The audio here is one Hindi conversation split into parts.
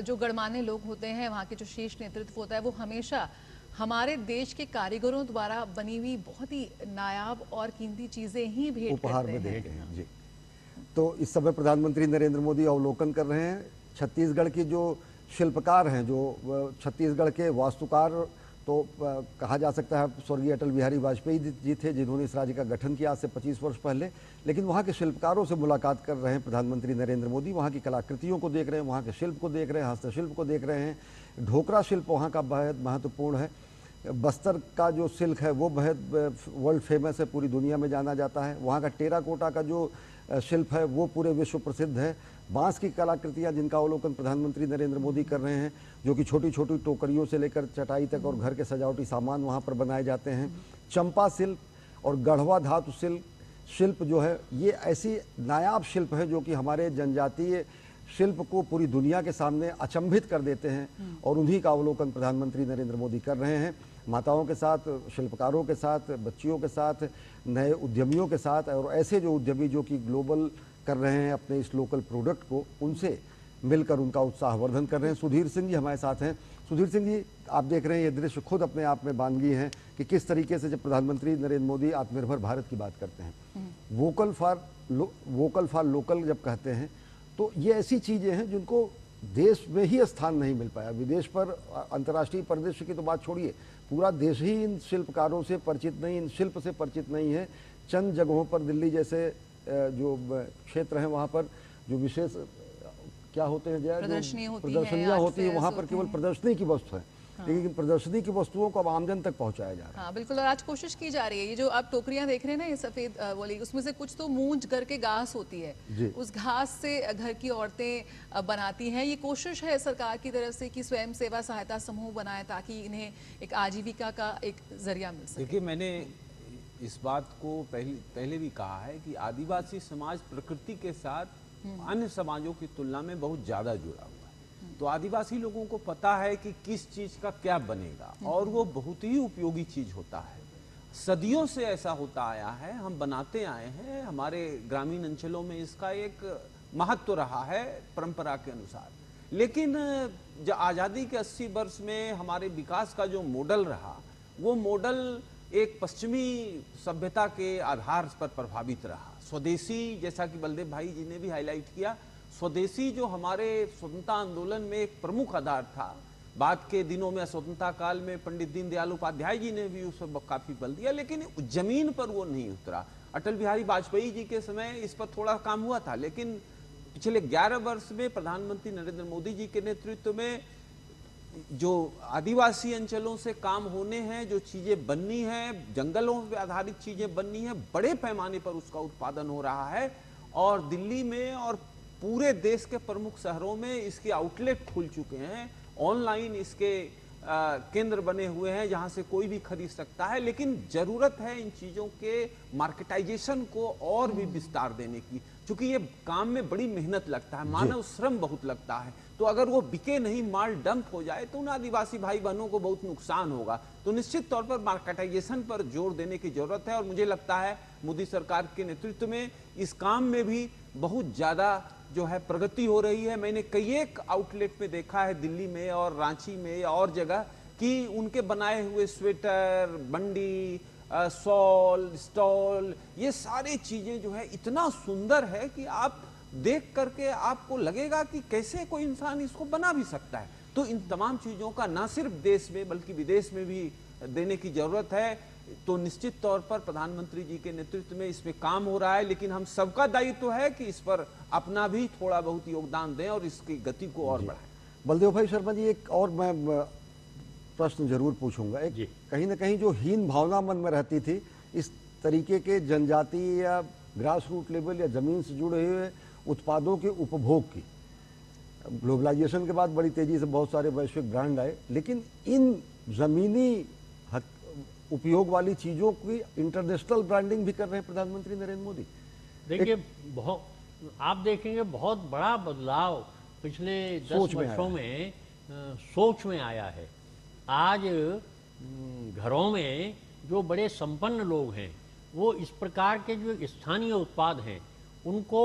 जो गणमान्य लोग होते हैं, वहाँ के जो शीर्ष नेतृत्व होता है, वो हमेशा हमारे देश के कारीगरों द्वारा बनी हुई बहुत ही नायाब और कीमती चीजें ही भेंट उपहार करते में हैं। देते हैं जी। तो इस समय प्रधानमंत्री नरेंद्र मोदी अवलोकन कर रहे हैं छत्तीसगढ़ की जो शिल्पकार हैं, जो छत्तीसगढ़ के वास्तुकार तो कहा जा सकता है स्वर्गीय अटल बिहारी वाजपेयी जी थे, जिन्होंने इस राज्य का गठन किया आज से 25 वर्ष पहले। लेकिन वहाँ के शिल्पकारों से मुलाकात कर रहे हैं प्रधानमंत्री नरेंद्र मोदी, वहाँ की कलाकृतियों को देख रहे हैं, वहाँ के शिल्प को देख रहे हैं, हस्तशिल्प को देख रहे हैं। ढोकरा शिल्प वहाँ का बेहद महत्वपूर्ण है। बस्तर का जो सिल्क है वो बहुत वर्ल्ड फेमस है, पूरी दुनिया में जाना जाता है। वहाँ का टेराकोटा का जो शिल्प है वो पूरे विश्व प्रसिद्ध है। बांस की कलाकृतियाँ जिनका अवलोकन प्रधानमंत्री नरेंद्र मोदी कर रहे हैं, जो कि छोटी छोटी टोकरियों से लेकर चटाई तक और घर के सजावटी सामान वहाँ पर बनाए जाते हैं। चंपा शिल्प और गढ़वा धातु शिल्प जो है, ये ऐसी नायाब शिल्प है जो कि हमारे जनजातीय शिल्प को पूरी दुनिया के सामने अचंभित कर देते हैं, और उन्हीं का अवलोकन प्रधानमंत्री नरेंद्र मोदी कर रहे हैं। माताओं के साथ, शिल्पकारों के साथ, बच्चियों के साथ, नए उद्यमियों के साथ, और ऐसे जो उद्यमी जो कि ग्लोबल कर रहे हैं अपने इस लोकल प्रोडक्ट को, उनसे मिलकर उनका उत्साहवर्धन कर रहे हैं। सुधीर सिंह जी हमारे साथ हैं। सुधीर सिंह जी, आप देख रहे हैं ये दृश्य खुद अपने आप में बानगी है कि किस तरीके से जब प्रधानमंत्री नरेंद्र मोदी आत्मनिर्भर भारत की बात करते हैं, वोकल फॉर लोकल जब कहते हैं, तो ये ऐसी चीज़ें हैं जिनको देश में ही स्थान नहीं मिल पाया। विदेश पर, अंतर्राष्ट्रीय परिदृश्य की तो बात छोड़िए, पूरा देश ही इन शिल्पकारों से परिचित नहीं, इन शिल्प से परिचित नहीं है। चंद जगहों पर, दिल्ली जैसे जो क्षेत्र हैं वहाँ पर जो विशेष क्या होते हैं, प्रदर्शनियाँ होती हैं, वहाँ पर केवल प्रदर्शनी की वस्तु है। लेकिन प्रदर्शनी की वस्तुओं को अब आमजन तक पहुंचाया जा रहा है। हाँ बिल्कुल, और आज कोशिश की जा रही है। ये जो आप टोकरियां देख रहे हैं ना, ये सफेद वाली, उसमें से कुछ तो मूंज करके घास होती है, उस घास से घर की औरतें बनाती हैं। ये कोशिश है सरकार की तरफ से कि स्वयं सेवा सहायता समूह बनाए ताकि इन्हें एक आजीविका का एक जरिया मिल सके। देखिए, मैंने इस बात को पहले भी कहा है कि आदिवासी समाज प्रकृति के साथ अन्य समाजों की तुलना में बहुत ज्यादा जुड़ा हुआ है। तो आदिवासी लोगों को पता है कि किस चीज का क्या बनेगा, और वो बहुत ही उपयोगी चीज होता है। सदियों से ऐसा होता आया है, हम बनाते आए हैं। हमारे ग्रामीण अंचलों में इसका एक महत्व रहा है परंपरा के अनुसार। लेकिन जो आज़ादी के 80 वर्ष में हमारे विकास का जो मॉडल रहा, वो मॉडल एक पश्चिमी सभ्यता के आधार पर प्रभावित रहा। स्वदेशी, जैसा कि बलदेव भाई जी ने भी हाईलाइट किया, स्वदेशी जो हमारे स्वतंत्रता आंदोलन में एक प्रमुख आधार था। बाद के दिनों में, स्वतंत्रता काल में पंडित दीनदयाल उपाध्याय जी ने भी उस पर काफी बल दिया, लेकिन जमीन पर वो नहीं उतरा। अटल बिहारी वाजपेयी जी के समय इस पर थोड़ा काम हुआ था, लेकिन पिछले 11 वर्ष में प्रधानमंत्री नरेंद्र मोदी जी के नेतृत्व में जो आदिवासी अंचलों से काम होने हैं, जो चीजें बननी हैं, जंगलों पर आधारित चीजें बननी हैं, बड़े पैमाने पर उसका उत्पादन हो रहा है। और दिल्ली में और पूरे देश के प्रमुख शहरों में इसके आउटलेट खुल चुके हैं। ऑनलाइन इसके केंद्र बने हुए हैं जहां से कोई भी खरीद सकता है। लेकिन जरूरत है इन चीजों के मार्केटाइजेशन को और भी विस्तार देने की, क्योंकि ये काम में बड़ी मेहनत लगता है, मानव श्रम बहुत लगता है। तो अगर वो बिके नहीं, माल डंप हो जाए, तो उन आदिवासी भाई बहनों को बहुत नुकसान होगा। तो निश्चित तौर पर मार्केटाइजेशन पर जोर देने की जरूरत है, और मुझे लगता है मोदी सरकार के नेतृत्व में इस काम में भी बहुत ज्यादा जो है प्रगति हो रही है। मैंने कई एक आउटलेट में देखा है, दिल्ली में और रांची में या और जगह, कि उनके बनाए हुए स्वेटर, बंडी, शॉल, स्टॉल, ये सारी चीजें जो है इतना सुंदर है कि आप देख करके आपको लगेगा कि कैसे कोई इंसान इसको बना भी सकता है। तो इन तमाम चीजों का न सिर्फ देश में बल्कि विदेश में भी देने की जरूरत है। तो निश्चित तौर पर प्रधानमंत्री जी के नेतृत्व में इसमें काम हो रहा है, लेकिन हम सबका दायित्व है कि इस पर अपना भी थोड़ा बहुत योगदान दें और इसकी गति को और बढ़ाएं। बलदेव भाई शर्मा जी, एक और मैं प्रश्न जरूर पूछूंगा। एक कहीं ना कहीं जो हीन भावना मन में रहती थी इस तरीके के जनजातीय या ग्रास रूट लेवल या जमीन से जुड़े हुए उत्पादों के उपभोग की, ग्लोबलाइजेशन के बाद बड़ी तेजी से बहुत सारे वैश्विक ब्रांड आए, लेकिन इन जमीनी उपयोग वाली चीजों की इंटरनेशनल ब्रांडिंग भी कर रहे हैं प्रधानमंत्री नरेंद्र मोदी। देखिए, आप देखेंगे बहुत बड़ा बदलाव पिछले 10 वर्षों में सोच में आया है। आज घरों में जो बड़े संपन्न लोग हैं, वो इस प्रकार के जो स्थानीय उत्पाद हैं उनको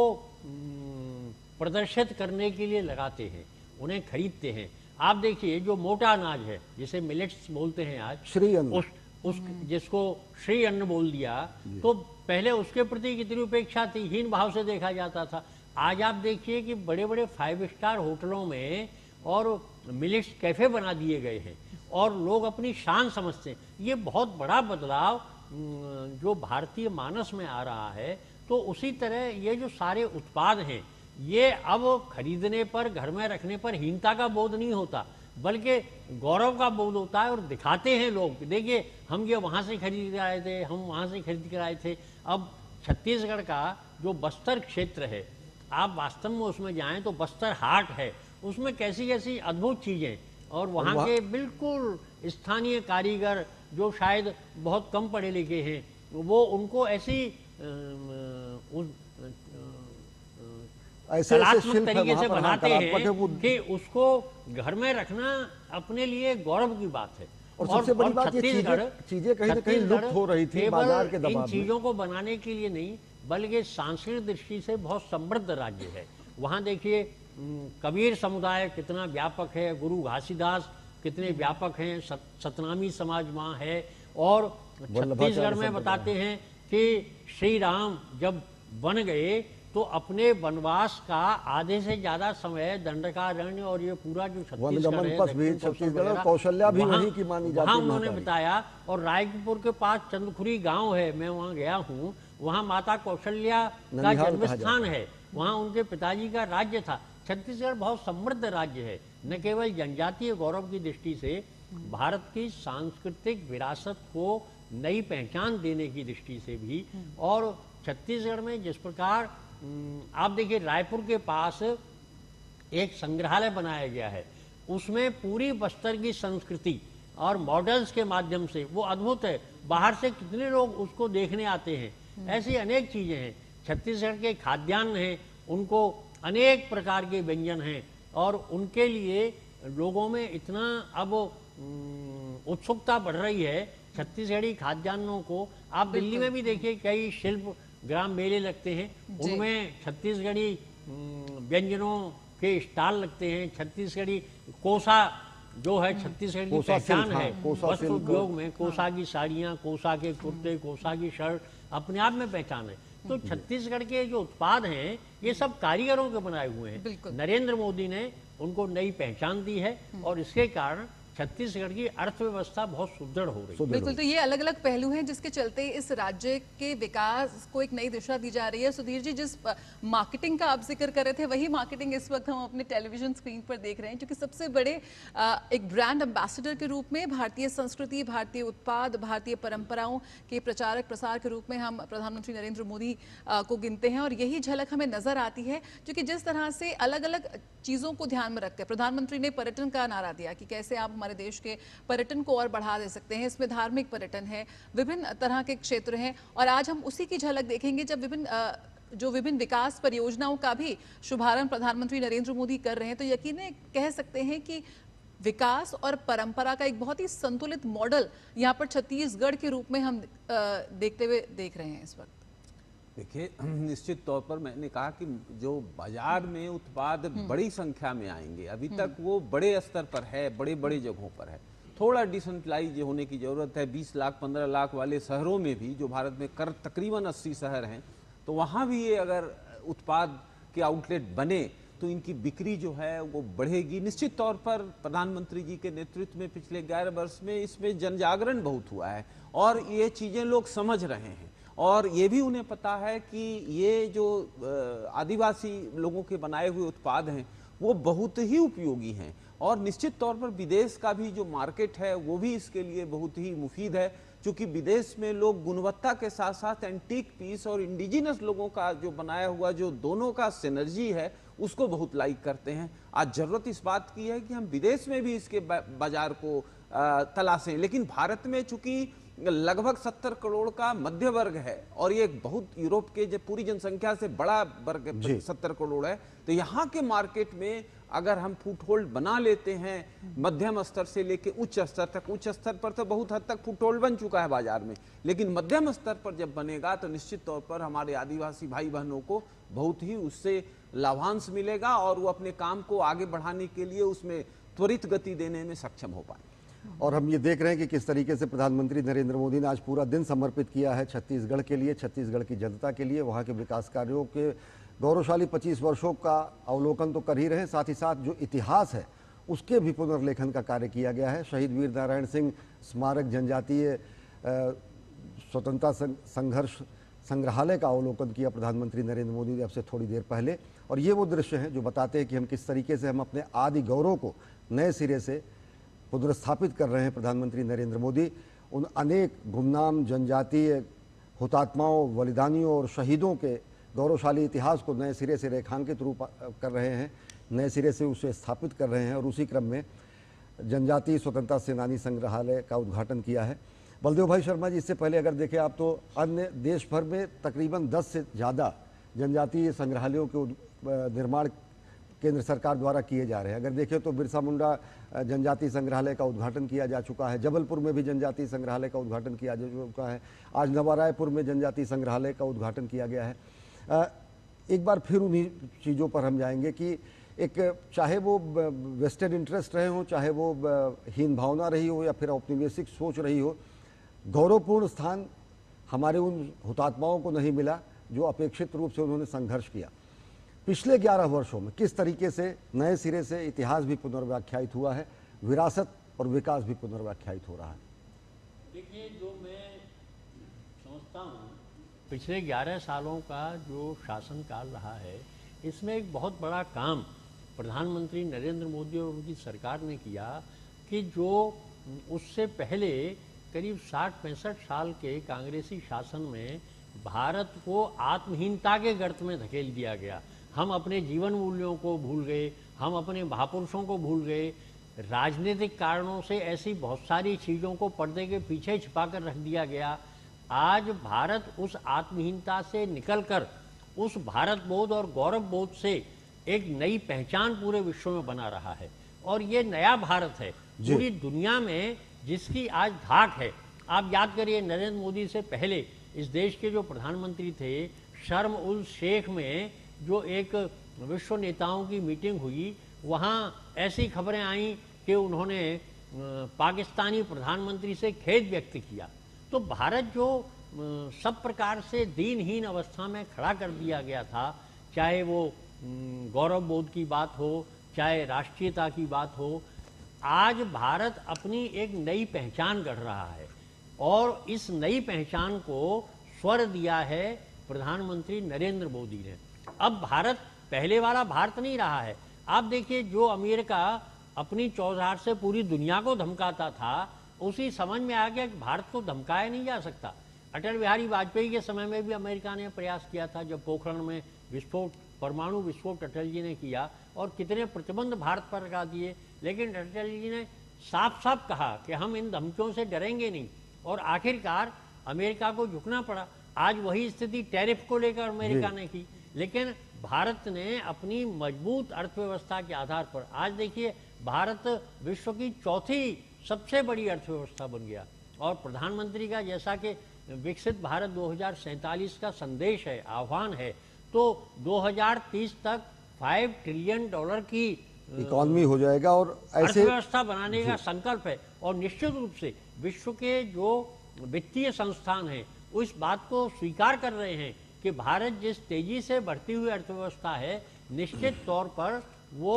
प्रदर्शित करने के लिए लगाते हैं। उन्हें खरीदते हैं। आप देखिए जो मोटा अनाज है जिसे मिलेट्स बोलते हैं आज, श्री अन्न, उस जिसको श्री अन्न बोल दिया, तो पहले उसके प्रति कितनी उपेक्षा थी, हीन भाव से देखा जाता था। आज आप देखिए कि बड़े बड़े 5 स्टार होटलों में और मिलेट्स कैफे बना दिए गए हैं और लोग अपनी शान समझते हैं। ये बहुत बड़ा बदलाव जो भारतीय मानस में आ रहा है। तो उसी तरह ये जो सारे उत्पाद हैं, ये अब खरीदने पर, घर में रखने पर हीनता का बोध नहीं होता, बल्कि गौरव का बोध होता है। और दिखाते हैं लोग, देखिए हम ये वहाँ से खरीद कर आए थे, हम वहाँ से खरीद कर आए थे। अब छत्तीसगढ़ का जो बस्तर क्षेत्र है, आप वास्तव में उसमें जाएं तो बस्तर हाट है, उसमें कैसी कैसी अद्भुत चीज़ें, और वहाँ के बिल्कुल स्थानीय कारीगर जो शायद बहुत कम पढ़े लिखे हैं, वो उनको ऐसी कलात्मक तरीके से बनाते हैं कि उसको घर में रखना अपने लिए गौरव की बात है। और सबसे बड़ी बात ये चीजें कहीं ना कहीं लुप्त हो रही थी बाजार के दबाव में। इन चीजों को बनाने के लिए नहीं, बल्कि सांस्कृतिक दृष्टि से बहुत समृद्ध राज्य है। वहाँ देखिए कबीर समुदाय कितना व्यापक है, गुरु घासीदास कितने व्यापक हैं, सतनामी समाज वहाँ है। और छत्तीसगढ़ में बताते हैं कि श्री राम जब बन गए तो अपने वनवास का आधे से ज्यादा समय दंडकारण्य और ये पूरा जो छत्तीसगढ़ है, कौशल्या भी वहीं की मानी जाती है, वहाँ उन्होंने बताया। और रायपुर के पास चंदखुरी गांव है, मैं वहाँ गया हूँ, वहाँ माता कौशल्या का जन्म स्थान है, वहाँ उनके पिताजी का राज्य था। छत्तीसगढ़ बहुत समृद्ध राज्य है, न केवल जनजातीय गौरव की दृष्टि से, भारत की सांस्कृतिक विरासत को नई पहचान देने की दृष्टि से भी। और छत्तीसगढ़ में जिस प्रकार आप देखिए रायपुर के पास एक संग्रहालय बनाया गया है, उसमें पूरी बस्तर की संस्कृति और मॉडल्स के माध्यम से, वो अद्भुत है। बाहर से कितने लोग उसको देखने आते हैं। ऐसी अनेक चीज़ें हैं। छत्तीसगढ़ के खाद्यान्न हैं, उनको अनेक प्रकार के व्यंजन हैं और उनके लिए लोगों में इतना अब उत्सुकता बढ़ रही है छत्तीसगढ़ी खाद्यान्नों को। आप दिल्ली में भी देखिए कई शिल्प ग्राम मेले लगते हैं, उनमें छत्तीसगढ़ी व्यंजनों के स्टॉल लगते हैं। छत्तीसगढ़ी कोसा जो है छत्तीसगढ़ की पहचान है वस्त्र उद्योग में, कोसा की साड़ियाँ, कोसा के कुर्ते, कोसा की शर्ट अपने आप में पहचान है। तो छत्तीसगढ़ के जो उत्पाद हैं ये सब कारीगरों के बनाए हुए हैं। नरेंद्र मोदी ने उनको नई पहचान दी है और इसके कारण छत्तीसगढ़ की अर्थव्यवस्था बहुत सुदृढ़ हो रही है। बिल्कुल, तो ये अलग अलग पहलू हैं जिसके चलते इस राज्य के विकास को एक नई दिशा दी जा रही है। सुधीर जी, जिस मार्केटिंग का आप जिक्र कर रहे थे, वही मार्केटिंग इस वक्त हम अपने टेलीविजन स्क्रीन पर देख रहे हैं, क्योंकि सबसे बड़े एक ब्रांड एम्बेसडर के रूप में भारतीय संस्कृति, भारतीय उत्पाद, भारतीय परंपराओं के प्रचारक प्रसार के रूप में हम प्रधानमंत्री नरेंद्र मोदी को गिनते हैं। और यही झलक हमें नजर आती है, क्योंकि जिस तरह से अलग अलग चीज़ों को ध्यान में रखते हैं, प्रधानमंत्री ने पर्यटन का नारा दिया कि कैसे आप हमारे देश के पर्यटन को और बढ़ा दे सकते हैं। इसमें धार्मिक पर्यटन है, विभिन्न तरह के क्षेत्र हैं, और आज हम उसी की झलक देखेंगे जब विभिन्न विकास परियोजनाओं का भी शुभारंभ प्रधानमंत्री नरेंद्र मोदी कर रहे हैं। तो यकीनन कह सकते हैं कि विकास और परंपरा का एक बहुत ही संतुलित मॉडल यहाँ पर छत्तीसगढ़ के रूप में हम देखते हुए देख रहे हैं इस वक्त। देखिए, निश्चित तौर पर मैंने कहा कि जो बाजार में उत्पाद बड़ी संख्या में आएंगे, अभी तक वो बड़े स्तर पर है, बड़े बड़े जगहों पर है। थोड़ा डिसेंट्रलाइज होने की ज़रूरत है। 20 लाख 15 लाख वाले शहरों में भी, जो भारत में तकरीबन 80 शहर हैं, तो वहाँ भी ये अगर उत्पाद के आउटलेट बने तो इनकी बिक्री जो है वो बढ़ेगी। निश्चित तौर पर प्रधानमंत्री जी के नेतृत्व में पिछले 11 वर्ष में इसमें जन जागरण बहुत हुआ है और ये चीज़ें लोग समझ रहे हैं। और ये भी उन्हें पता है कि ये जो आदिवासी लोगों के बनाए हुए उत्पाद हैं वो बहुत ही उपयोगी हैं। और निश्चित तौर पर विदेश का भी जो मार्केट है वो भी इसके लिए बहुत ही मुफीद है, क्योंकि विदेश में लोग गुणवत्ता के साथ साथ एंटीक पीस और इंडिजिनस लोगों का जो बनाया हुआ जो दोनों का सिनर्जी है उसको बहुत लाइक करते हैं। आज ज़रूरत इस बात की है कि हम विदेश में भी इसके बाजार को तलाशें, लेकिन भारत में चूंकि लगभग 70 करोड़ का मध्य वर्ग है और ये बहुत यूरोप के जो पूरी जनसंख्या से बड़ा वर्ग 70 करोड़ है, तो यहाँ के मार्केट में अगर हम फुटहोल्ड बना लेते हैं मध्यम स्तर से लेके उच्च स्तर तक, उच्च स्तर पर तो बहुत हद तक फुटहोल्ड बन चुका है बाजार में, लेकिन मध्यम स्तर पर जब बनेगा तो निश्चित तौर पर हमारे आदिवासी भाई बहनों को बहुत ही उससे लाभांश मिलेगा और वो अपने काम को आगे बढ़ाने के लिए उसमें त्वरित गति देने में सक्षम हो पाए। और हम ये देख रहे हैं कि किस तरीके से प्रधानमंत्री नरेंद्र मोदी ने आज पूरा दिन समर्पित किया है छत्तीसगढ़ के लिए, छत्तीसगढ़ की जनता के लिए, वहाँ के विकास कार्यों के गौरवशाली 25 वर्षों का अवलोकन तो कर ही रहे हैं, साथ ही साथ जो इतिहास है उसके भी पुनर्लेखन का कार्य किया गया है। शहीद वीर नारायण सिंह स्मारक जनजातीय स्वतंत्रता संघर्ष संग्रहालय का अवलोकन किया प्रधानमंत्री नरेंद्र मोदी ने अब से थोड़ी देर पहले, और ये वो दृश्य हैं जो बताते हैं कि हम किस तरीके से हम अपने आदि गौरव को नए सिरे से पुनर्स्थापित कर रहे हैं। प्रधानमंत्री नरेंद्र मोदी उन अनेक गुमनाम जनजातीय हुतात्माओं, बलिदानियों और शहीदों के गौरवशाली इतिहास को नए सिरे से रेखांकित रूप कर रहे हैं, नए सिरे से उसे स्थापित कर रहे हैं, और उसी क्रम में जनजातीय स्वतंत्रता सेनानी संग्रहालय का उद्घाटन किया है। बलदेव भाई शर्मा जी, इससे पहले अगर देखें आप तो अन्य देश भर में तकरीबन 10 से ज़्यादा जनजातीय संग्रहालयों के निर्माण केंद्र सरकार द्वारा किए जा रहे हैं। अगर देखें तो बिरसा मुंडा जनजातीय संग्रहालय का उद्घाटन किया जा चुका है, जबलपुर में भी जनजातीय संग्रहालय का उद्घाटन किया जा चुका है, आज नवा रायपुर में जनजातीय संग्रहालय का उद्घाटन किया गया है। एक बार फिर उन्हीं चीज़ों पर हम जाएंगे कि एक चाहे वो वेस्टेड इंटरेस्ट रहे हो, चाहे वो हीन भावना रही हो या फिर औपनिवेशिक सोच रही हो, गौरवपूर्ण स्थान हमारे उन हुतात्माओं को नहीं मिला जो अपेक्षित रूप से उन्होंने संघर्ष किया। पिछले 11 वर्षों में किस तरीके से नए सिरे से इतिहास भी पुनर्व्याख्यायित हुआ है, विरासत और विकास भी पुनर्व्याख्यायित हो रहा है। देखिए, जो मैं समझता हूँ पिछले 11 सालों का जो शासनकाल रहा है, इसमें एक बहुत बड़ा काम प्रधानमंत्री नरेंद्र मोदी और उनकी सरकार ने किया कि जो उससे पहले करीब 60-65 साल के कांग्रेसी शासन में भारत को आत्महीनता के गर्त में धकेल दिया गया। हम अपने जीवन मूल्यों को भूल गए, हम अपने महापुरुषों को भूल गए, राजनीतिक कारणों से ऐसी बहुत सारी चीज़ों को पर्दे के पीछे छिपाकर रख दिया गया। आज भारत उस आत्महीनता से निकलकर उस भारत बोध और गौरव बोध से एक नई पहचान पूरे विश्व में बना रहा है, और ये नया भारत है पूरी दुनिया में जिसकी आज धाक है। आप याद करिए, नरेंद्र मोदी से पहले इस देश के जो प्रधानमंत्री थे, शर्म उल शेख में जो एक विश्व नेताओं की मीटिंग हुई, वहाँ ऐसी खबरें आईं कि उन्होंने पाकिस्तानी प्रधानमंत्री से खेद व्यक्त किया। तो भारत जो सब प्रकार से दीनहीन अवस्था में खड़ा कर दिया गया था, चाहे वो गौरव बोध की बात हो, चाहे राष्ट्रीयता की बात हो, आज भारत अपनी एक नई पहचान गढ़ रहा है, और इस नई पहचान को स्वर दिया है प्रधानमंत्री नरेंद्र मोदी ने। अब भारत पहले वाला भारत नहीं रहा है। आप देखिए, जो अमेरिका अपनी चौधार से पूरी दुनिया को धमकाता था, उसी समझ में आ गया कि भारत को धमकाया नहीं जा सकता। अटल बिहारी वाजपेयी के समय में भी अमेरिका ने प्रयास किया था, जब पोखरण में विस्फोट, परमाणु विस्फोट अटल जी ने किया और कितने प्रतिबंध भारत पर लगा दिए, लेकिन अटल जी ने साफ साफ कहा कि हम इन धमकियों से डरेंगे नहीं, और आखिरकार अमेरिका को झुकना पड़ा। आज वही स्थिति टैरिफ को लेकर अमेरिका ने की, लेकिन भारत ने अपनी मजबूत अर्थव्यवस्था के आधार पर, आज देखिए भारत विश्व की चौथी सबसे बड़ी अर्थव्यवस्था बन गया। और प्रधानमंत्री का जैसा कि विकसित भारत 2047 का संदेश है, आह्वान है, तो 2030 तक $5 ट्रिलियन की इकॉनमी हो जाएगा और ऐसे अर्थव्यवस्था बनाने का संकल्प है। और निश्चित रूप से विश्व के जो वित्तीय संस्थान हैं उस बात को स्वीकार कर रहे हैं कि भारत जिस तेजी से बढ़ती हुई अर्थव्यवस्था है, निश्चित तौर पर वो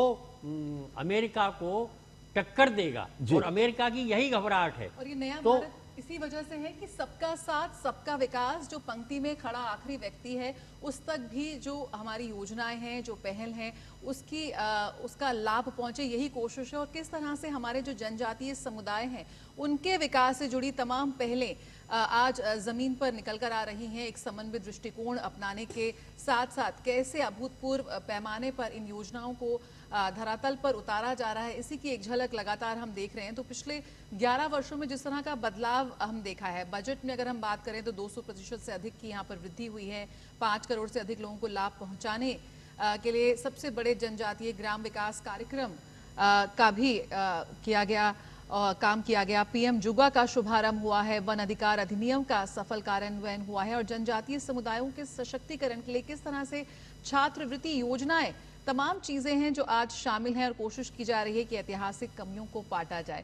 अमेरिका को टक्कर देगा, और अमेरिका की यही घबराहट है। और ये नया भारत इसी वजह से है कि सबका साथ सबका विकास, जो पंक्ति में खड़ा आखिरी व्यक्ति है उस तक भी जो हमारी योजनाएं हैं, जो पहल हैं, उसका लाभ पहुंचे, यही कोशिश है। और किस तरह से हमारे जो जनजातीय समुदाय हैं उनके विकास से जुड़ी तमाम पहलें आज ज़मीन पर निकल कर आ रही हैं, एक समन्वित दृष्टिकोण अपनाने के साथ साथ कैसे अभूतपूर्व पैमाने पर इन योजनाओं को धरातल पर उतारा जा रहा है, इसी की एक झलक लगातार हम देख रहे हैं। तो पिछले 11 वर्षों में जिस तरह का बदलाव हम देखा है, बजट में अगर हम बात करें तो 200% से अधिक की यहाँ पर वृद्धि हुई है, 5 करोड़ से अधिक लोगों को लाभ पहुँचाने के लिए सबसे बड़े जनजातीय ग्राम विकास कार्यक्रम का भी किया गया काम किया गया। पीएम जुगा का शुभारंभ हुआ है। वन अधिकार अधिनियम का सफल कार्यान्वयन हुआ है और जनजातीय समुदायों के सशक्तिकरण के लिए किस तरह से छात्रवृत्ति योजनाएं, तमाम चीजें हैं जो आज शामिल हैं और कोशिश की जा रही है कि ऐतिहासिक कमियों को पाटा जाए।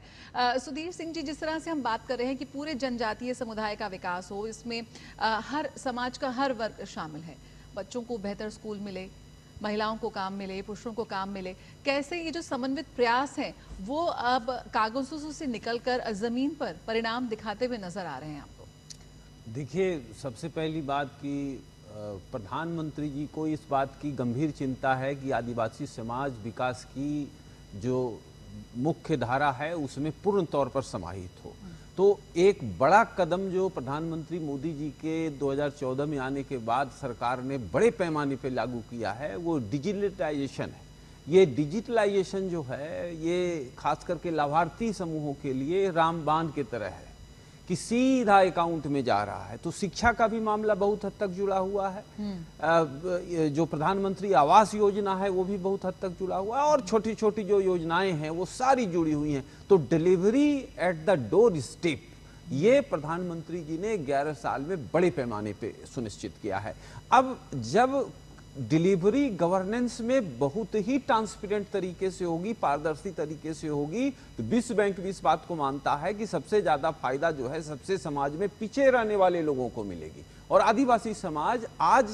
सुधीर सिंह जी, जिस तरह से हम बात कर रहे हैं कि पूरे जनजातीय समुदाय का विकास हो, इसमें हर समाज का हर वर्ग शामिल है, बच्चों को बेहतर स्कूल मिले, महिलाओं को काम मिले, पुरुषों को काम मिले, कैसे ये जो समन्वित प्रयास हैं वो अब कागजों से निकलकर जमीन पर परिणाम दिखाते हुए नजर आ रहे हैं आपको? देखिए, सबसे पहली बात कि प्रधानमंत्री जी को इस बात की गंभीर चिंता है कि आदिवासी समाज विकास की जो मुख्य धारा है उसमें पूर्ण तौर पर समाहित हो। तो एक बड़ा कदम जो प्रधानमंत्री मोदी जी के 2014 में आने के बाद सरकार ने बड़े पैमाने पर लागू किया है वो डिजिटलाइजेशन है। ये डिजिटलाइजेशन जो है ये खास करके लाभार्थी समूहों के लिए रामबाण की तरह है कि सीधा अकाउंट में जा रहा है। तो शिक्षा का भी मामला बहुत हद तक जुड़ा हुआ है। जो प्रधानमंत्री आवास योजना है वो भी बहुत हद तक जुड़ा हुआ है और छोटी छोटी जो योजनाएं हैं वो सारी जुड़ी हुई हैं। तो delivery at the door step ये प्रधानमंत्री जी ने 11 साल में बड़े पैमाने पे सुनिश्चित किया है। अब जब डिलीवरी गवर्नेंस में बहुत ही ट्रांसपेरेंट तरीके से होगी, पारदर्शी तरीके से होगी, तो विश्व बैंक भी इस बात को मानता है कि सबसे ज्यादा फायदा जो है सबसे समाज में पीछे रहने वाले लोगों को मिलेगी। और आदिवासी समाज आज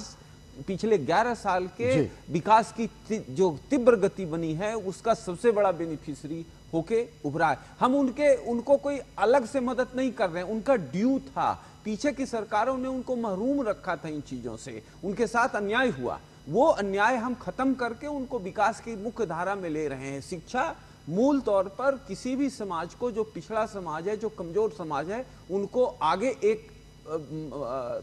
पिछले 11 साल के विकास की जो तीव्र गति बनी है उसका सबसे बड़ा बेनिफिशियरी होके उभरा है। हम उनको कोई अलग से मदद नहीं कर रहे हैं, उनका ड्यू था। पीछे की सरकारों ने उनको महरूम रखा था इन चीजों से, उनके साथ अन्याय हुआ। वो अन्याय हम खत्म करके उनको विकास की मुख्य धारा में ले रहे हैं। शिक्षा मूल तौर पर किसी भी समाज को, जो पिछड़ा समाज है, जो कमजोर समाज है, उनको आगे एक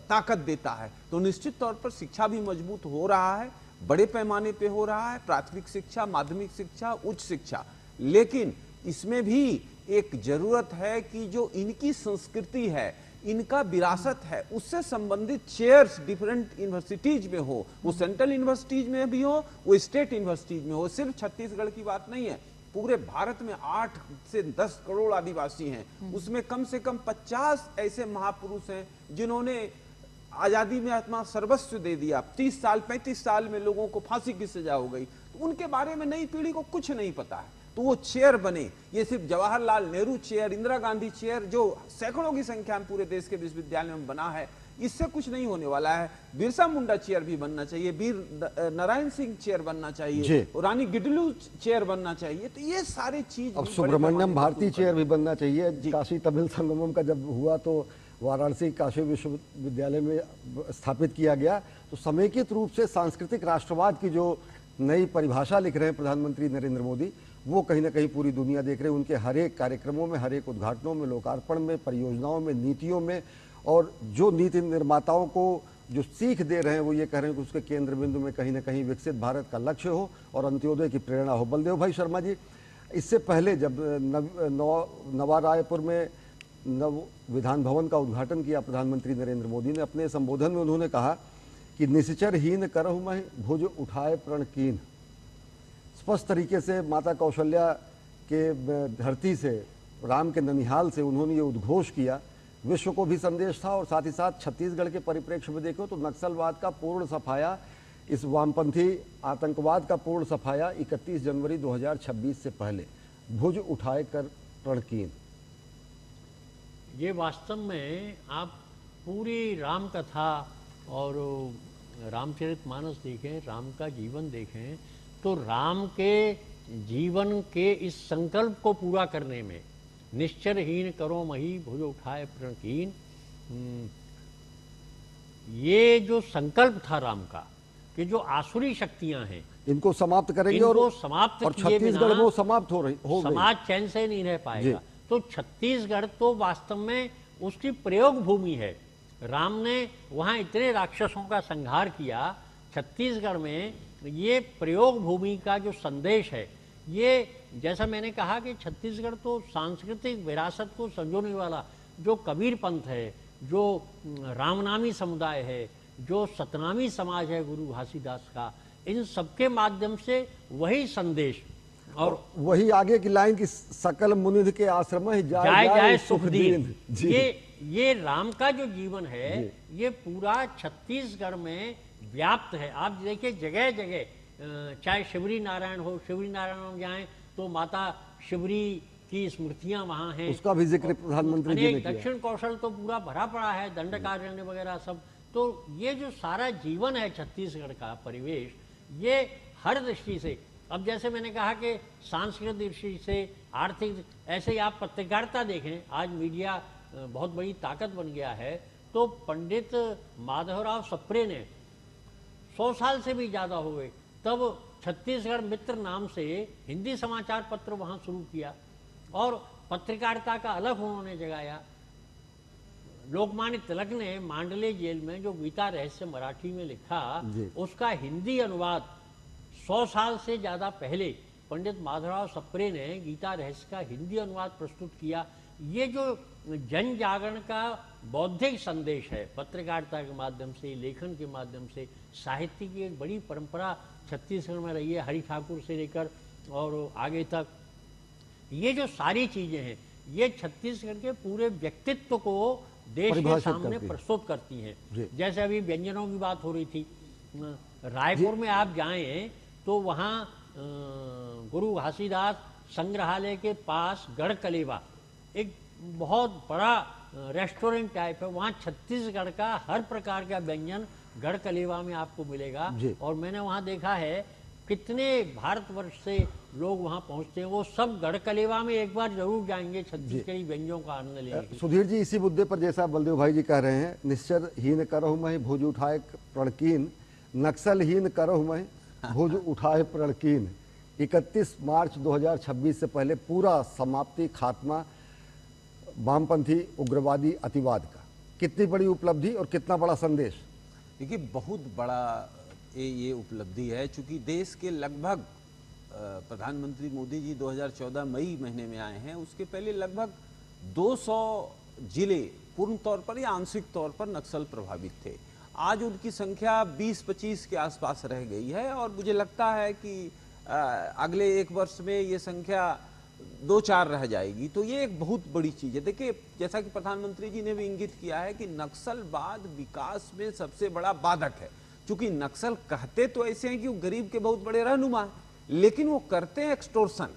ताकत देता है। तो निश्चित तौर पर शिक्षा भी मजबूत हो रहा है, बड़े पैमाने पे हो रहा है, प्राथमिक शिक्षा, माध्यमिक शिक्षा, उच्च शिक्षा। लेकिन इसमें भी एक जरूरत है कि जो इनकी संस्कृति है, इनका विरासत है, उससे संबंधित चेयर्स डिफरेंट यूनिवर्सिटीज में हो, वो सेंट्रल यूनिवर्सिटीज में भी हो, वो स्टेट यूनिवर्सिटीज में हो। सिर्फ छत्तीसगढ़ की बात नहीं है, पूरे भारत में 8 से 10 करोड़ आदिवासी हैं, उसमें कम से कम 50 ऐसे महापुरुष हैं जिन्होंने आजादी में अपना सर्वस्व दे दिया। 30 साल 35 साल में लोगों को फांसी की सजा हो गई। तो उनके बारे में नई पीढ़ी को कुछ नहीं पता है, तो वो चेयर बने। ये सिर्फ जवाहरलाल नेहरू चेयर, इंदिरा गांधी चेयर, जो सैकड़ों की संख्या में पूरे देश के विश्वविद्यालय में बना है, इससे कुछ नहीं होने वाला है। बिरसा मुंडा चेयर भी बनना चाहिए, वीर नारायण सिंह चेयर बनना चाहिए, रानी गिडलू चेयर बनना चाहिए। तो ये सारी चीज, अब सुब्रमण्यम भारती चेयर भी बनना चाहिए। काशी तमिल संगमम का जब हुआ तो वाराणसी काशी विश्वविद्यालय में स्थापित किया गया। तो समेकित रूप से सांस्कृतिक राष्ट्रवाद की जो नई परिभाषा लिख रहे हैं प्रधानमंत्री नरेंद्र मोदी, वो कहीं ना कहीं पूरी दुनिया देख रहे हैं। उनके हर एक कार्यक्रमों में, हर एक उद्घाटनों में, लोकार्पण में, परियोजनाओं में, नीतियों में, और जो नीति निर्माताओं को जो सीख दे रहे हैं वो ये कह रहे हैं कि उसके केंद्र बिंदु में कहीं ना कहीं विकसित भारत का लक्ष्य हो और अंत्योदय की प्रेरणा हो। बलदेव भाई शर्मा जी, इससे पहले जब नवा रायपुर में नव विधान भवन का उद्घाटन किया प्रधानमंत्री नरेंद्र मोदी ने, अपने संबोधन में उन्होंने कहा कि निश्चरहीन करहु मैं भुज उठाए प्रण कीन। स्पष्ट तरीके से माता कौशल्या के धरती से, राम के ननिहाल से उन्होंने ये उद्घोष किया। विश्व को भी संदेश था और साथ ही साथ छत्तीसगढ़ के परिप्रेक्ष्य में देखो तो नक्सलवाद का पूर्ण सफाया, इस वामपंथी आतंकवाद का पूर्ण सफाया 31 जनवरी 2026 से पहले, भुज उठाए कर प्रण कीन। ये वास्तव में आप पूरी राम कथा और रामचरितमानस देखें, राम का जीवन देखें, तो राम के जीवन के इस संकल्प को पूरा करने में, निश्चरहीन करो मही भुज उठाए प्रण कीन, ये जो संकल्प था राम का कि जो आसुरी शक्तियां हैं इनको समाप्त करेंगे, इनको समाप्त और छत्तीसगढ़ में समाप्त हो समाज चैन से नहीं रह पाएगा। तो छत्तीसगढ़ तो वास्तव में उसकी प्रयोग भूमि है। राम ने वहाँ इतने राक्षसों का संहार किया, छत्तीसगढ़ में ये प्रयोग भूमि का जो संदेश है, ये जैसा मैंने कहा कि छत्तीसगढ़ तो सांस्कृतिक विरासत को संजोने वाला जो कबीर पंथ है, जो रामनामी समुदाय है, जो सतनामी समाज है गुरु घासीदास का, इन सबके माध्यम से वही संदेश और वही आगे की लाइन की सकल मुनिध के आश्रम ही जाए जाए सुख दीन। जी। ये राम का जो जीवन है ये पूरा छत्तीसगढ़ में व्याप्त है। आप देखिए जगह जगह चाहे शिवरी नारायण हो, शिवरी नारायण में जाएं तो माता शिवरी की स्मृतियां वहां हैं, उसका भी जिक्र प्रधानमंत्री जी ने किया। दक्षिण कौशल तो पूरा भरा पड़ा है, दंडकारण्य वगैरह सब। तो ये जो सारा जीवन है छत्तीसगढ़ का परिवेश, ये हर दृष्टि से, अब जैसे मैंने कहा कि सांस्कृतिक दृष्टि से, आर्थिक, ऐसे ही आप पत्रकारिता देखें, आज मीडिया बहुत बड़ी ताकत बन गया है। तो पंडित माधवराव सप्रे ने 100 साल से भी ज़्यादा हो गए तब छत्तीसगढ़ मित्र नाम से हिंदी समाचार पत्र वहाँ शुरू किया और पत्रकारिता का अलग उन्होंने जगाया। लोकमान्य तिलक ने मांडले जेल में जो गीता रहस्य मराठी में लिखा, उसका हिंदी अनुवाद 100 साल से ज़्यादा पहले पंडित माधवराव सप्रे ने गीता रहस्य का हिंदी अनुवाद प्रस्तुत किया। ये जो जन जागरण का बौद्धिक संदेश है, पत्रकारिता के माध्यम से, लेखन के माध्यम से, साहित्य की एक बड़ी परंपरा छत्तीसगढ़ में रही है, हरि ठाकुर से लेकर और आगे तक। ये जो सारी चीज़ें हैं ये छत्तीसगढ़ के पूरे व्यक्तित्व को देश के सामने प्रस्तुत करती हैं। जैसे अभी व्यंजनों की बात हो रही थी, रायपुर में आप जाएं तो वहाँ गुरु घासीदास संग्रहालय के पास गढ़ कलेवा एक बहुत बड़ा रेस्टोरेंट टाइप है, वहाँ छत्तीसगढ़ का हर प्रकार का व्यंजन गढ़ कलेवा में आपको मिलेगा। और मैंने वहाँ देखा है कितने भारतवर्ष से लोग वहाँ पहुँचते हैं, वो सब गढ़ कलेवा में एक बार जरूर जाएंगे छत्तीसगढ़ी व्यंजनों का आनंद लेंगे। सुधीर जी, इसी मुद्दे पर जैसा बलदेव भाई जी कह रहे हैं, निश्चर हीन करहु मैं भुज उठाए प्रणकीन, नक्सल हीन करहु मैं भुज उठाए प्रणकीन। 31 मार्च 2026 से पहले पूरा समाप्ति, खात्मा वामपंथी उग्रवादी अतिवाद का। कितनी बड़ी उपलब्धि और कितना बड़ा संदेश। देखिए बहुत बड़ा ये उपलब्धि है, चूंकि देश के लगभग प्रधानमंत्री मोदी जी 2014 मई महीने में आए हैं, उसके पहले लगभग 200 जिले पूर्ण तौर पर या आंशिक तौर पर नक्सल प्रभावित थे। आज उनकी संख्या 20-25 के आसपास रह गई है और मुझे लगता है कि अगले 1 वर्ष में ये संख्या 2-4 रह जाएगी। तो ये एक बहुत बड़ी चीज है। देखिए जैसा कि प्रधानमंत्री जी ने भी इंगित किया है कि नक्सलवाद विकास में सबसे बड़ा बाधक है। क्योंकि नक्सल कहते तो ऐसे हैं कि वो गरीब के बहुत बड़े रहनुमा हैं, लेकिन वो करते हैं एक्सटोर्शन।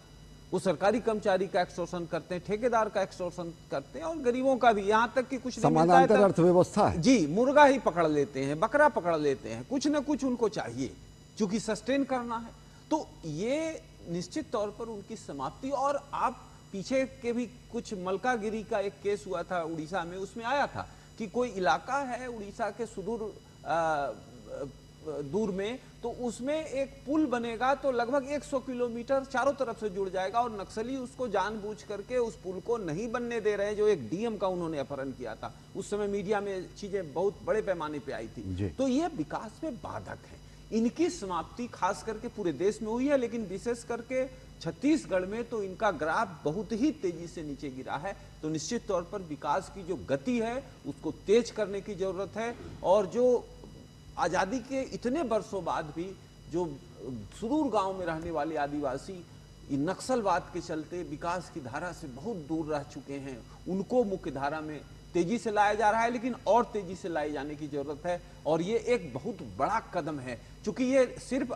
वो सरकारी कर्मचारी का एक्सटोर्शन करते हैं, ठेकेदार का एक्सटोर्शन करते हैं और गरीबों का भी, यहाँ तक कि कुछ समानांतर अर्थव्यवस्था है। जी, मुर्गा ही पकड़ लेते हैं, बकरा पकड़ लेते हैं, कुछ ना कुछ उनको चाहिए क्योंकि सस्टेन करना है। तो ये निश्चित तौर पर उनकी समाप्ति। और आप पीछे के भी कुछ मलकागिरी का एक केस हुआ था उड़ीसा में, उसमें आया था कि कोई इलाका है उड़ीसा के सुदूर दूर में, तो उसमें एक पुल बनेगा तो लगभग 100 किलोमीटर चारों तरफ से जुड़ जाएगा और नक्सली उसको जानबूझ करके उस पुल को नहीं बनने दे रहे हैं, जो एक डीएम का उन्होंने अपहरण किया था। उस समय मीडिया में चीजें बहुत बड़े पैमाने पे आई थी। तो ये विकास में बाधक है। इनकी समाप्ति खास करके पूरे देश में हुई है, लेकिन विशेष करके छत्तीसगढ़ में तो इनका ग्राफ बहुत ही तेजी से नीचे गिरा है। तो निश्चित तौर पर विकास की जो गति है उसको तेज करने की जरूरत है। और जो आजादी के इतने वर्षों बाद भी जो सुदूर गांव में रहने वाले आदिवासी नक्सलवाद के चलते विकास की धारा से बहुत दूर रह चुके हैं, उनको मुख्य धारा में तेजी से लाया जा रहा है, लेकिन और तेजी से लाए जाने की जरूरत है। और ये एक बहुत बड़ा कदम है, क्योंकि ये सिर्फ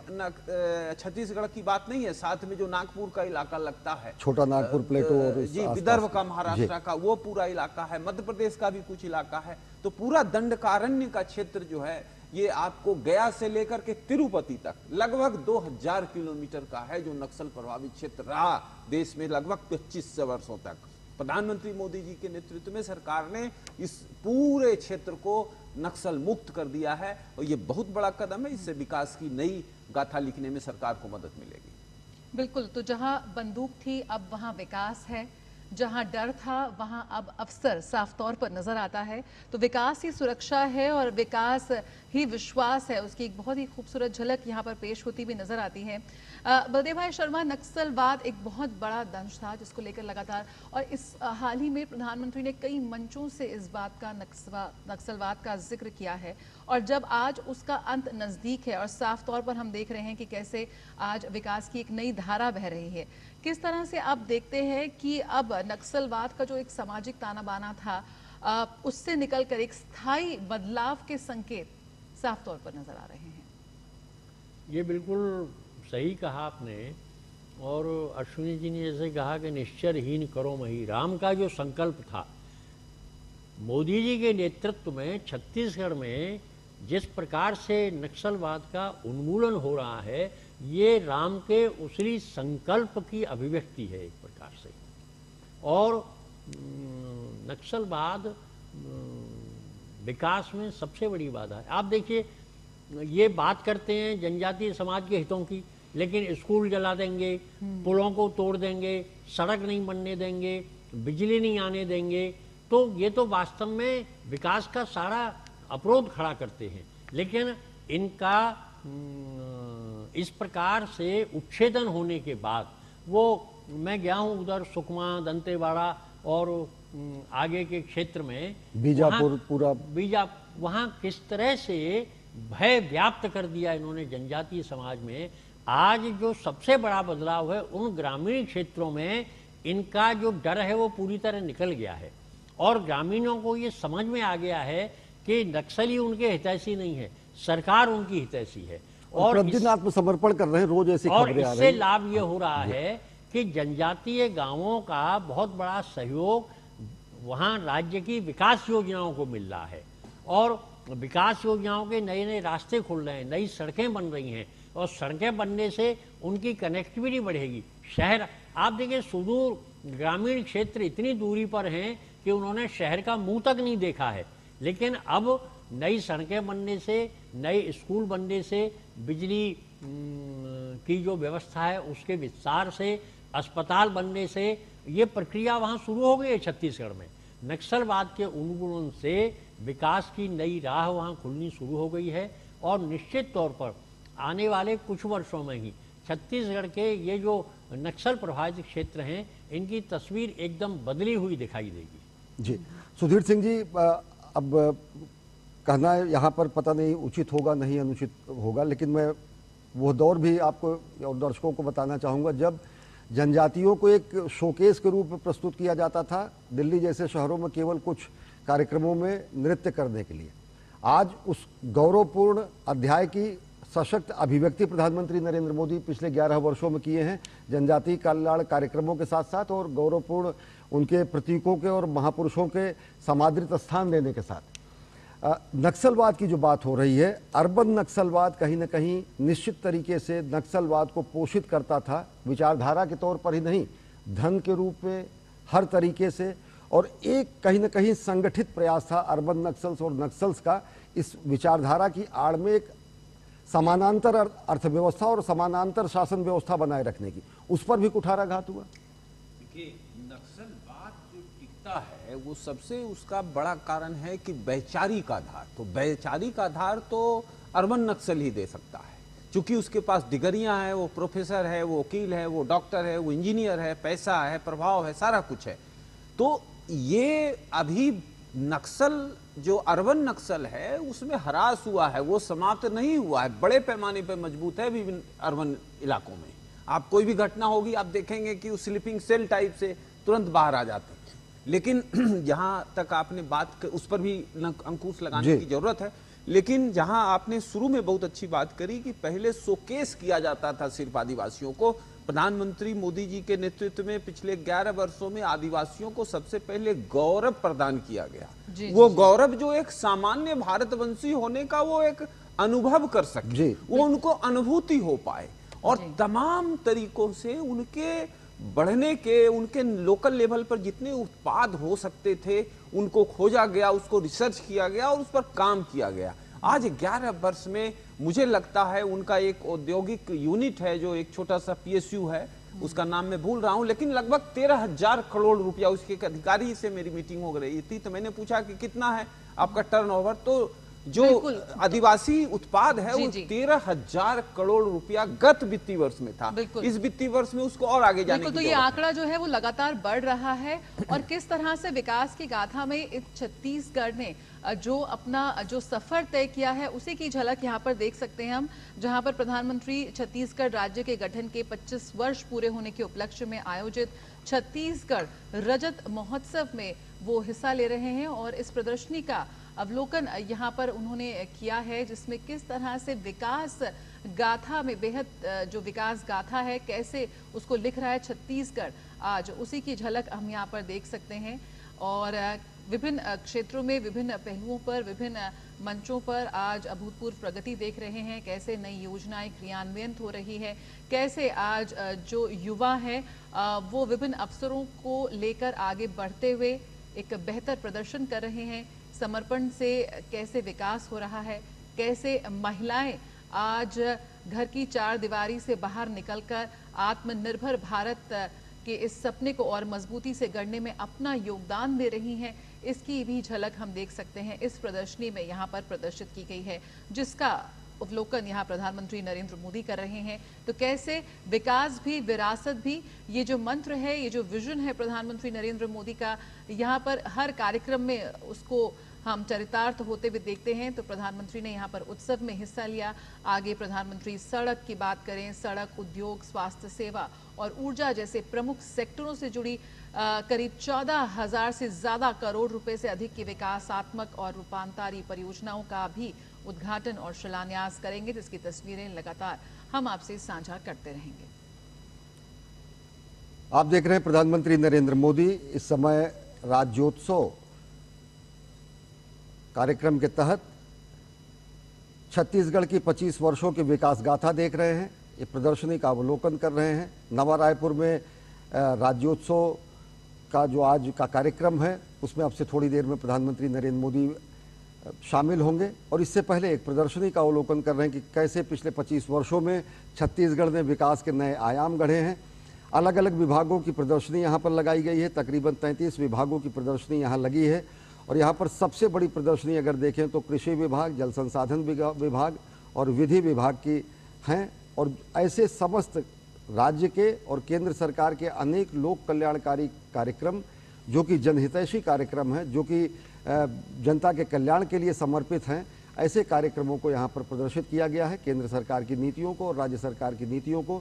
छत्तीसगढ़ की बात नहीं है, साथ में जो नागपुर का इलाका लगता है, छोटा नागपुर प्लेटो और जी विदर्भ का, महाराष्ट्र का वो पूरा इलाका है, मध्य प्रदेश का भी कुछ इलाका है। तो पूरा दंडकारण्य का क्षेत्र जो है ये आपको गया से लेकर के तिरुपति तक लगभग 2000 किलोमीटर का है, जो नक्सल प्रभावित क्षेत्र रहा देश में लगभग 25 वर्षों तक। प्रधानमंत्री मोदी जी के नेतृत्व में सरकार ने इस पूरे क्षेत्र को नक्सल मुक्त कर दिया है और ये बहुत बड़ा कदम है। इससे विकास की नई गाथा लिखने में सरकार को मदद मिलेगी। बिल्कुल, तो जहां बंदूक थी अब वहां विकास है। जहां डर था वहां अब अवसर साफ तौर पर नजर आता है। तो विकास ही सुरक्षा है और विकास ही विश्वास है, उसकी एक बहुत ही खूबसूरत झलक यहां पर पेश होती हुई नजर आती है। बलदेव भाई शर्मा, नक्सलवाद एक बहुत बड़ा दंश था जिसको लेकर लगातार, और इस हाल ही में प्रधानमंत्री ने कई मंचों से इस बात का नक्सलवाद का जिक्र किया है, और जब आज उसका अंत नजदीक है और साफ तौर पर हम देख रहे हैं कि कैसे आज विकास की एक नई धारा बह रही है, किस तरह से आप देखते हैं कि अब नक्सलवाद का जो एक सामाजिक ताना बाना था उससे निकलकर एक स्थायी बदलाव के संकेत साफ तौर पर नजर आ रहे हैं? ये बिल्कुल सही कहा आपने, और अश्विनी जी ने जैसे कहा कि निश्चरहीन करो मही, राम का जो संकल्प था मोदी जी के नेतृत्व में छत्तीसगढ़ में जिस प्रकार से नक्सलवाद का उन्मूलन हो रहा है, ये राम के उसी संकल्प की अभिव्यक्ति है एक प्रकार से। और नक्सलवाद विकास में सबसे बड़ी बाधा है। आप देखिए, ये बात करते हैं जनजातीय समाज के हितों की, लेकिन स्कूल जला देंगे, पुलों को तोड़ देंगे, सड़क नहीं बनने देंगे, बिजली नहीं आने देंगे, तो ये तो वास्तव में विकास का सारा अवरोध खड़ा करते हैं। लेकिन इनका इस प्रकार से उच्छेदन होने के बाद, वो मैं गया हूँ उधर सुकमा, दंतेवाड़ा और आगे के क्षेत्र में, बीजापुर पूरा वहाँ किस तरह से भय व्याप्त कर दिया इन्होंने जनजातीय समाज में। आज जो सबसे बड़ा बदलाव है, उन ग्रामीण क्षेत्रों में इनका जो डर है वो पूरी तरह निकल गया है, और ग्रामीणों को ये समझ में आ गया है कि नक्सली उनके हितैषी नहीं है, सरकार उनकी हितैषी है। और प्रतिदिन आत्मसमर्पण कर रहे हैं, रोज ऐसी खबरें आ रही हैं। इससे लाभ ये हो रहा है कि जनजातीय गांवों का बहुत बड़ा सहयोग वहाँ राज्य की विकास योजनाओं को मिल रहा है, और विकास योजनाओं के नए नए रास्ते खुल रहे हैं, नई सड़कें बन रही हैं, और सड़कें बनने से उनकी कनेक्टिविटी बढ़ेगी। शहर आप देखिए, सुदूर ग्रामीण क्षेत्र इतनी दूरी पर हैं कि उन्होंने शहर का मुंह तक नहीं देखा है, लेकिन अब नई सड़कें बनने से, नए स्कूल बनने से, बिजली की जो व्यवस्था है उसके विस्तार से, अस्पताल बनने से, ये प्रक्रिया वहाँ शुरू हो गई है छत्तीसगढ़ में। नक्सलवाद के उन्मूलन से विकास की नई राह वहाँ खुलनी शुरू हो गई है, और निश्चित तौर पर आने वाले कुछ वर्षों में ही छत्तीसगढ़ के ये जो नक्सल प्रभावित क्षेत्र हैं, इनकी तस्वीर एकदम बदली हुई दिखाई देगी। जी सुधीर सिंह जी, अब कहना यहाँ पर पता नहीं उचित होगा नहीं अनुचित होगा, लेकिन मैं वो दौर भी आपको और दर्शकों को बताना चाहूँगा जब जनजातियों को एक शोकेस के रूप में प्रस्तुत किया जाता था दिल्ली जैसे शहरों में केवल कुछ कार्यक्रमों में नृत्य करने के लिए। आज उस गौरवपूर्ण अध्याय की सशक्त अभिव्यक्ति प्रधानमंत्री नरेंद्र मोदी पिछले 11 वर्षों में किए हैं, जनजातीय कल्याण कार्यक्रमों के साथ साथ और गौरवपूर्ण उनके प्रतीकों के और महापुरुषों के समादृत स्थान देने के साथ। नक्सलवाद की जो बात हो रही है, अर्बन नक्सलवाद कहीं न कहीं निश्चित तरीके से नक्सलवाद को पोषित करता था, विचारधारा के तौर पर ही नहीं, धन के रूप में, हर तरीके से, और एक कहीं न कहीं संगठित प्रयास था अर्बन नक्सल्स और नक्सल्स का इस विचारधारा की आड़ में एक समानांतर अर्थव्यवस्था और समानांतर शासन व्यवस्था बनाए रखने की। उस पर भी कुठाराघात हुआ। देखिए, नक्सलवाद जो टिकता है वो सबसे उसका बड़ा कारण है कि वैचारिक आधार, तो वैचारिक आधार तो अर्बन नक्सल ही दे सकता है, क्योंकि उसके पास डिग्रियां हैं, वो प्रोफेसर है, वो वकील है, वो डॉक्टर है, वो इंजीनियर है, पैसा है, प्रभाव है, सारा कुछ है। तो ये अभी नक्सल जो अर्बन नक्सल है उसमें हरास हुआ है, वो समाप्त नहीं हुआ है, बड़े पैमाने पर मजबूत है विभिन्न अर्बन इलाकों में। आप कोई भी घटना होगी आप देखेंगे कि उस स्लीपिंग सेल टाइप से तुरंत बाहर आ जाते हैं। लेकिन जहां तक आपने बात उस पर भी अंकुश लगाने की जरूरत है, लेकिन जहां आपने शुरू में बहुत अच्छी बात करी कि पहले शोकेस किया जाता था सिर्फ आदिवासियों को, प्रधानमंत्री मोदी जी के नेतृत्व में पिछले 11 वर्षों में आदिवासियों को सबसे पहले गौरव प्रदान किया गया। वो गौरव जो एक सामान्य भारतवंशी होने का वो एक अनुभव कर सके, वो उनको अनुभूति हो पाए, और तमाम तरीकों से उनके बढ़ने के, उनके लोकल लेवल पर जितने उत्पाद हो सकते थे उनको खोजा गया, उसको रिसर्च किया गया और उस पर काम किया गया। आज 11 वर्ष में मुझे लगता है उनका एक औद्योगिक यूनिट है जो एक छोटा सा PSU है, उसका नाम मैं भूल रहा हूं, लेकिन लगभग 13,000 करोड़ रुपया। उसके एक अधिकारी से मेरी मीटिंग हो रही थी, तो मैंने पूछा कि कितना है आपका टर्नओवर, तो जो आदिवासी उत्पाद है वो 13,000 करोड़ रुपया गत वित्तीय वर्ष में था। इस वित्तीय वर्ष में उसको और आगे जाने की तो ये आंकड़ा जो है वो लगातार बढ़ रहा है। और किस तरह से विकास की गाथा में इस छत्तीसगढ़ ने जो अपना जो सफर तय किया है उसी की झलक यहाँ पर देख सकते हैं हम, जहाँ पर प्रधानमंत्री छत्तीसगढ़ राज्य के गठन के 25 वर्ष पूरे होने के उपलक्ष्य में आयोजित छत्तीसगढ़ रजत महोत्सव में वो हिस्सा ले रहे हैं। और इस प्रदर्शनी का अवलोकन यहाँ पर उन्होंने किया है, जिसमें किस तरह से विकास गाथा में बेहद जो विकास गाथा है कैसे उसको लिख रहा है छत्तीसगढ़ आज, उसी की झलक हम यहाँ पर देख सकते हैं। और विभिन्न क्षेत्रों में विभिन्न पहलुओं पर विभिन्न मंचों पर आज अभूतपूर्व प्रगति देख रहे हैं, कैसे नई योजनाएं क्रियान्वित हो रही है, कैसे आज जो युवा है वो विभिन्न अवसरों को लेकर आगे बढ़ते हुए एक बेहतर प्रदर्शन कर रहे हैं। समर्पण से कैसे विकास हो रहा है, कैसे महिलाएं आज घर की चार दीवारी से बाहर निकलकर आत्मनिर्भर भारत के इस सपने को और मजबूती से गढ़ने में अपना योगदान दे रही हैं, इसकी भी झलक हम देख सकते हैं इस प्रदर्शनी में यहाँ पर प्रदर्शित की गई है, जिसका अवलोकन यहाँ प्रधानमंत्री नरेंद्र मोदी कर रहे हैं। तो कैसे विकास भी विरासत भी, ये जो मंत्र है, ये जो विजन है प्रधानमंत्री नरेंद्र मोदी का, यहाँ पर हर कार्यक्रम में उसको हम चरितार्थ होते हुए देखते हैं। तो प्रधानमंत्री ने यहाँ पर उत्सव में हिस्सा लिया। आगे प्रधानमंत्री सड़क की बात करें, सड़क, उद्योग, स्वास्थ्य सेवा और ऊर्जा जैसे प्रमुख सेक्टरों से जुड़ी करीब 14,000 से ज्यादा करोड़ रुपए से अधिक की विकासात्मक और रूपांतरी परियोजनाओं का भी उद्घाटन और शिलान्यास करेंगे, जिसकी तस्वीरें लगातार हम आपसे साझा करते रहेंगे। आप देख रहे हैं प्रधानमंत्री नरेंद्र मोदी इस समय राज्योत्सव कार्यक्रम के तहत छत्तीसगढ़ की 25 वर्षों की विकास गाथा देख रहे हैं। ये प्रदर्शनी का अवलोकन कर रहे हैं। नवा रायपुर में राज्योत्सव का जो आज का कार्यक्रम है उसमें अब से थोड़ी देर में प्रधानमंत्री नरेंद्र मोदी शामिल होंगे। और इससे पहले एक प्रदर्शनी का अवलोकन कर रहे हैं कि कैसे पिछले 25 वर्षों में छत्तीसगढ़ ने विकास के नए आयाम गढ़े हैं। अलग अलग विभागों की प्रदर्शनी यहाँ पर लगाई गई है। तकरीबन 33 विभागों की प्रदर्शनी यहाँ लगी है। और यहाँ पर सबसे बड़ी प्रदर्शनी अगर देखें तो कृषि विभाग, जल संसाधन विभाग और विधि विभाग की हैं। और ऐसे समस्त राज्य के और केंद्र सरकार के अनेक लोक कल्याणकारी कार्यक्रम जो कि जनहितैषी कार्यक्रम हैं, जो कि जनता के कल्याण के लिए समर्पित हैं, ऐसे कार्यक्रमों को यहाँ पर प्रदर्शित किया गया है। केंद्र सरकार की नीतियों को और राज्य सरकार की नीतियों को,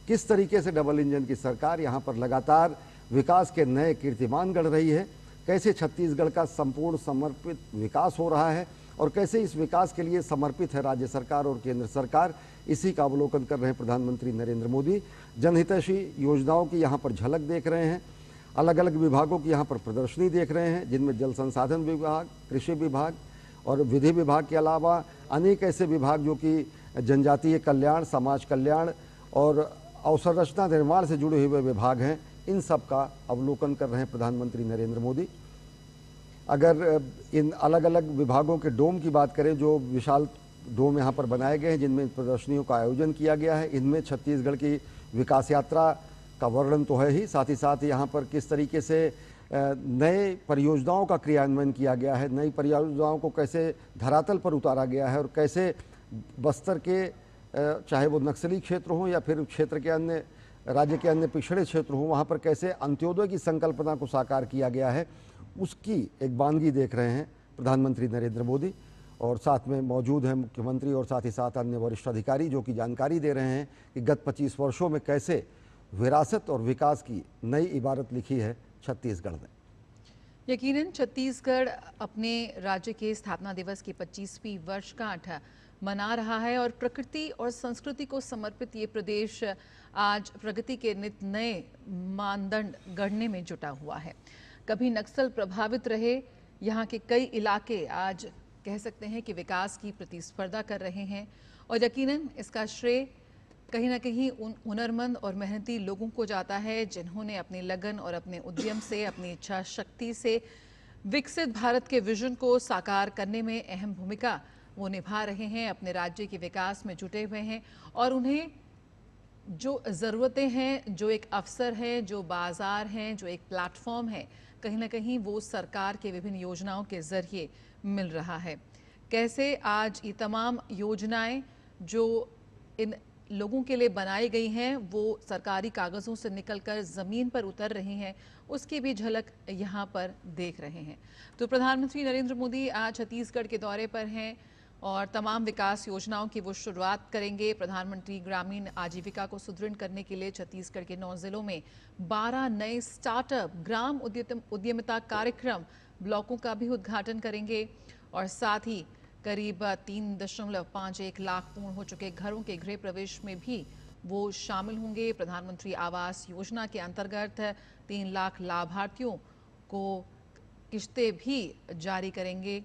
किस तरीके से डबल इंजन की सरकार यहाँ पर लगातार विकास के नए कीर्तिमान गढ़ रही है, कैसे छत्तीसगढ़ का संपूर्ण समर्पित विकास हो रहा है और कैसे इस विकास के लिए समर्पित है राज्य सरकार और केंद्र सरकार, इसी का अवलोकन कर रहे हैं प्रधानमंत्री नरेंद्र मोदी। जनहितैषी योजनाओं की यहाँ पर झलक देख रहे हैं। अलग अलग विभागों की यहाँ पर प्रदर्शनी देख रहे हैं, जिनमें जल संसाधन विभाग, कृषि विभाग और विधि विभाग के अलावा अनेक ऐसे विभाग जो कि जनजातीय कल्याण, समाज कल्याण और अवसंरचना निर्माण से जुड़े हुए विभाग हैं, इन सब का अवलोकन कर रहे हैं प्रधानमंत्री नरेंद्र मोदी। अगर इन अलग अलग विभागों के डोम की बात करें, जो विशाल डोम यहाँ पर बनाए गए हैं जिनमें प्रदर्शनियों का आयोजन किया गया है, इनमें छत्तीसगढ़ की विकास यात्रा का वर्णन तो है ही, साथ ही साथ यहाँ पर किस तरीके से नए परियोजनाओं का क्रियान्वयन किया गया है, नई परियोजनाओं को कैसे धरातल पर उतारा गया है और कैसे बस्तर के चाहे वो नक्सली क्षेत्र हों या फिर क्षेत्र के अन्य राज्य के अन्य पिछड़े क्षेत्र हों, वहाँ पर कैसे अंत्योदय की संकल्पना को साकार किया गया है, उसकी एक बानगी देख रहे हैं प्रधानमंत्री नरेंद्र मोदी। और साथ में मौजूद हैं मुख्यमंत्री और साथ ही साथ अन्य वरिष्ठ अधिकारी जो कि जानकारी दे रहे हैं कि गत 25 वर्षों में कैसे विरासत और विकास की नई इबारत लिखी है छत्तीसगढ़ ने। यकीनन छत्तीसगढ़ अपने राज्य के स्थापना दिवस की 25वीं वर्षगांठ मना रहा है और प्रकृति और संस्कृति को समर्पित ये प्रदेश आज प्रगति के नित नए मानदंड गढ़ने में जुटा हुआ है। कभी नक्सल प्रभावित रहे यहाँ के कई इलाके आज कह सकते हैं कि विकास की प्रतिस्पर्धा कर रहे हैं और यकीनन इसका श्रेय कहीं ना कहीं उन हुनरमंद और मेहनती लोगों को जाता है जिन्होंने अपनी लगन और अपने उद्यम से, अपनी इच्छा शक्ति से विकसित भारत के विजन को साकार करने में अहम भूमिका वो निभा रहे हैं, अपने राज्य के विकास में जुटे हुए हैं और उन्हें जो ज़रूरतें हैं, जो एक अवसर है, जो बाज़ार हैं, जो एक प्लेटफॉर्म है, कहीं ना कहीं वो सरकार के विभिन्न योजनाओं के ज़रिए मिल रहा है। कैसे आज ये तमाम योजनाएं जो इन लोगों के लिए बनाई गई हैं वो सरकारी कागज़ों से निकलकर ज़मीन पर उतर रही हैं, उसकी भी झलक यहाँ पर देख रहे हैं। तो प्रधानमंत्री नरेंद्र मोदी आज छत्तीसगढ़ के दौरे पर हैं और तमाम विकास योजनाओं की वो शुरुआत करेंगे। प्रधानमंत्री ग्रामीण आजीविका को सुदृढ़ करने के लिए छत्तीसगढ़ के 9 जिलों में 12 नए स्टार्टअप ग्राम उद्यमिता कार्यक्रम ब्लॉकों का भी उद्घाटन करेंगे और साथ ही करीब 3.51 लाख पूर्ण हो चुके घरों के गृह प्रवेश में भी वो शामिल होंगे। प्रधानमंत्री आवास योजना के अंतर्गत 3 लाख लाभार्थियों को किश्तें भी जारी करेंगे।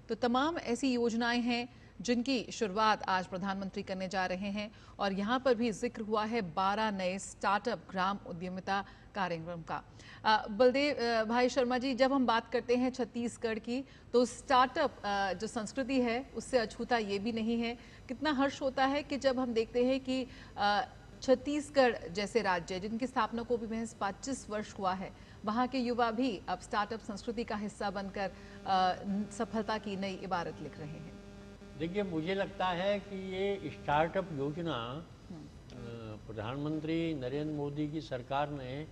तो तमाम ऐसी योजनाएं हैं जिनकी शुरुआत आज प्रधानमंत्री करने जा रहे हैं और यहाँ पर भी जिक्र हुआ है 12 नए स्टार्टअप ग्राम उद्यमिता कार्यक्रम का। बलदेव भाई शर्मा जी, जब हम बात करते हैं छत्तीसगढ़ की तो स्टार्टअप जो संस्कृति है उससे अछूता ये भी नहीं है। कितना हर्ष होता है कि जब हम देखते हैं कि छत्तीसगढ़ जैसे राज्य जिनकी स्थापना को भी महज 25 वर्ष हुआ है, वहाँ के युवा भी अब स्टार्टअप संस्कृति का हिस्सा बनकर सफलता की नई इबारत लिख रहे हैं। देखिए, मुझे लगता है कि ये स्टार्टअप योजना प्रधानमंत्री नरेंद्र मोदी की सरकार ने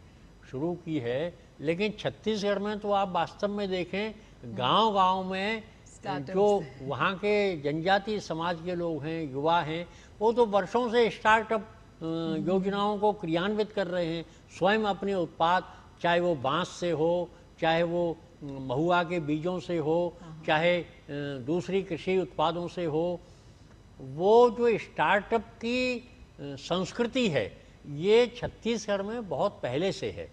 शुरू की है, लेकिन छत्तीसगढ़ में तो आप वास्तव में देखें गांव-गांव में जो वहाँ के जनजातीय समाज के लोग हैं, युवा हैं, वो तो वर्षों से स्टार्टअप योजनाओं को क्रियान्वित कर रहे हैं। स्वयं अपने उत्पाद, चाहे वो बांस से हो, चाहे वो महुआ के बीजों से हो, चाहे दूसरी कृषि उत्पादों से हो, वो जो स्टार्टअप की संस्कृति है ये छत्तीसगढ़ में बहुत पहले से है।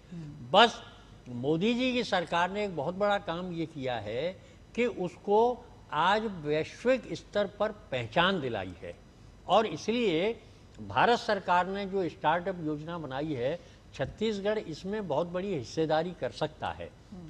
बस मोदी जी की सरकार ने एक बहुत बड़ा काम ये किया है कि उसको आज वैश्विक स्तर पर पहचान दिलाई है और इसलिए भारत सरकार ने जो स्टार्टअप योजना बनाई है, छत्तीसगढ़ इसमें बहुत बड़ी हिस्सेदारी कर सकता है।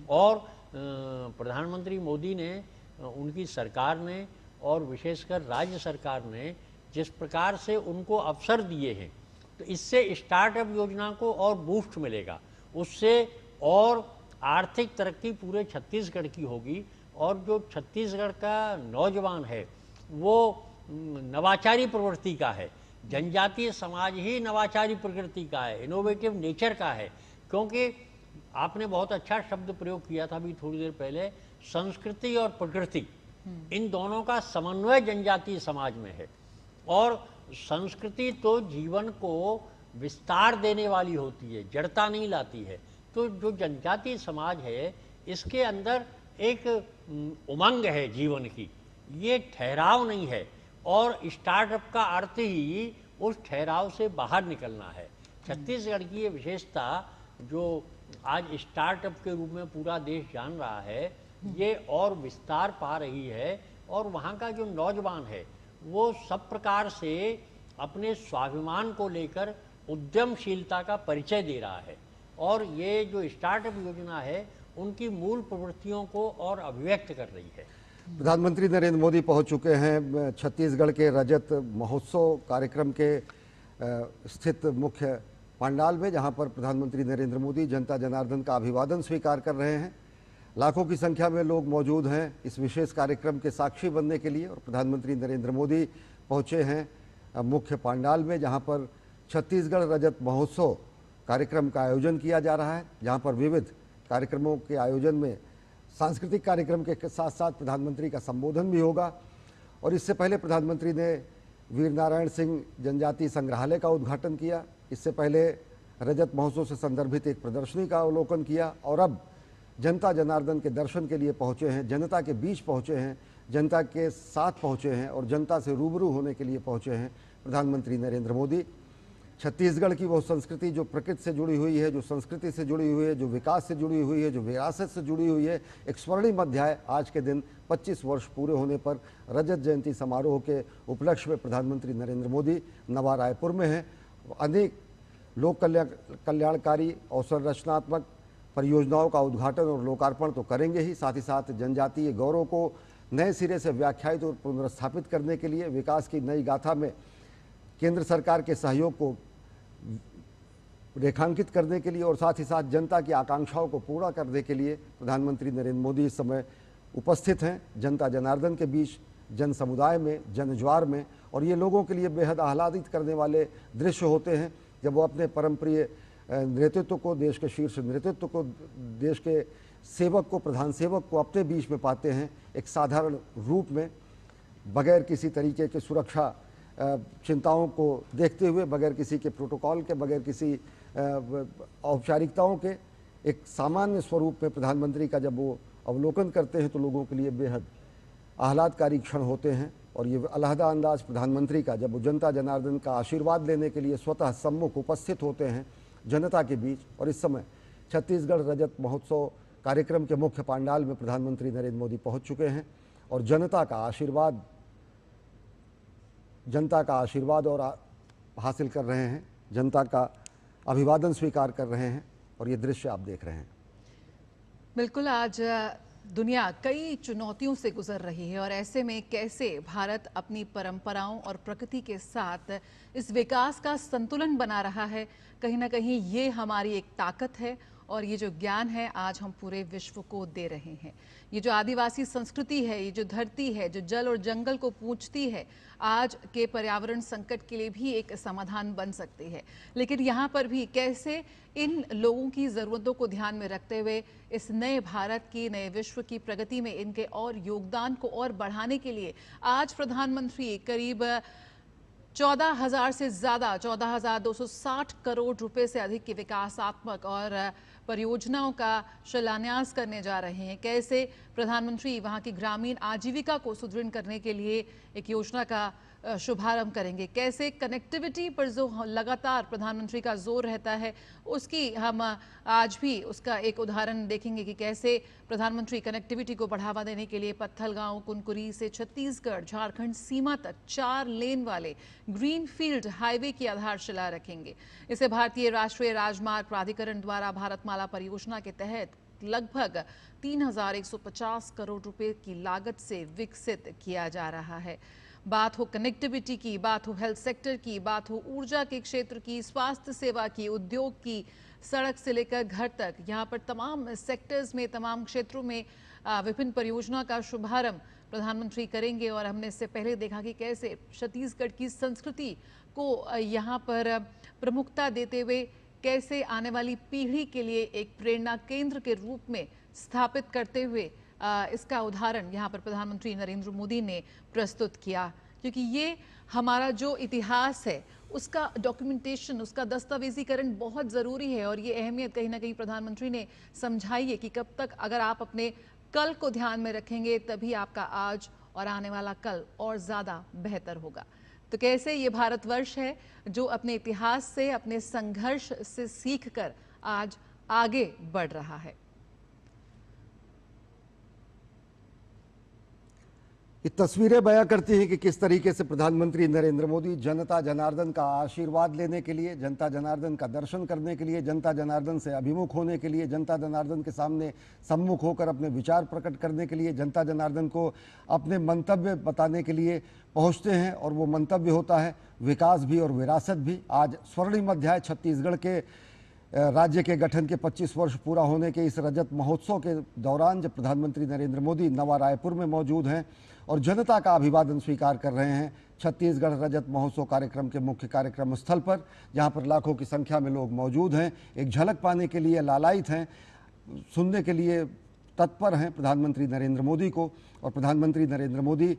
और प्रधानमंत्री मोदी ने, उनकी सरकार ने और विशेषकर राज्य सरकार ने जिस प्रकार से उनको अवसर दिए हैं, तो इससे स्टार्टअप योजना को और बूस्ट मिलेगा, उससे और आर्थिक तरक्की पूरे छत्तीसगढ़ की होगी। और जो छत्तीसगढ़ का नौजवान है वो नवाचारी प्रवृत्ति का है, जनजातीय समाज ही नवाचारी प्रकृति का है, इनोवेटिव नेचर का है। क्योंकि आपने बहुत अच्छा शब्द प्रयोग किया था अभी थोड़ी देर पहले, संस्कृति और प्रकृति, इन दोनों का समन्वय जनजातीय समाज में है। और संस्कृति तो जीवन को विस्तार देने वाली होती है, जड़ता नहीं लाती है। तो जो जनजातीय समाज है इसके अंदर एक उमंग है जीवन की, ये ठहराव नहीं है। और स्टार्टअप का अर्थ ही उस ठहराव से बाहर निकलना है। छत्तीसगढ़ की ये विशेषता जो आज स्टार्टअप के रूप में पूरा देश जान रहा है, ये और विस्तार पा रही है। और वहाँ का जो नौजवान है वो सब प्रकार से अपने स्वाभिमान को लेकर उद्यमशीलता का परिचय दे रहा है। और ये जो स्टार्टअप योजना है उनकी मूल प्रवृत्तियों को और अभिव्यक्त कर रही है। प्रधानमंत्री नरेंद्र मोदी पहुंच चुके हैं छत्तीसगढ़ के रजत महोत्सव कार्यक्रम के स्थित मुख्य पंडाल में, जहां पर प्रधानमंत्री नरेंद्र मोदी जनता जनार्दन का अभिवादन स्वीकार कर रहे हैं। लाखों की संख्या में लोग मौजूद हैं इस विशेष कार्यक्रम के साक्षी बनने के लिए। और प्रधानमंत्री नरेंद्र मोदी पहुंचे हैं मुख्य पंडाल में, जहां पर छत्तीसगढ़ रजत महोत्सव कार्यक्रम का आयोजन किया जा रहा है, जहां पर विविध कार्यक्रमों के आयोजन में सांस्कृतिक कार्यक्रम के साथ साथ प्रधानमंत्री का संबोधन भी होगा। और इससे पहले प्रधानमंत्री ने वीर नारायण सिंह जनजातीय संग्रहालय का उद्घाटन किया। इससे पहले रजत महोत्सव से संदर्भित एक प्रदर्शनी का अवलोकन किया और अब जनता जनार्दन के दर्शन के लिए पहुंचे हैं, जनता के बीच पहुंचे हैं, जनता के साथ पहुंचे हैं और जनता से रूबरू होने के लिए पहुंचे हैं प्रधानमंत्री नरेंद्र मोदी। छत्तीसगढ़ की वो संस्कृति जो प्रकृति से जुड़ी हुई है, जो संस्कृति से जुड़ी हुई है, जो विकास से जुड़ी हुई है, जो विरासत से जुड़ी हुई है, एक स्वर्णिम अध्याय आज के दिन 25 वर्ष पूरे होने पर रजत जयंती समारोह के उपलक्ष्य में प्रधानमंत्री नरेंद्र मोदी नवा रायपुर में हैं। अनेक लोक कल्याणकारी अवसर रचनात्मक परियोजनाओं का उद्घाटन और लोकार्पण तो करेंगे ही, साथ ही साथ जनजातीय गौरव को नए सिरे से व्याख्यायित और पुनर्स्थापित करने के लिए विकास की नई गाथा में केंद्र सरकार के सहयोग को रेखांकित करने के लिए और साथ ही साथ जनता की आकांक्षाओं को पूरा करने के लिए प्रधानमंत्री नरेंद्र मोदी इस समय उपस्थित हैं जनता जनार्दन के बीच, जन समुदाय में, जनज्वार में। और ये लोगों के लिए बेहद आह्लादित करने वाले दृश्य होते हैं जब वो अपने परमप्रिय नेतृत्व को, देश के शीर्ष नेतृत्व को, देश के सेवक को, प्रधान सेवक को अपने बीच में पाते हैं एक साधारण रूप में, बगैर किसी तरीके के सुरक्षा चिंताओं को देखते हुए, बगैर किसी के प्रोटोकॉल के, बगैर किसी औपचारिकताओं के एक सामान्य स्वरूप में प्रधानमंत्री का जब वो अवलोकन करते हैं तो लोगों के लिए बेहद आह्लादकारी क्षण होते हैं। और ये अलहदा अंदाज प्रधानमंत्री का जब वो जनता जनार्दन का आशीर्वाद लेने के लिए स्वतः सम्मुख उपस्थित होते हैं जनता के बीच। और इस समय छत्तीसगढ़ रजत महोत्सव कार्यक्रम के मुख्य पंडाल में प्रधानमंत्री नरेंद्र मोदी पहुंच चुके हैं और जनता का आशीर्वाद और हासिल कर रहे हैं, जनता का अभिवादन स्वीकार कर रहे हैं। और ये दृश्य आप देख रहे हैं। बिल्कुल, आज दुनिया कई चुनौतियों से गुजर रही है और ऐसे में कैसे भारत अपनी परंपराओं और प्रकृति के साथ इस विकास का संतुलन बना रहा है, कहीं ना कहीं ये हमारी एक ताकत है और ये जो ज्ञान है आज हम पूरे विश्व को दे रहे हैं। ये जो आदिवासी संस्कृति है, ये जो धरती है, जो जल और जंगल को पूजती है, आज के पर्यावरण संकट के लिए भी एक समाधान बन सकती है। लेकिन यहाँ पर भी कैसे इन लोगों की ज़रूरतों को ध्यान में रखते हुए इस नए भारत की, नए विश्व की प्रगति में इनके और योगदान को और बढ़ाने के लिए आज प्रधानमंत्री करीब 14,000 से ज़्यादा 14,260 करोड़ रुपए से अधिक की विकासात्मक और परियोजनाओं का शिलान्यास करने जा रहे हैं। कैसे प्रधानमंत्री वहां की ग्रामीण आजीविका को सुदृढ़ करने के लिए एक योजना का शुभारंभ करेंगे, कैसे कनेक्टिविटी पर जो लगातार प्रधानमंत्री का जोर रहता है उसकी हम आज भी उसका एक उदाहरण देखेंगे कि कैसे प्रधानमंत्री कनेक्टिविटी को बढ़ावा देने के लिए पत्थलगांव कुनकुरी से छत्तीसगढ़ झारखंड सीमा तक 4 लेन वाले ग्रीनफील्ड हाईवे की आधारशिला रखेंगे। इसे भारतीय राष्ट्रीय राजमार्ग प्राधिकरण द्वारा भारतमाला परियोजना के तहत लगभग 3,150 करोड़ रुपए की लागत से विकसित किया जा रहा है। बात हो कनेक्टिविटी की, बात हो हेल्थ सेक्टर की, बात हो ऊर्जा के क्षेत्र की, स्वास्थ्य सेवा की, उद्योग की, सड़क से लेकर घर तक, यहाँ पर तमाम सेक्टर्स में, तमाम क्षेत्रों में विभिन्न परियोजना का शुभारंभ प्रधानमंत्री करेंगे। और हमने इससे पहले देखा कि कैसे छत्तीसगढ़ की संस्कृति को यहाँ पर प्रमुखता देते हुए कैसे आने वाली पीढ़ी के लिए एक प्रेरणा केंद्र के रूप में स्थापित करते हुए इसका उदाहरण यहाँ पर प्रधानमंत्री नरेंद्र मोदी ने प्रस्तुत किया। क्योंकि ये हमारा जो इतिहास है उसका डॉक्यूमेंटेशन, उसका दस्तावेजीकरण बहुत ज़रूरी है और ये अहमियत कहीं ना कहीं प्रधानमंत्री ने समझाई है कि कब तक अगर आप अपने कल को ध्यान में रखेंगे तभी आपका आज और आने वाला कल और ज़्यादा बेहतर होगा। तो कैसे ये भारतवर्ष है जो अपने इतिहास से, अपने संघर्ष से सीखकर आज आगे बढ़ रहा है। ये तस्वीरें बयां करती हैं कि किस तरीके से प्रधानमंत्री नरेंद्र मोदी जनता जनार्दन का आशीर्वाद लेने के लिए, जनता जनार्दन का दर्शन करने के लिए, जनता जनार्दन से अभिमुख होने के लिए, जनता जनार्दन के सामने सम्मुख होकर अपने विचार प्रकट करने के लिए, जनता जनार्दन को अपने मंतव्य बताने के लिए पहुंचते हैं। और वो मंतव्य होता है विकास भी और विरासत भी। आज स्वर्णिम अध्याय छत्तीसगढ़ के राज्य के गठन के 25 वर्ष पूरा होने के इस रजत महोत्सव के दौरान जब प्रधानमंत्री नरेंद्र मोदी नवा रायपुर में मौजूद हैं और जनता का अभिवादन स्वीकार कर रहे हैं छत्तीसगढ़ रजत महोत्सव कार्यक्रम के मुख्य कार्यक्रम स्थल पर, जहां पर लाखों की संख्या में लोग मौजूद हैं, एक झलक पाने के लिए लालायित हैं, सुनने के लिए तत्पर हैं प्रधानमंत्री नरेंद्र मोदी को। और प्रधानमंत्री नरेंद्र मोदी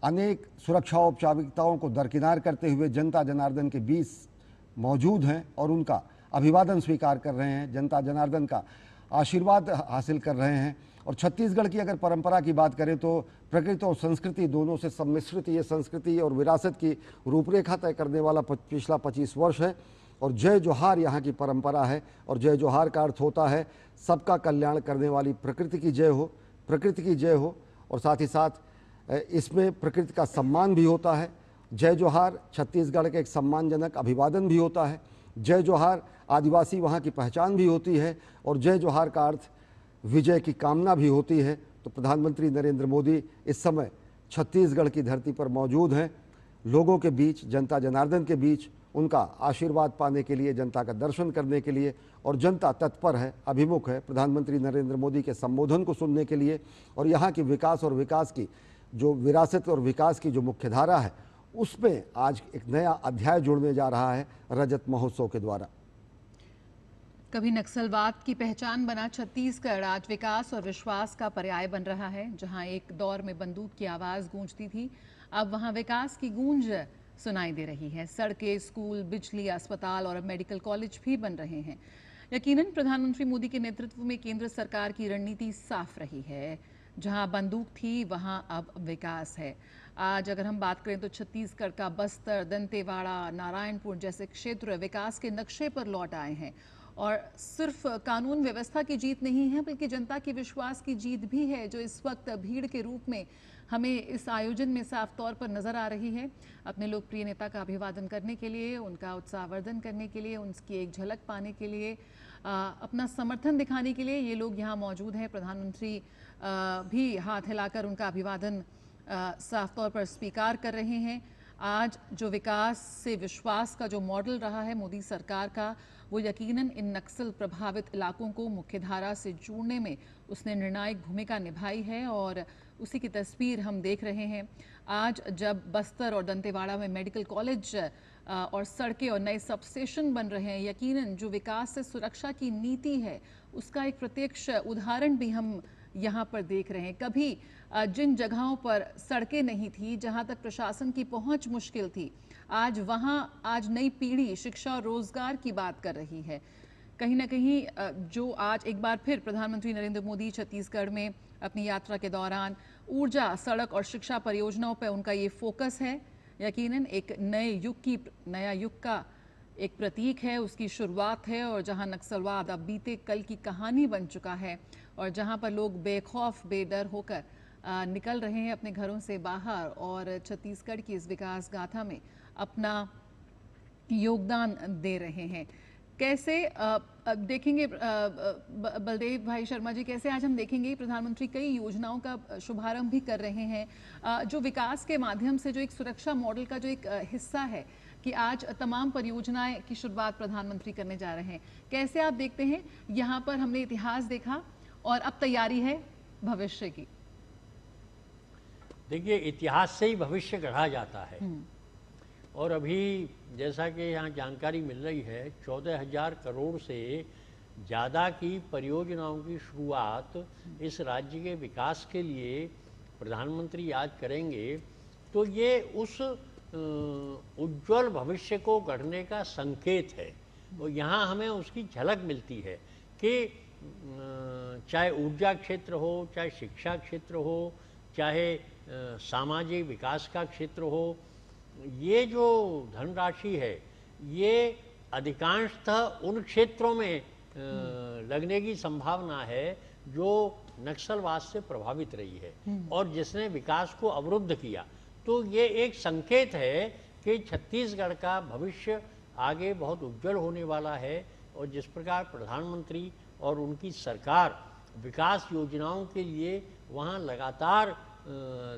अनेक सुरक्षा औपचारिकताओं को दरकिनार करते हुए जनता जनार्दन के बीच मौजूद हैं और उनका अभिवादन स्वीकार कर रहे हैं, जनता जनार्दन का आशीर्वाद हासिल कर रहे हैं। और छत्तीसगढ़ की अगर परंपरा की बात करें तो प्रकृति और संस्कृति दोनों से सम्मिश्रित ये संस्कृति और विरासत की रूपरेखा तय करने वाला पिछला 25 वर्ष है। और जय जोहार यहाँ की परंपरा है और जय जोहार का अर्थ होता है सबका कल्याण करने वाली प्रकृति की जय हो, प्रकृति की जय हो। और साथ ही साथ इसमें प्रकृति का सम्मान भी होता है। जय जोहार छत्तीसगढ़ के एक सम्मानजनक अभिवादन भी होता है। जय जोहार आदिवासी वहाँ की पहचान भी होती है और जय जोहार का अर्थ विजय की कामना भी होती है। तो प्रधानमंत्री नरेंद्र मोदी इस समय छत्तीसगढ़ की धरती पर मौजूद हैं, लोगों के बीच, जनता जनार्दन के बीच उनका आशीर्वाद पाने के लिए, जनता का दर्शन करने के लिए, और जनता तत्पर है, अभिमुख है प्रधानमंत्री नरेंद्र मोदी के संबोधन को सुनने के लिए, और यहाँ की विकास और विकास की जो विरासत और विकास की जो मुख्य धारा है उसमें आज एक नया अध्याय जुड़ने जा रहा है रजत महोत्सव के द्वारा। कभी नक्सलवाद की पहचान बना छत्तीसगढ़ आज विकास और विश्वास का पर्याय बन रहा है। जहां एक दौर में बंदूक की आवाज गूंजती थी, अब वहां विकास की गूंज सुनाई दे रही है। सड़कें, स्कूल, बिजली, अस्पताल और अब मेडिकल कॉलेज भी बन रहे हैं। यकीनन प्रधानमंत्री मोदी के नेतृत्व में केंद्र सरकार की रणनीति साफ रही है। जहां बंदूक थी वहां अब विकास है। आज अगर हम बात करें तो छत्तीसगढ़ का बस्तर, दंतेवाड़ा, नारायणपुर जैसे क्षेत्र विकास के नक्शे पर लौट आए हैं। और सिर्फ कानून व्यवस्था की जीत नहीं है बल्कि जनता के विश्वास की जीत भी है, जो इस वक्त भीड़ के रूप में हमें इस आयोजन में साफ तौर पर नजर आ रही है। अपने लोकप्रिय नेता का अभिवादन करने के लिए, उनका उत्साहवर्धन करने के लिए, उनकी एक झलक पाने के लिए, अपना समर्थन दिखाने के लिए ये लोग यहाँ मौजूद हैं। प्रधानमंत्री भी हाथ हिलाकर उनका अभिवादन साफ तौर पर स्वीकार कर रहे हैं। आज जो विकास से विश्वास का जो मॉडल रहा है मोदी सरकार का, वो यकीनन इन नक्सल प्रभावित इलाकों को मुख्यधारा से जोड़ने में उसने निर्णायक भूमिका निभाई है और उसी की तस्वीर हम देख रहे हैं। आज जब बस्तर और दंतेवाड़ा में मेडिकल कॉलेज और सड़कें और नए सब स्टेशन बन रहे हैं, यकीनन जो विकास से सुरक्षा की नीति है उसका एक प्रत्यक्ष उदाहरण भी हम यहाँ पर देख रहे हैं। कभी जिन जगहों पर सड़कें नहीं थी, जहाँ तक प्रशासन की पहुँच मुश्किल थी, आज वहाँ आज नई पीढ़ी शिक्षा और रोजगार की बात कर रही है। कहीं ना कहीं जो आज एक बार फिर प्रधानमंत्री नरेंद्र मोदी छत्तीसगढ़ में अपनी यात्रा के दौरान ऊर्जा, सड़क और शिक्षा परियोजनाओं पर उनका ये फोकस है, यकीनन एक नया युग का एक प्रतीक है, उसकी शुरुआत है। और जहां नक्सलवाद अब बीते कल की कहानी बन चुका है और जहां पर लोग बेखौफ बेडर होकर निकल रहे हैं अपने घरों से बाहर और छत्तीसगढ़ की इस विकास गाथा में अपना योगदान दे रहे हैं। कैसे देखेंगे बलदेव भाई शर्मा जी, कैसे आज हम देखेंगे प्रधानमंत्री कई योजनाओं का शुभारंभ भी कर रहे हैं जो विकास के माध्यम से जो एक सुरक्षा मॉडल का जो एक हिस्सा है कि आज तमाम परियोजनाएं की शुरुआत प्रधानमंत्री करने जा रहे हैं। कैसे आप देखते हैं, यहाँ पर हमने इतिहास देखा और अब तैयारी है भविष्य की। देखिए, इतिहास से ही भविष्य गढ़ा जाता है और अभी जैसा कि यहाँ जानकारी मिल रही है 14,000 करोड़ से ज़्यादा की परियोजनाओं की शुरुआत इस राज्य के विकास के लिए प्रधानमंत्री आज करेंगे। तो ये उस उज्जवल भविष्य को गढ़ने का संकेत है और यहाँ हमें उसकी झलक मिलती है कि चाहे ऊर्जा क्षेत्र हो, चाहे शिक्षा क्षेत्र हो, चाहे सामाजिक विकास का क्षेत्र हो, ये जो धनराशि है ये अधिकांशतः उन क्षेत्रों में लगने की संभावना है जो नक्सलवाद से प्रभावित रही है और जिसने विकास को अवरुद्ध किया। तो ये एक संकेत है कि छत्तीसगढ़ का भविष्य आगे बहुत उज्जवल होने वाला है और जिस प्रकार प्रधानमंत्री और उनकी सरकार विकास योजनाओं के लिए वहाँ लगातार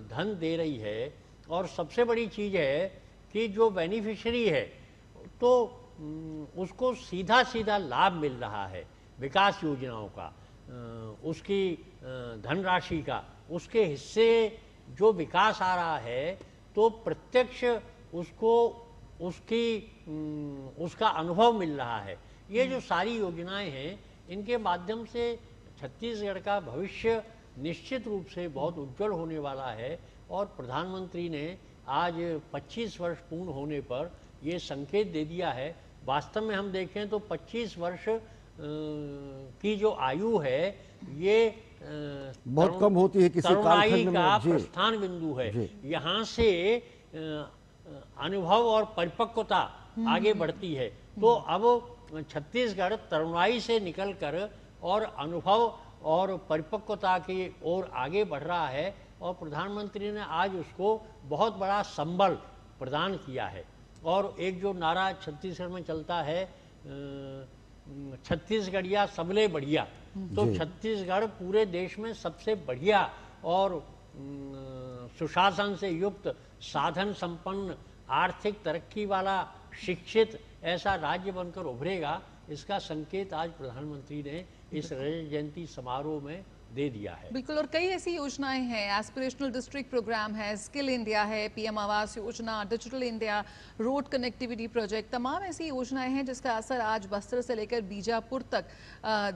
धन दे रही है और सबसे बड़ी चीज़ है कि जो बेनिफिशियरी है तो उसको सीधा सीधा लाभ मिल रहा है विकास योजनाओं का, उसकी धनराशि का, उसके हिस्से जो विकास आ रहा है तो प्रत्यक्ष उसको उसका अनुभव मिल रहा है। ये जो सारी योजनाएं हैं इनके माध्यम से छत्तीसगढ़ का भविष्य निश्चित रूप से बहुत उज्जवल होने वाला है और प्रधानमंत्री ने आज 25 वर्ष पूर्ण होने पर ये संकेत दे दिया है। वास्तव में हम देखें तो 25 वर्ष की जो आयु है ये बहुत कम होती है किसी कालखंड में। का प्रस्थान बिंदु है। यहाँ से अनुभव और परिपक्वता आगे बढ़ती है। तो अब छत्तीसगढ़ तरुणाई से निकलकर और अनुभव और परिपक्वता की ओर आगे बढ़ रहा है और प्रधानमंत्री ने आज उसको बहुत बड़ा संबल प्रदान किया है। और एक जो नारा छत्तीसगढ़ में चलता है छत्तीसगढ़िया सबले बढ़िया, तो छत्तीसगढ़ पूरे देश में सबसे बढ़िया और सुशासन से युक्त, साधन संपन्न, आर्थिक तरक्की वाला शिक्षित ऐसा राज्य बनकर उभरेगा, इसका संकेत आज प्रधानमंत्री ने इस रजत जयंती समारोह में दे दिया है। बिल्कुल, और कई ऐसी योजनाएं हैं, एस्पिरेशनल डिस्ट्रिक्ट प्रोग्राम है, स्किल इंडिया है, PM Awas Yojana, digital India, road connectivity project, तमाम ऐसी योजनाएं हैं जिसका असर आज बस्तर से लेकर बीजापुर तक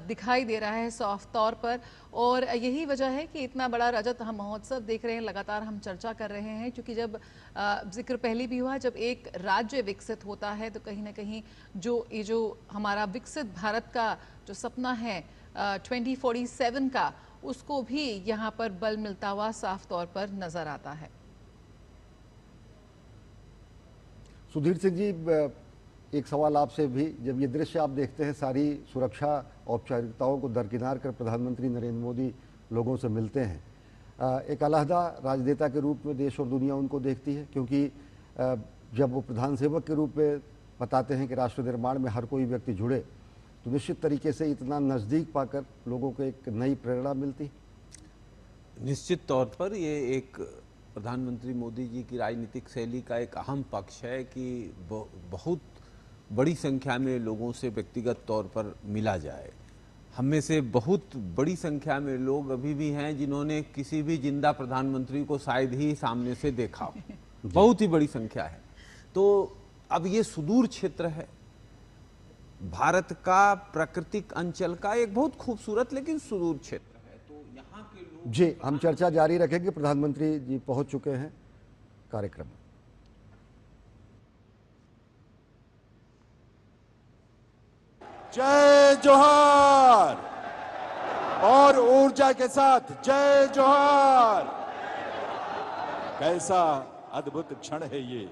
दिखाई दे रहा है साफ तौर पर। और यही वजह है कि इतना बड़ा रजत हम महोत्सव देख रहे हैं, लगातार हम चर्चा कर रहे हैं, क्योंकि जब जिक्र पहले भी हुआ, जब एक राज्य विकसित होता है तो कहीं ना कहीं जो हमारा विकसित भारत का जो सपना है 2047 का, उसको भी यहाँ पर बल मिलता हुआ साफ तौर पर नजर आता है। सुधीर सिंह जी, एक सवाल आपसे भी, जब ये दृश्य आप देखते हैं, सारी सुरक्षा औपचारिकताओं को दरकिनार कर प्रधानमंत्री नरेंद्र मोदी लोगों से मिलते हैं, एक अलहदा राजनेता के रूप में देश और दुनिया उनको देखती है, क्योंकि जब वो प्रधान सेवक के रूप में बताते हैं कि राष्ट्र निर्माण में हर कोई व्यक्ति जुड़े, तो निश्चित तरीके से इतना नज़दीक पाकर लोगों को एक नई प्रेरणा मिलती। निश्चित तौर पर ये एक प्रधानमंत्री मोदी जी की राजनीतिक शैली का एक अहम पक्ष है कि बहुत बड़ी संख्या में लोगों से व्यक्तिगत तौर पर मिला जाए। हम में से बहुत बड़ी संख्या में लोग अभी भी हैं जिन्होंने किसी भी जिंदा प्रधानमंत्री को शायद ही सामने से देखा हो, बहुत ही बड़ी संख्या है। तो अब ये सुदूर क्षेत्र है, भारत का प्राकृतिक अंचल का एक बहुत खूबसूरत लेकिन सुदूर क्षेत्र है, तो यहाँ के लोग। जी, हम चर्चा जारी रखेंगे। प्रधानमंत्री जी पहुंच चुके हैं कार्यक्रम में। जय जोहार, और ऊर्जा के साथ जय जोहार। कैसा अद्भुत क्षण है ये,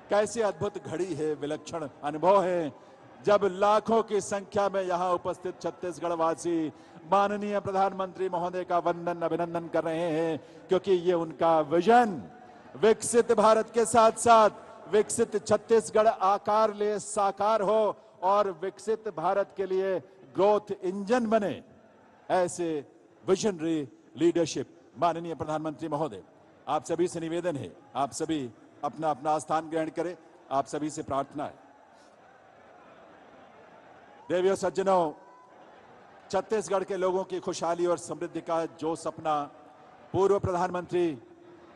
कैसी अद्भुत घड़ी है, विलक्षण अनुभव है, जब लाखों की संख्या में यहां उपस्थित छत्तीसगढ़ वासी माननीय प्रधानमंत्री महोदय का वंदन अभिनंदन कर रहे हैं, क्योंकि ये उनका विजन विकसित भारत के साथ साथ विकसित छत्तीसगढ़ आकार ले साकार हो और विकसित भारत के लिए ग्रोथ इंजन बने, ऐसे विजनरी लीडरशिप माननीय प्रधानमंत्री महोदय। आप सभी से निवेदन है, आप सभी अपना अपना स्थान ग्रहण करें। आप सभी से प्रार्थना है। देवियों सज्जनों, छत्तीसगढ़ के लोगों की खुशहाली और समृद्धि का जो सपना पूर्व प्रधानमंत्री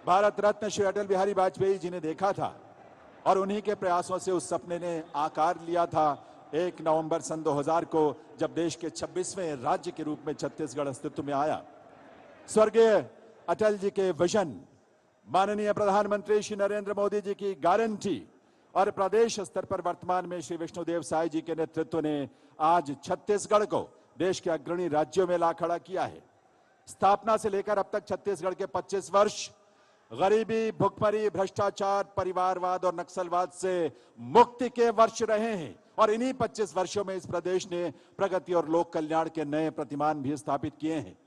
भारत रत्न श्री अटल बिहारी वाजपेयी जी ने देखा था और उन्हीं के प्रयासों से उस सपने ने आकार लिया था 1 नवंबर सन 2000 को, जब देश के 26वें राज्य के रूप में छत्तीसगढ़ अस्तित्व में आया। स्वर्गीय अटल जी के विजन, माननीय प्रधानमंत्री श्री नरेंद्र मोदी जी की गारंटी और प्रदेश स्तर पर वर्तमान में श्री विष्णुदेव साय जी के नेतृत्व ने आज छत्तीसगढ़ को देश के अग्रणी राज्यों में ला खड़ा किया है। स्थापना से लेकर अब तक छत्तीसगढ़ के 25 वर्ष गरीबी, भुखमरी, भ्रष्टाचार, परिवारवाद और नक्सलवाद से मुक्ति के वर्ष रहे हैं, और इन्हीं 25 वर्षों में इस प्रदेश ने प्रगति और लोक कल्याण के नए प्रतिमान भी स्थापित किए हैं।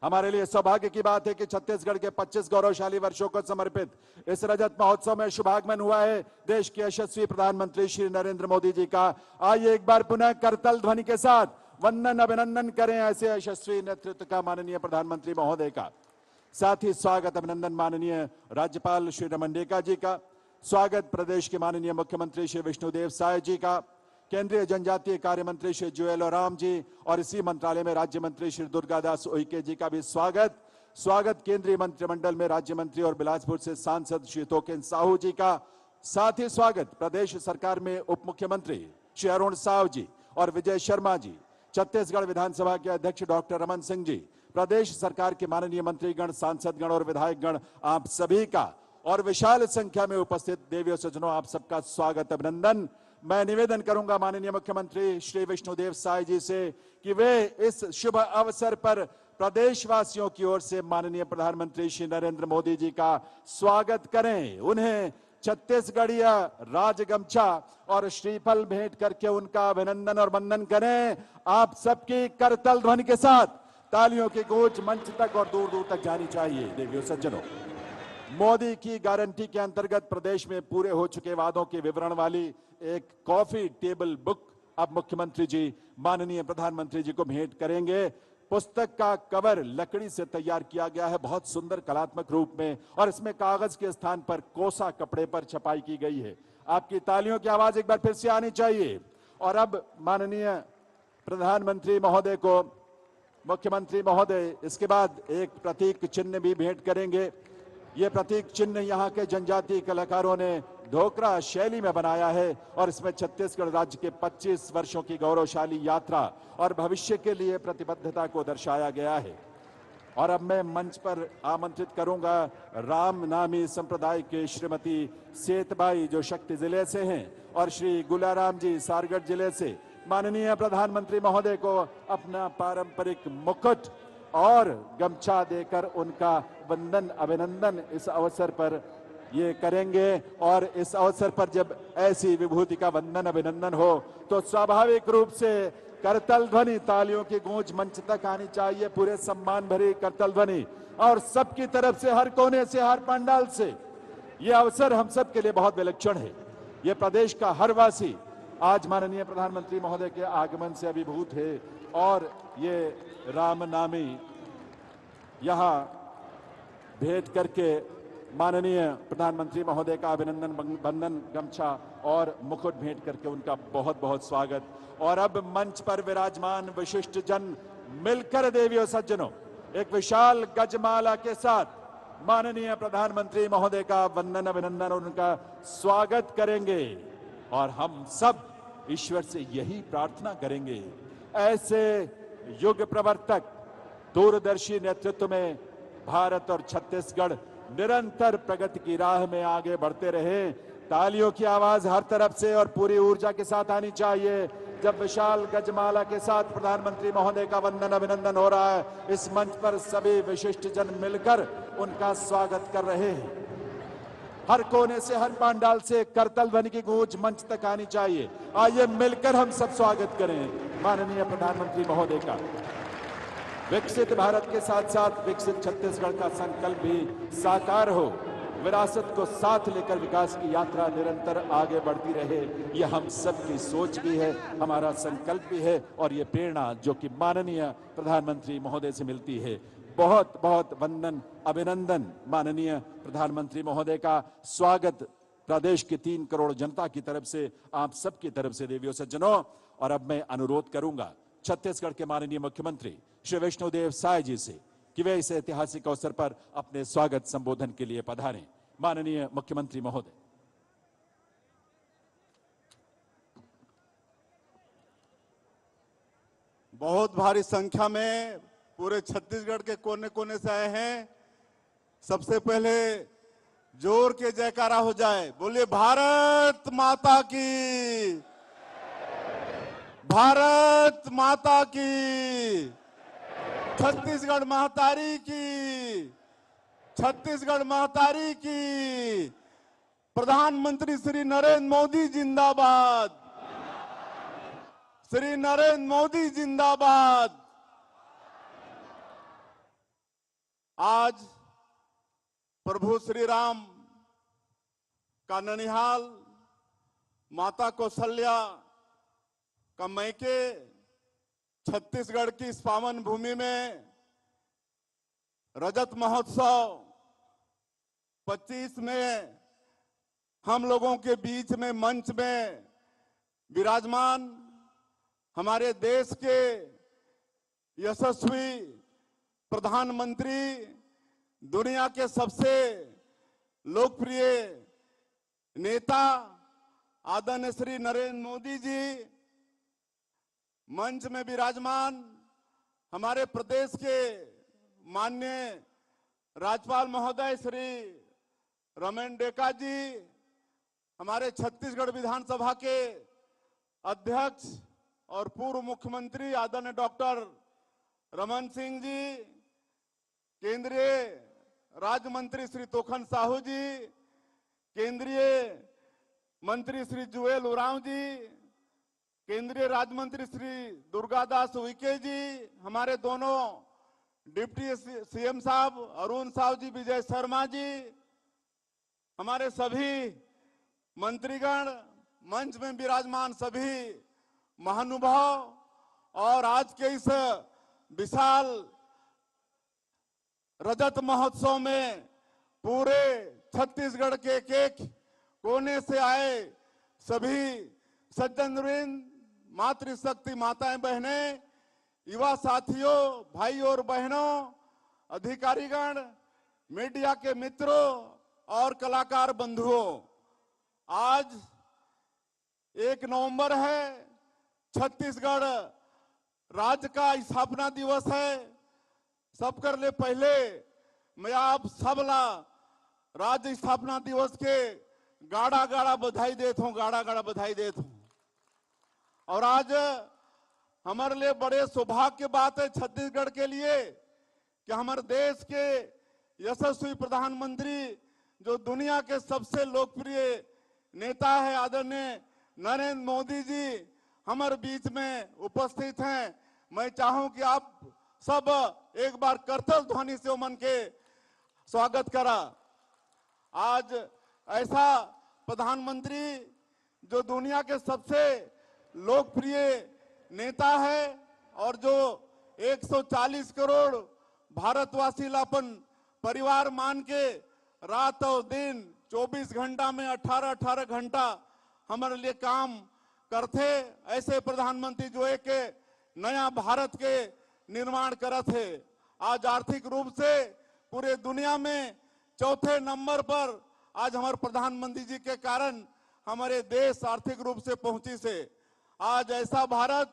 हमारे लिए सौभाग्य की बात है कि छत्तीसगढ़ के 25 गौरवशाली वर्षों को समर्पित इस रजत महोत्सव में शुभागमन हुआ है देश के यशस्वी प्रधानमंत्री श्री नरेंद्र मोदी जी का। आइए एक बार पुनः करतल ध्वनि के साथ वंदन अभिनंदन करें ऐसे यशस्वी नेतृत्व का माननीय प्रधानमंत्री महोदय का। साथ ही स्वागत अभिनंदन माननीय राज्यपाल श्री रमंडेका जी का, स्वागत प्रदेश के माननीय मुख्यमंत्री श्री विष्णुदेव साय जी का, केंद्रीय जनजातीय कार्य मंत्री श्री जुएल ओराम जी और इसी मंत्रालय में राज्य मंत्री श्री दुर्गादास उइके जी का भी स्वागत केंद्रीय मंत्रिमंडल में राज्य मंत्री और बिलासपुर से सांसद श्री तोकेन साहू जी का। साथ ही स्वागत प्रदेश सरकार में उप मुख्यमंत्री श्री अरुण साव जी और विजय शर्मा जी, छत्तीसगढ़ विधानसभा के अध्यक्ष डॉक्टर रमन सिंह जी, प्रदेश सरकार के माननीय मंत्रीगण, सांसदगण और विधायकगण, आप सभी का और विशाल संख्या में उपस्थित देवियों सज्जनों, आप सबका स्वागत अभिनंदन। मैं निवेदन करूंगा माननीय मुख्यमंत्री श्री विष्णुदेव साय जी से कि वे इस शुभ अवसर पर प्रदेशवासियों की ओर से माननीय प्रधानमंत्री श्री नरेंद्र मोदी जी का स्वागत करें, उन्हें छत्तीसगढ़िया राजगमछा और श्रीफल भेंट करके उनका अभिनंदन और वंदन करें। आप सबकी करतल ध्वनि के साथ तालियों की गूंज मंच तक और दूर दूर तक जानी चाहिए। देवियों सज्जनों, मोदी की गारंटी के अंतर्गत प्रदेश में पूरे हो चुके वादों के विवरण वाली एक कॉफी टेबल बुक अब मुख्यमंत्री जी माननीय प्रधानमंत्री जी को भेंट करेंगे। पुस्तक का कवर लकड़ी से तैयार किया गया है, बहुत सुंदर कलात्मक रूप में, और इसमें कागज के स्थान पर कोसा कपड़े पर छपाई की गई है। आपकी तालियों की आवाज एक बार फिर से आनी चाहिए। और अब माननीय प्रधानमंत्री महोदय को मुख्यमंत्री महोदय इसके बाद एक प्रतीक चिन्ह भी भेंट करेंगे। ये प्रतीक चिन्ह यहाँ के जनजातीय कलाकारों ने ढोकरा शैली में बनाया है और इसमें छत्तीसगढ़ राज्य के 25 वर्षों की गौरवशाली यात्रा और भविष्य के लिए प्रतिबद्धता को दर्शाया गया है। और अब मैं मंच पर आमंत्रित करूंगा राम नामी संप्रदाय के श्रीमती सेतबाई जो शक्ति जिले से हैं और श्री गुलाराम जी सारगढ़ जिले से माननीय प्रधानमंत्री महोदय को अपना पारंपरिक मुकुट और गमछा देकर उनका वंदन अभिनंदन इस अवसर पर ये करेंगे। और इस अवसर पर जब ऐसी विभूति का वंदन अभिनंदन हो तो स्वाभाविक रूप से करतल ध्वनि, तालियों की गूंज मंच तक आनी चाहिए, पूरे सम्मान भरी करतल ध्वनि और सबकी तरफ से, हर कोने से, हर पंडाल से। ये अवसर हम सब के लिए बहुत विलक्षण है। ये प्रदेश का हर वासी आज माननीय प्रधानमंत्री महोदय के आगमन से अभिभूत है और ये राम नामी यहाँ भेंट करके माननीय प्रधानमंत्री महोदय का अभिनंदन बंधन गमछा और मुकुट भेंट करके उनका बहुत बहुत स्वागत। और अब मंच पर विराजमान विशिष्ट जन मिलकर देवियों सज्जनों एक विशाल गजमाला के साथ माननीय प्रधानमंत्री महोदय का वंदन अभिनंदन और उनका स्वागत करेंगे। और हम सब ईश्वर से यही प्रार्थना करेंगे, ऐसे युग प्रवर्तक दूरदर्शी नेतृत्व में भारत और छत्तीसगढ़ निरंतर प्रगति की राह में आगे बढ़ते रहे। तालियों की आवाज हर तरफ से और पूरी ऊर्जा के साथ आनी चाहिए जब विशाल गजमाला के साथ प्रधानमंत्री महोदय का वंदन अभिनंदन हो रहा है। इस मंच पर सभी विशिष्ट जन मिलकर उनका स्वागत कर रहे हैं। हर कोने से, हर पांडाल से करतल ध्वनि की गूंज मंच तक आनी चाहिए। आइए मिलकर हम सब स्वागत करें माननीय प्रधानमंत्री महोदय का। विकसित भारत के साथ साथ विकसित छत्तीसगढ़ का संकल्प भी साकार हो, विरासत को साथ लेकर विकास की यात्रा निरंतर आगे बढ़ती रहे, यह हम सबकी सोच भी है, हमारा संकल्प भी है और ये प्रेरणा जो कि माननीय प्रधानमंत्री महोदय से मिलती है। बहुत बहुत वंदन अभिनंदन माननीय प्रधानमंत्री महोदय का स्वागत प्रदेश की 3 करोड़ जनता की तरफ से, आप सबकी तरफ से देवियों सज्जनों। और अब मैं अनुरोध करूंगा छत्तीसगढ़ के माननीय मुख्यमंत्री श्री विष्णुदेव साय जी से कि वे इस ऐतिहासिक अवसर पर अपने स्वागत संबोधन के लिए पधारें। माननीय मुख्यमंत्री महोदय। बहुत भारी संख्या में पूरे छत्तीसगढ़ के कोने कोने से आए हैं। सबसे पहले जोर के जयकारा हो जाए, बोलिए भारत माता की, भारत माता की, छत्तीसगढ़ महतारी की, छत्तीसगढ़ महतारी की, प्रधानमंत्री श्री नरेंद्र मोदी जिंदाबाद, श्री नरेंद्र मोदी जिंदाबाद। आज प्रभु श्री राम का ननिहाल, माता कौशल्या का मैके छत्तीसगढ़ की इस पावन भूमि में रजत महोत्सव 25 में हम लोगों के बीच में मंच में विराजमान हमारे देश के यशस्वी प्रधानमंत्री, दुनिया के सबसे लोकप्रिय नेता आदरणीय श्री नरेंद्र मोदी जी, मंच में विराजमान हमारे प्रदेश के माननीय राज्यपाल महोदय श्री रमेन डेका जी, हमारे छत्तीसगढ़ विधानसभा के अध्यक्ष और पूर्व मुख्यमंत्री आदरणीय डॉक्टर रमन सिंह जी, केंद्रीय राज्य मंत्री श्री तोखन साहू जी, केंद्रीय मंत्री श्री जुएल उरांव जी, केंद्रीय राज्य मंत्री श्री दुर्गादास उइके जी, हमारे दोनों डिप्टी सीएम साहब अरुण साहू जी, विजय शर्मा जी, हमारे सभी मंत्रीगण, मंच में विराजमान सभी महानुभाव और आज के इस विशाल रजत महोत्सव में पूरे छत्तीसगढ़ के एक कोने से आए सभी सज्जनवृंद, मातृशक्ति माताएं बहनें, युवा साथियों, भाई और बहनों, अधिकारीगण, मीडिया के मित्रों और कलाकार बंधुओं, आज 1 नवंबर है, छत्तीसगढ़ राज्य का स्थापना दिवस है। सब कर ले पहले मैं आप सबला राज्य स्थापना दिवस के गाड़ा गाड़ा बधाई देता हूं, गाड़ा गाड़ा बधाई देता हूं। और आज हमारे लिए बड़े सौभाग्य की बात है छत्तीसगढ़ के लिए कि हमारे देश के यशस्वी प्रधानमंत्री, जो दुनिया के सबसे लोकप्रिय नेता है, आदरणीय नरेंद्र मोदी जी हमारे बीच में उपस्थित हैं। मैं चाहूं कि आप सब एक बार करतल ध्वनि से उमन के स्वागत करा। आज ऐसा प्रधानमंत्री जो दुनिया के सबसे लोकप्रिय नेता है और जो 140 करोड़ भारतवासी लापन परिवार मान के रात और दिन 24 घंटा में 18-18 घंटा हमारे लिए काम करते, ऐसे प्रधानमंत्री जो एक नया भारत के निर्माण करत है। आज आर्थिक रूप से पूरे दुनिया में चौथे नंबर पर आज हमारे प्रधानमंत्री जी के कारण हमारे देश आर्थिक रूप से पहुंची से। आज ऐसा भारत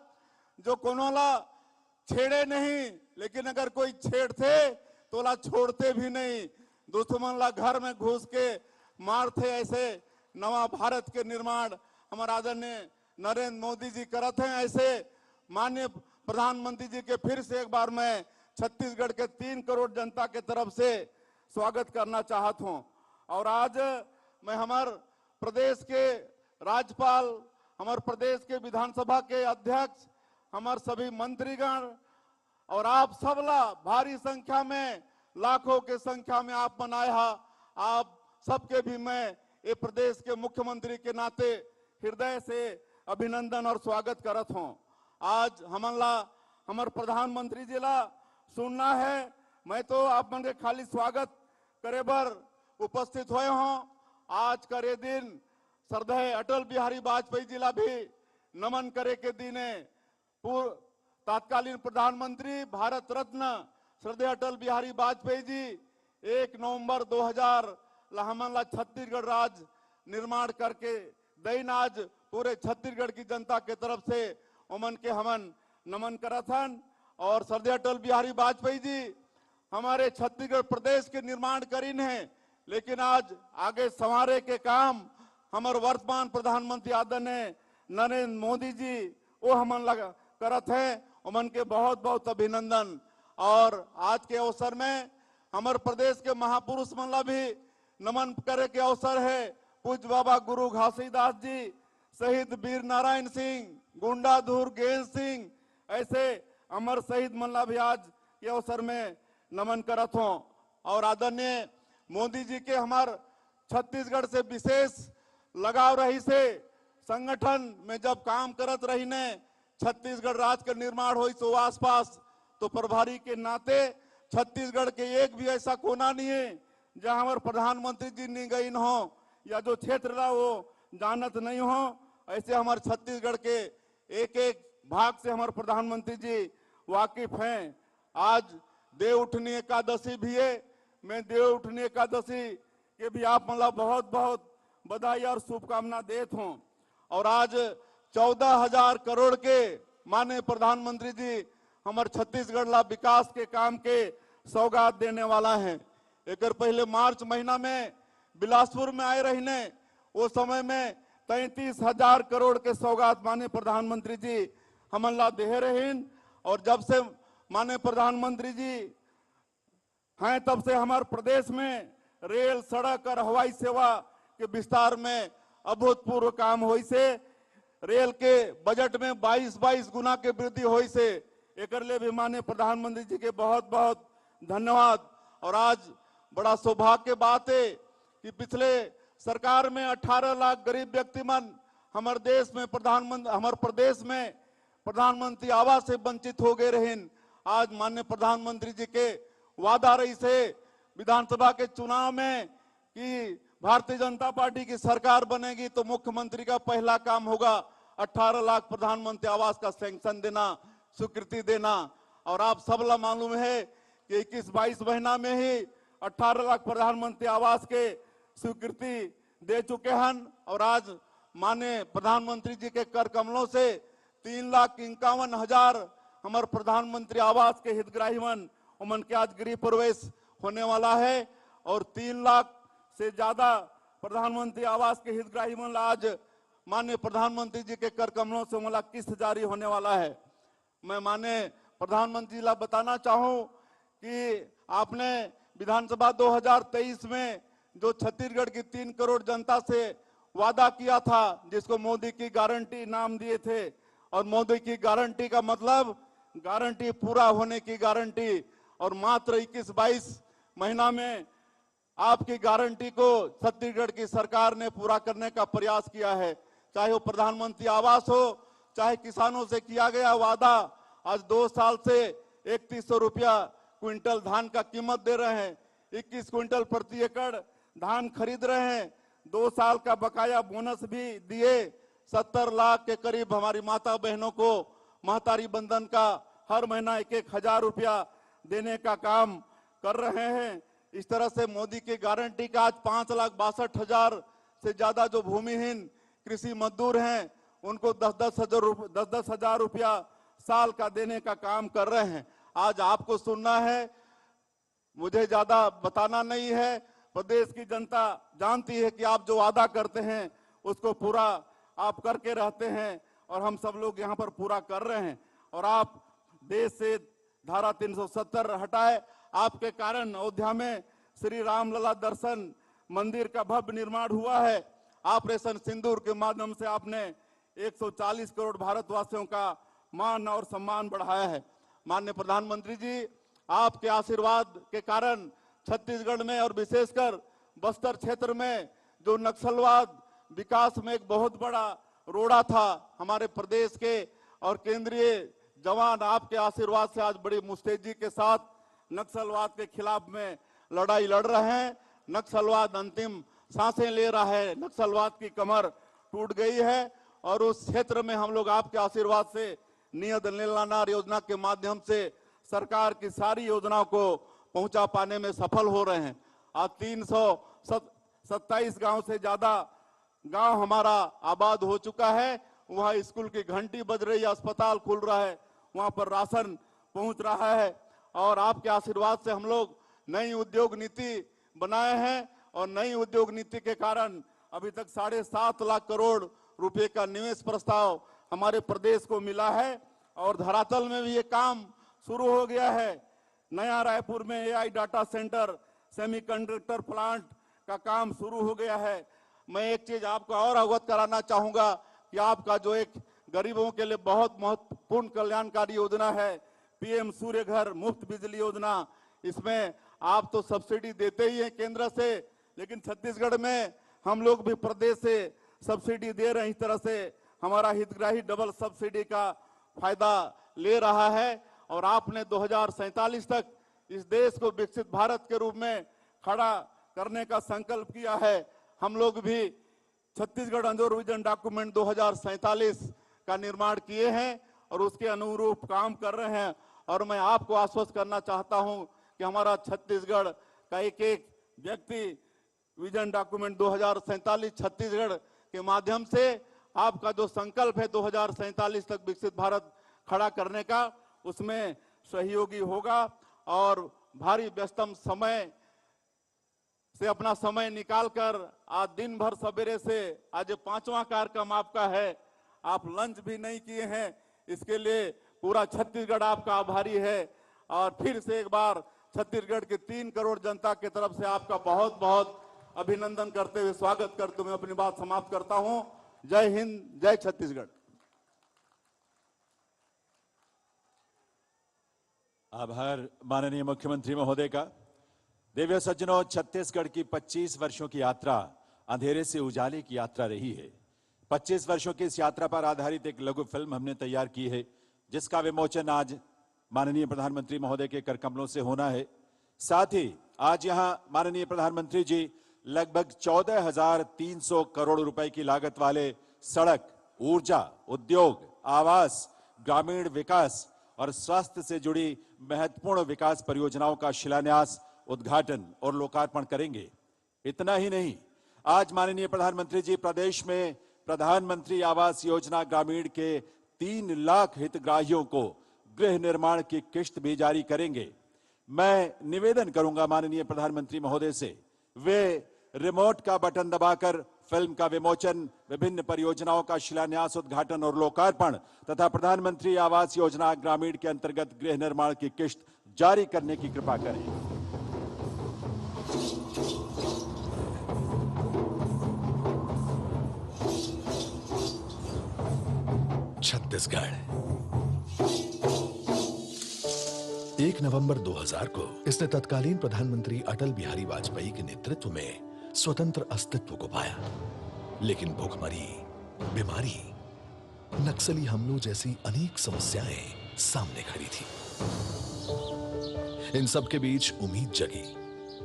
जो कोनोला छेड़े नहीं, लेकिन अगर कोई छेड़ते तो ला छोड़ते भी नहीं, दुश्मन ला घर में घुस के मारते। ऐसे नवा भारत के निर्माण हमारा आदरणीय नरेंद्र मोदी जी करत हैं। ऐसे माननीय प्रधानमंत्री जी के फिर से एक बार मैं छत्तीसगढ़ के 3 करोड़ जनता के तरफ से स्वागत करना चाहता हूं। और आज मैं हमारे प्रदेश के राज्यपाल, हमारे प्रदेश के विधानसभा के अध्यक्ष, हमारे सभी मंत्रीगण और आप सबला भारी संख्या में, लाखों के संख्या में आप बनाए, आप सबके भी मैं ये प्रदेश के मुख्यमंत्री के नाते हृदय से अभिनंदन और स्वागत करत हूं। आज हमला हमारे प्रधानमंत्री जी ला सुनना है, मैं तो आप मन के खाली स्वागत करे बर उपस्थित हुए हूं। आज करे दिन श्रद्धेय अटल बिहारी वाजपेयी जी ला भी नमन करे के दिन है। पूर्व तत्कालीन प्रधानमंत्री भारत रत्न श्रद्धेय अटल बिहारी वाजपेयी जी 1 नवंबर 2000 हमला छत्तीसगढ़ राज्य निर्माण करके दैन आज पूरे छत्तीसगढ़ की जनता के तरफ से उमन के हमन नमन करथन। और श्रद्धेय अटल बिहारी वाजपेयी जी हमारे छत्तीसगढ़ प्रदेश के निर्माण करीन है, लेकिन आज आगे संवारे के काम हमारे वर्तमान प्रधानमंत्री आदरणीय नरेंद्र मोदी जी वो हमन लगा करत है। उमन के बहुत बहुत अभिनंदन। और आज के अवसर में हमारे प्रदेश के महापुरुष मन ला भी नमन करे के अवसर है। पूज्य बाबा गुरु घासीदास जी, शहीद वीर नारायण सिंह, गुंडाधुर गेंद सिंह, ऐसे अमर शहीद मन ला भी आज के अवसर में नमन करत हो। और आदरणीय मोदी जी के हमार छत्तीसगढ़ से विशेष लगाव रही से, संगठन में जब काम करत रही ने, छत्तीसगढ़ राज्य का निर्माण हो सो आसपास, तो प्रभारी के नाते छत्तीसगढ़ के एक भी ऐसा कोना नहीं है जहां हमारे प्रधानमंत्री जी नहीं गई न हो या जो क्षेत्र रहा वो जानत नहीं हो। ऐसे हमारे छत्तीसगढ़ के एक एक भाग से हमारे प्रधानमंत्री जी वाकिफ हैं। आज देव उठनी एकादशी भी है, मैं देव उठनी एकादशी के भी आप मतलब बहुत बहुत बधाई और शुभकामना देता हूं। और आज 14,000 करोड़ के माननीय प्रधानमंत्री जी हमारे छत्तीसगढ़ ला विकास के काम के सौगात देने वाला है। एक पहले मार्च महीना में बिलासपुर में आए रहने, वो समय में 33,000 करोड़ के सौगात माननीय प्रधानमंत्री जी हमन ला दे रहीन। और जब से माननीय प्रधानमंत्री जी हैं तब से हमारे प्रदेश में रेल, सड़क और हवाई सेवा के विस्तार में अभूतपूर्व काम हुई से। रेल के बजट में 22 गुना के वृद्धि हुई से, एक लिए भी माननीय प्रधानमंत्री जी के बहुत बहुत धन्यवाद। और आज बड़ा सौभाग्य की बात है कि पिछले सरकार में 18 लाख गरीब व्यक्ति मन हमारे देश में हमारे प्रदेश में प्रधानमंत्री आवास से वंचित हो गए रहे। आज माननीय प्रधानमंत्री जी के वादा रही से विधानसभा के चुनाव में कि भारतीय जनता पार्टी की सरकार बनेगी तो मुख्यमंत्री का पहला काम होगा 18 लाख प्रधानमंत्री आवास का सैंक्शन देना, स्वीकृति देना। और आप सबला मालूम है कि 21-22 महीना में ही 18 लाख प्रधानमंत्री आवास के स्वीकृति दे चुके हैं। और आज माननीय प्रधानमंत्री जी के कर कमलों से 3,51,000 हमारे प्रधानमंत्री आवास के हितग्राही उमन के आज गृह प्रवेश होने वाला है। और 3 लाख से ज्यादा प्रधानमंत्री आवास के हितग्राही आज माननीय प्रधानमंत्री जी के कर कमलों से मला किस्त जारी होने वाला है। मैं माननीय प्रधानमंत्री जी बताना चाहूं कि आपने विधानसभा 2023 में जो छत्तीसगढ़ की 3 करोड़ जनता से वादा किया था, जिसको मोदी की गारंटी नाम दिए थे, और मोदी की गारंटी का मतलब गारंटी पूरा होने की गारंटी। और मात्र 21-22 महीना में आपकी गारंटी को छत्तीसगढ़ की सरकार ने पूरा करने का प्रयास किया है। चाहे वो प्रधानमंत्री आवास हो, चाहे किसानों से किया गया वादा। आज 2 साल से 3100 रुपया क्विंटल धान का कीमत दे रहे हैं, 21 क्विंटल प्रति एकड़ धान खरीद रहे हैं। 2 साल का बकाया बोनस भी दिए। 70 लाख के करीब हमारी माता बहनों को महतारी बंधन का हर महीना 1-1 हजार रुपया देने का काम कर रहे हैं। इस तरह से मोदी की गारंटी का आज 5,62,000 से ज्यादा जो भूमिहीन कृषि मजदूर हैं उनको 10-10 हजार रुपया साल का देने का काम कर रहे हैं। आज आपको सुनना है, मुझे ज्यादा बताना नहीं है। प्रदेश की जनता जानती है कि आप जो वादा करते हैं उसको पूरा आप करके रहते हैं, और हम सब लोग यहाँ पर पूरा कर रहे हैं। और आप देश से धारा 370 हटाए, आपके कारण अयोध्या में श्री रामलला दर्शन मंदिर का भव्य निर्माण हुआ है। ऑपरेशन सिंदूर के माध्यम से आपने 140 करोड़ भारतवासियों का मान और सम्मान बढ़ाया है। माननीय प्रधानमंत्री जी, आपके आशीर्वाद के कारण छत्तीसगढ़ में और विशेषकर बस्तर क्षेत्र में जो नक्सलवाद विकास में एक बहुत बड़ा रोड़ा था, हमारे प्रदेश के और केंद्रीय जवान आपके आशीर्वाद से आज बड़ी मुस्तैदी के साथ नक्सलवाद के खिलाफ में लड़ाई लड़ रहे हैं। नक्सलवाद अंतिम सांसें ले रहा है, नक्सलवाद की कमर टूट गई है। और उस क्षेत्र में हम लोग आपके आशीर्वाद से नियत नीलानार योजना के माध्यम से सरकार की सारी योजनाओं को पहुंचा पाने में सफल हो रहे हैं। आज 327 गांव से ज्यादा गांव हमारा आबाद हो चुका है। वहाँ स्कूल की घंटी बज रही है, अस्पताल खुल रहा है, वहाँ पर राशन पहुंच रहा है। और आपके आशीर्वाद से हम लोग नई उद्योग नीति बनाए हैं, और नई उद्योग नीति के कारण अभी तक 7.5 लाख करोड़ रुपए का निवेश प्रस्ताव हमारे प्रदेश को मिला है। और धरातल में भी ये काम शुरू हो गया है। नया रायपुर में AI data centre, semiconductor plant का काम शुरू हो गया है। मैं एक चीज आपको और अवगत कराना चाहूंगा कि आपका जो एक गरीबों के लिए बहुत महत्वपूर्ण कल्याणकारी योजना है, PM सूर्य घर मुफ्त बिजली योजना, इसमें आप तो सब्सिडी देते ही हैं केंद्र से, लेकिन छत्तीसगढ़ में हम लोग भी प्रदेश से सब्सिडी दे रहे हैं। इस तरह से हमारा हितग्राही डबल सब्सिडी का फायदा ले रहा है। और आपने 2047 तक इस देश को विकसित भारत के रूप में खड़ा करने का संकल्प किया है। हम लोग भी छत्तीसगढ़ अंजोर विजन डॉक्यूमेंट 2047 का निर्माण किए हैं और उसके अनुरूप काम कर रहे हैं। और मैं आपको आश्वस्त करना चाहता हूं कि हमारा छत्तीसगढ़ का एक एक व्यक्ति विजन डॉक्यूमेंट 2047 छत्तीसगढ़ के माध्यम से आपका जो संकल्प है 2047 तक विकसित भारत खड़ा करने का, उसमें सहयोगी होगा। और भारी व्यस्तम समय से अपना समय निकालकर आज दिन भर सवेरे से आज 5वां कार्यक्रम आपका है, आप लंच भी नहीं किए हैं, इसके लिए पूरा छत्तीसगढ़ आपका आभारी है। और फिर से एक बार छत्तीसगढ़ के 3 करोड़ जनता की तरफ से आपका बहुत बहुत अभिनंदन करते हुए स्वागत करते हुए अपनी बात समाप्त करता हूं। जय हिंद, जय छत्तीसगढ़। आभार माननीय मुख्यमंत्री महोदय का। दिव्य सज्जनों, छत्तीसगढ़ की 25 वर्षों की यात्रा अंधेरे से उजाले की यात्रा रही है। 25 वर्षों की इस यात्रा पर आधारित एक लघु फिल्म हमने तैयार की है, जिसका विमोचन आज माननीय प्रधानमंत्री महोदय के कर कमलों से होना है। साथ ही आज यहां माननीय प्रधानमंत्री जी लगभग 14,300 करोड़ रुपए की लागत वाले सड़क, ऊर्जा, उद्योग, आवास, ग्रामीण विकास और स्वास्थ्य से जुड़ी महत्वपूर्ण विकास परियोजनाओं का शिलान्यास, उद्घाटन और लोकार्पण करेंगे। इतना ही नहीं, आज माननीय प्रधानमंत्री जी प्रदेश में प्रधानमंत्री आवास योजना ग्रामीण के 3 लाख हितग्राहियों को गृह निर्माण की किश्त भी जारी करेंगे। मैं निवेदन करूंगा माननीय प्रधानमंत्री महोदय से, वे रिमोट का बटन दबाकर फिल्म का विमोचन, विभिन्न परियोजनाओं का शिलान्यास, उद्घाटन और लोकार्पण तथा प्रधानमंत्री आवास योजना ग्रामीण के अंतर्गत गृह निर्माण की किश्त जारी करने की कृपा करें। छत्तीसगढ़ 1 नवंबर 2000 को इसने तत्कालीन प्रधानमंत्री अटल बिहारी वाजपेयी के नेतृत्व में स्वतंत्र अस्तित्व को पाया, लेकिन भूखमरी, बीमारी, नक्सली हमलों जैसी अनेक समस्याएं सामने खड़ी थी। इन सब के बीच उम्मीद जगी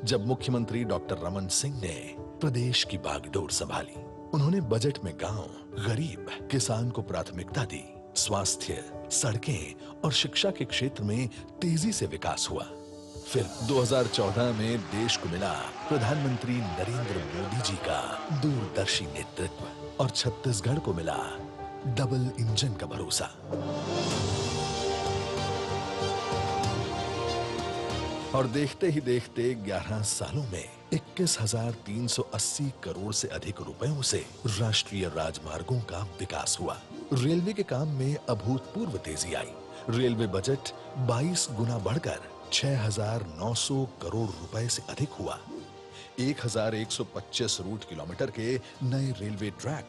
जब मुख्यमंत्री डॉक्टर रमन सिंह ने प्रदेश की बागडोर संभाली। उन्होंने बजट में गांव, गरीब, किसान को प्राथमिकता दी। स्वास्थ्य, सड़कें और शिक्षा के क्षेत्र में तेजी से विकास हुआ। फिर 2014 में देश को मिला प्रधानमंत्री नरेंद्र मोदी जी का दूरदर्शी नेतृत्व और छत्तीसगढ़ को मिला डबल इंजन का भरोसा। और देखते ही देखते 11 सालों में 21,380 करोड़ से अधिक रुपयों से राष्ट्रीय राजमार्गों का विकास हुआ। रेलवे के काम में अभूतपूर्व तेजी आई। रेलवे बजट 22 गुना बढ़कर 6,900 करोड़ रुपए से अधिक हुआ। 1,125 रूट किलोमीटर के नए रेलवे ट्रैक,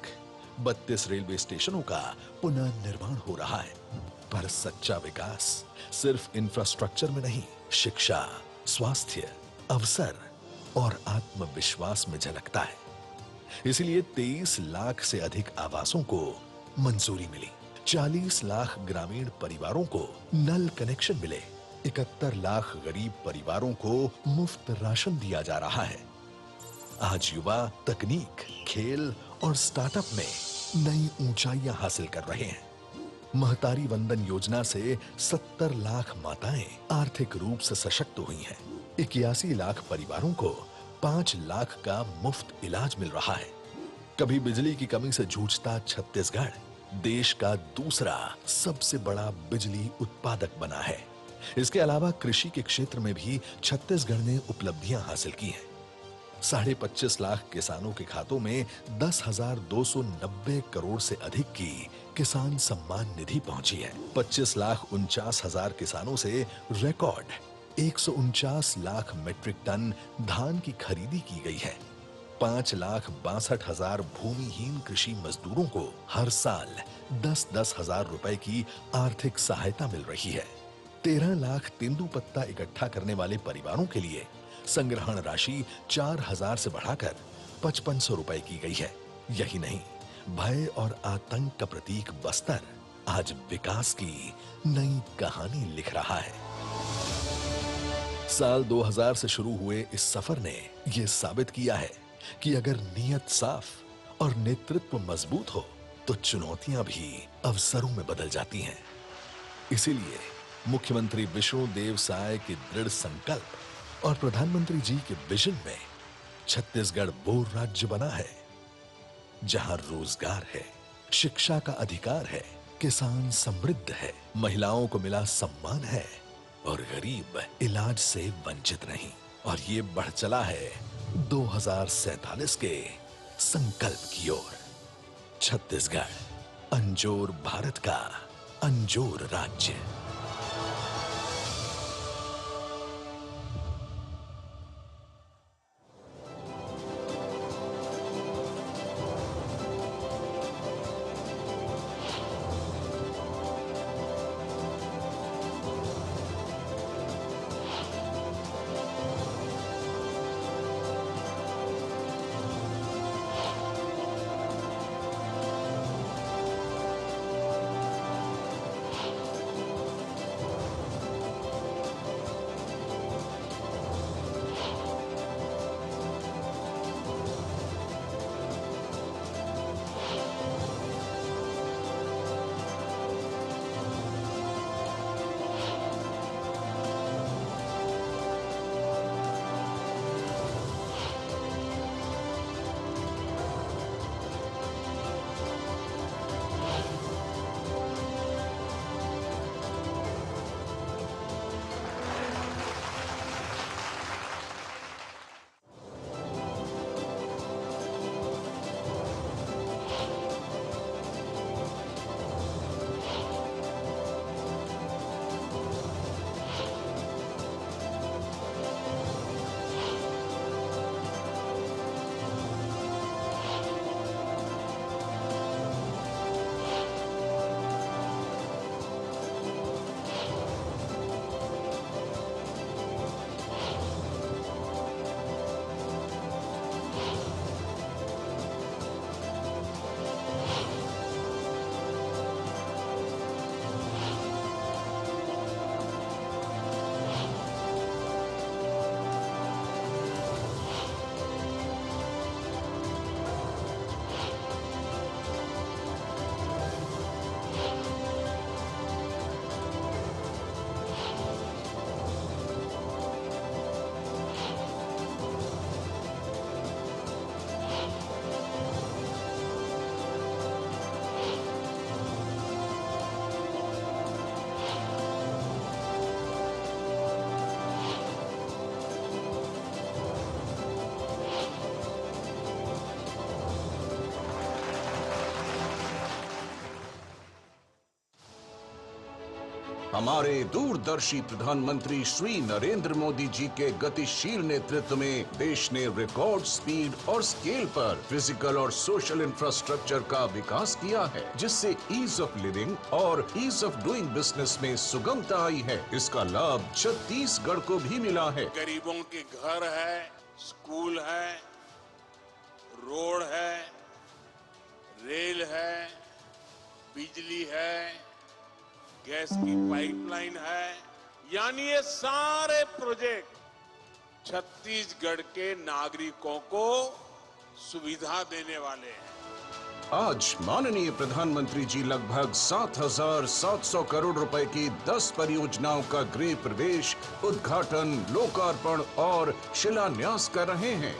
32 रेलवे स्टेशनों का पुनः निर्माण हो रहा है। पर सच्चा विकास सिर्फ इंफ्रास्ट्रक्चर में नहीं, शिक्षा, स्वास्थ्य, अवसर और आत्मविश्वास में झलकता है। इसलिए 23 लाख से अधिक आवासों को मंजूरी मिली। 40 लाख ग्रामीण परिवारों को नल कनेक्शन मिले। 71 लाख गरीब परिवारों को मुफ्त राशन दिया जा रहा है। आज युवा तकनीक, खेल और स्टार्टअप में नई ऊंचाइयां हासिल कर रहे हैं। महतारी वंदन योजना से 70 लाख माताएं आर्थिक रूप से सशक्त हुई हैं। 81 लाख परिवारों को 5 लाख का मुफ्त इलाज मिल रहा है। कभी बिजली की कमी से जूझता छत्तीसगढ़ देश का दूसरा सबसे बड़ा बिजली उत्पादक बना है। इसके अलावा कृषि के क्षेत्र में भी छत्तीसगढ़ ने उपलब्धियां हासिल की हैं। 25.5 लाख किसानों के खातों में 10,290 करोड़ से अधिक की किसान सम्मान निधि पहुंची है। 25,49,000 किसानों से रिकॉर्ड 149 लाख मीट्रिक टन धान की खरीदी की गई है। 5,62,000 भूमिहीन कृषि मजदूरों को हर साल 10-10 हजार रुपए की आर्थिक सहायता मिल रही है। 13 लाख तेंदुपत्ता इकट्ठा करने वाले परिवारों के लिए संग्रहण राशि 4,000 से बढ़ाकर 5,500 रुपए की गई है। यही नहीं, भय और आतंक का प्रतीक बस्तर आज विकास की नई कहानी लिख रहा है। साल 2000 से शुरू हुए इस सफर ने यह साबित किया है कि अगर नीयत साफ और नेतृत्व मजबूत हो तो चुनौतियां भी अवसरों में बदल जाती हैं। इसीलिए मुख्यमंत्री विष्णुदेव साय के दृढ़ संकल्प और प्रधानमंत्री जी के विजन में छत्तीसगढ़ वो राज्य बना है जहां रोजगार है, शिक्षा का अधिकार है, किसान समृद्ध है, महिलाओं को मिला सम्मान है और गरीब इलाज से वंचित नहीं। और ये बढ़ चला है 2047 के संकल्प की ओर। छत्तीसगढ़ अंजोर भारत का अंजोर राज्य। हमारे दूरदर्शी प्रधानमंत्री श्री नरेंद्र मोदी जी के गतिशील नेतृत्व में देश ने रिकॉर्ड स्पीड और स्केल पर फिजिकल और सोशल इंफ्रास्ट्रक्चर का विकास किया है, जिससे ईज ऑफ लिविंग और ईज ऑफ डूइंग बिजनेस में सुगमता आई है। इसका लाभ छत्तीसगढ़ को भी मिला है। गरीबों के घर है, स्कूल है, रोड है, रेल है, बिजली है, गैस की पाइपलाइन है, यानी ये सारे प्रोजेक्ट छत्तीसगढ़ के नागरिकों को सुविधा देने वाले हैं। आज माननीय प्रधानमंत्री जी लगभग 7,700 करोड़ रुपए की 10 परियोजनाओं का गृह प्रवेश, उद्घाटन, लोकार्पण और शिलान्यास कर रहे हैं।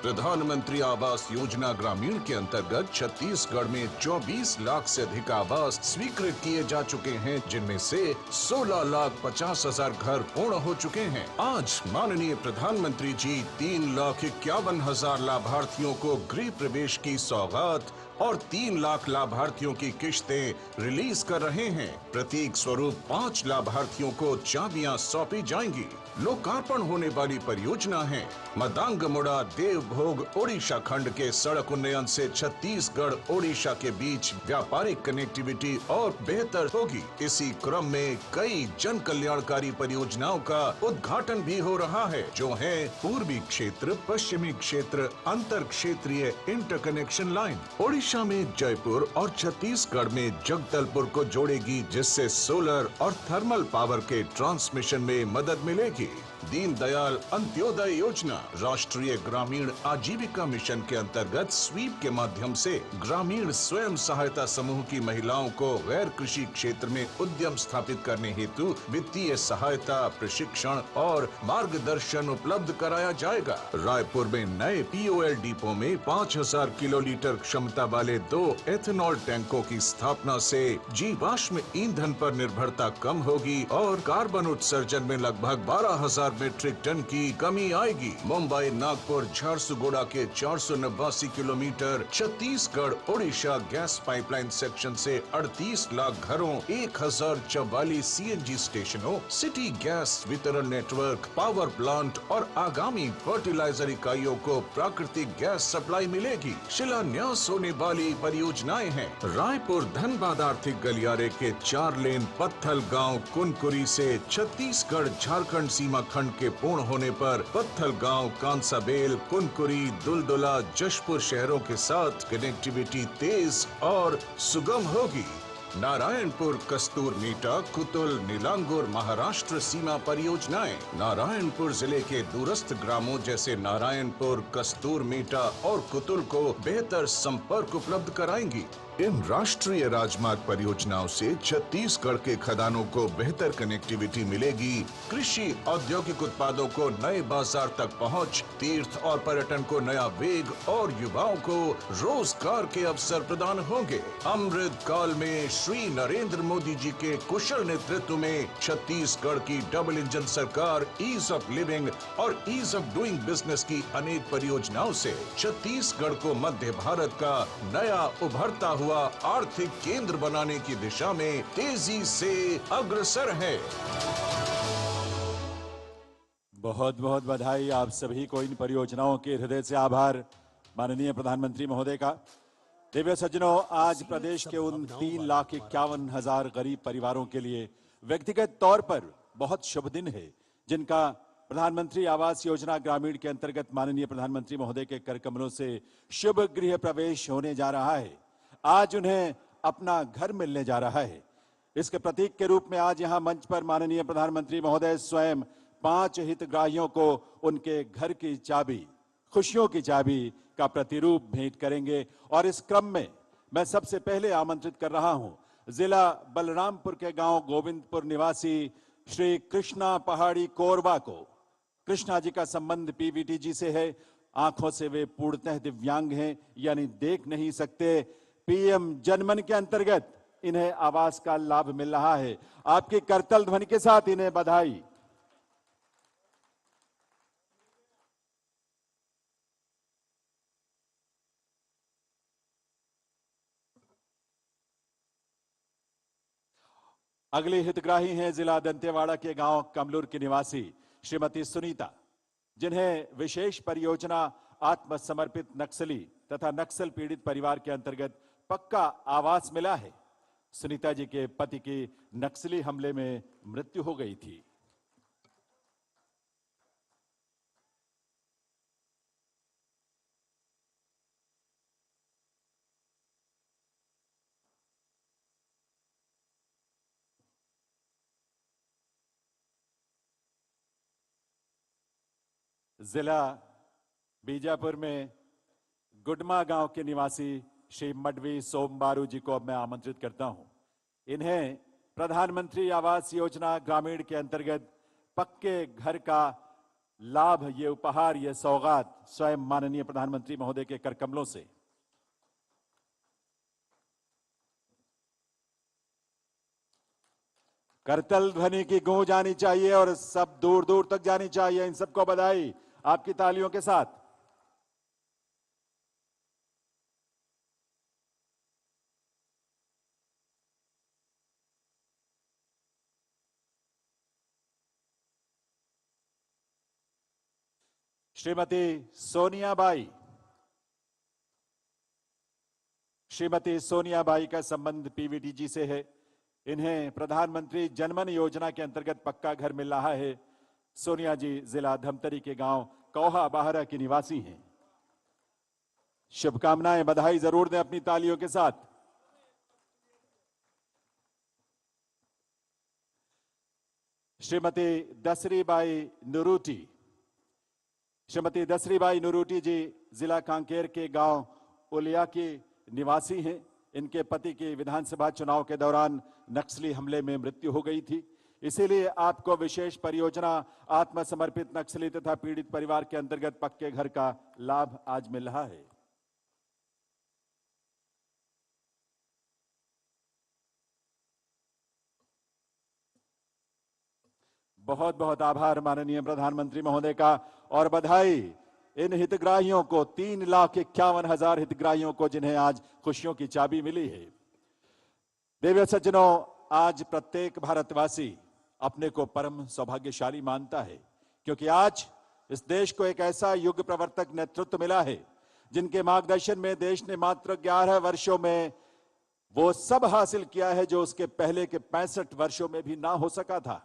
प्रधानमंत्री आवास योजना ग्रामीण के अंतर्गत छत्तीसगढ़ में 24 लाख से अधिक आवास स्वीकृत किए जा चुके हैं, जिनमें से 16,50,000 घर पूर्ण हो चुके हैं। आज माननीय प्रधानमंत्री जी 3,51,000 लाभार्थियों को गृह प्रवेश की सौगात और 3 लाख लाभार्थियों की किश्तें रिलीज कर रहे हैं। प्रतीक स्वरूप 5 लाभार्थियों को चाबियां सौंपी जाएंगी। लोकार्पण होने वाली परियोजना है मदांगमुड़ा देवभोग ओडिशा खंड के सड़क उन्नयन से छत्तीसगढ़ ओडिशा के बीच व्यापारिक कनेक्टिविटी और बेहतर होगी। इसी क्रम में कई जन कल्याणकारी परियोजनाओं का उद्घाटन भी हो रहा है, जो है पूर्वी क्षेत्र, पश्चिमी क्षेत्र, अंतर क्षेत्रीय इंटरकनेक्शन लाइन। ओडिशा में जयपुर और छत्तीसगढ़ में जगदलपुर को जोड़ेगी, जिससे सोलर और थर्मल पावर के ट्रांसमिशन में मदद मिलेगी। दीनदयाल अंत्योदय योजना राष्ट्रीय ग्रामीण आजीविका मिशन के अंतर्गत स्वीप के माध्यम से ग्रामीण स्वयं सहायता समूह की महिलाओं को गैर कृषि क्षेत्र में उद्यम स्थापित करने हेतु वित्तीय सहायता, प्रशिक्षण और मार्गदर्शन उपलब्ध कराया जाएगा। रायपुर में नए POL डिपो में 5,000 किलोलीटर क्षमता वाले 2 एथेनॉल टैंकों की स्थापना से जीवाश्म ईंधन पर निर्भरता कम होगी और कार्बन उत्सर्जन में लगभग 12,000 मीट्रिक टन की कमी आएगी। मुंबई नागपुर झारसुगुड़ा के 489 kilometre Chhattisgarh Odisha gas pipeline section से 38 लाख घरों, 1,044 CNG स्टेशनों, सिटी गैस वितरण नेटवर्क, पावर प्लांट और आगामी फर्टिलाइजर इकाइयों को प्राकृतिक गैस सप्लाई मिलेगी। शिलान्यास होने वाली परियोजनाएं हैं रायपुर धनबाद आर्थिक गलियारे के 4 लेन पत्थल गांव कुनकुरी से छत्तीसगढ़ झारखंड सीमा खंड के पूर्ण होने पर पत्थल गांव, कांसाबेल, कुनकुरी, दुलदुला, जशपुर शहरों के साथ कनेक्टिविटी तेज और सुगम होगी। नारायणपुर, कस्तूर मीटा, कुतुल, नीलांगुर महाराष्ट्र सीमा परियोजनाएं नारायणपुर जिले के दूरस्थ ग्रामों जैसे नारायणपुर, कस्तूर मीटा और कुतुल को बेहतर संपर्क उपलब्ध कराएंगी। इन राष्ट्रीय राजमार्ग परियोजनाओं से छत्तीसगढ़ के खदानों को बेहतर कनेक्टिविटी मिलेगी, कृषि औद्योगिक उत्पादों को नए बाजार तक पहुंच, तीर्थ और पर्यटन को नया वेग और युवाओं को रोजगार के अवसर प्रदान होंगे। अमृत काल में श्री नरेंद्र मोदी जी के कुशल नेतृत्व में छत्तीसगढ़ की डबल इंजन सरकार ईज ऑफ लिविंग और ईज ऑफ डूइंग बिजनेस की अनेक परियोजनाओं से छत्तीसगढ़ को मध्य भारत का नया उभरता हुआ आर्थिक केंद्र बनाने की दिशा में तेजी से अग्रसर है। बहुत बहुत बधाई आप सभी को इन परियोजनाओं के हृदय से आभार माननीय प्रधानमंत्री महोदय का। दिव्य सज्जनों, आज प्रदेश के उन 3,51,000 गरीब परिवारों के लिए व्यक्तिगत तौर पर बहुत शुभ दिन है, जिनका प्रधानमंत्री आवास योजना ग्रामीण के अंतर्गत माननीय प्रधानमंत्री महोदय के कर कमलों से शुभ गृह प्रवेश होने जा रहा है। आज उन्हें अपना घर मिलने जा रहा है। इसके प्रतीक के रूप में आज यहां मंच पर माननीय प्रधानमंत्री महोदय स्वयं 5 हितग्राहियों को उनके घर की चाबी, खुशियों की चाबी का प्रतिरूप भेंट करेंगे। और इस क्रम में मैं सबसे पहले आमंत्रित कर रहा हूं जिला बलरामपुर के गांव गोविंदपुर निवासी श्री कृष्णा पहाड़ी कोरबा को। कृष्णा जी का संबंध PVT जी से है। आंखों से वे पूर्णतः दिव्यांग हैं, यानी देख नहीं सकते। PM जनमन के अंतर्गत इन्हें आवास का लाभ मिल रहा है। आपकी करतल ध्वनि के साथ इन्हें बधाई। अगली हितग्राही हैं जिला दंतेवाड़ा के गांव कमलूर की निवासी श्रीमती सुनीता, जिन्हें विशेष परियोजना आत्मसमर्पित नक्सली तथा नक्सल पीड़ित परिवार के अंतर्गत पक्का आवास मिला है। सुनीता जी के पति की नक्सली हमले में मृत्यु हो गई थी। जिला बीजापुर में गुडमा गांव के निवासी श्री मडवी सोमबारू जी को अब मैं आमंत्रित करता हूं। इन्हें प्रधानमंत्री आवास योजना ग्रामीण के अंतर्गत पक्के घर का लाभ, ये उपहार, ये सौगात स्वयं माननीय प्रधानमंत्री महोदय के कर कमलों से। करतल ध्वनि की गूंज आनी चाहिए और सब दूर दूर तक जानी चाहिए। इन सबको बधाई आपकी तालियों के साथ। श्रीमती सोनियाबाई, श्रीमती सोनियाबाई का संबंध पीवीटी से है। इन्हें प्रधानमंत्री जनमन योजना के अंतर्गत पक्का घर मिल रहा है। सोनिया जी जिला धमतरी के गांव कौहा बाहरा की निवासी हैं। शुभकामनाएं, बधाई जरूर दें अपनी तालियों के साथ। श्रीमती दसरीबाई नुरूटी, श्रीमती दसरीबाई नुरूटी जी जिला कांकेर के गांव उलिया की निवासी हैं। इनके पति की विधानसभा चुनाव के दौरान नक्सली हमले में मृत्यु हो गई थी, इसीलिए आपको विशेष परियोजना आत्मसमर्पित नक्सली तथा पीड़ित परिवार के अंतर्गत पक्के घर का लाभ आज मिल रहा है। बहुत बहुत आभार माननीय प्रधानमंत्री महोदय का और बधाई इन हितग्राहियों को, 3,51,000 हितग्राहियों को जिन्हें आज खुशियों की चाबी मिली है। देवी सज्जनों, आज प्रत्येक भारतवासी अपने को परम सौभाग्यशाली मानता है, क्योंकि आज इस देश को एक ऐसा युग प्रवर्तक नेतृत्व मिला है जिनके मार्गदर्शन में देश ने मात्र 11 वर्षों में वो सब हासिल किया है जो उसके पहले के 65 वर्षों में भी ना हो सका था।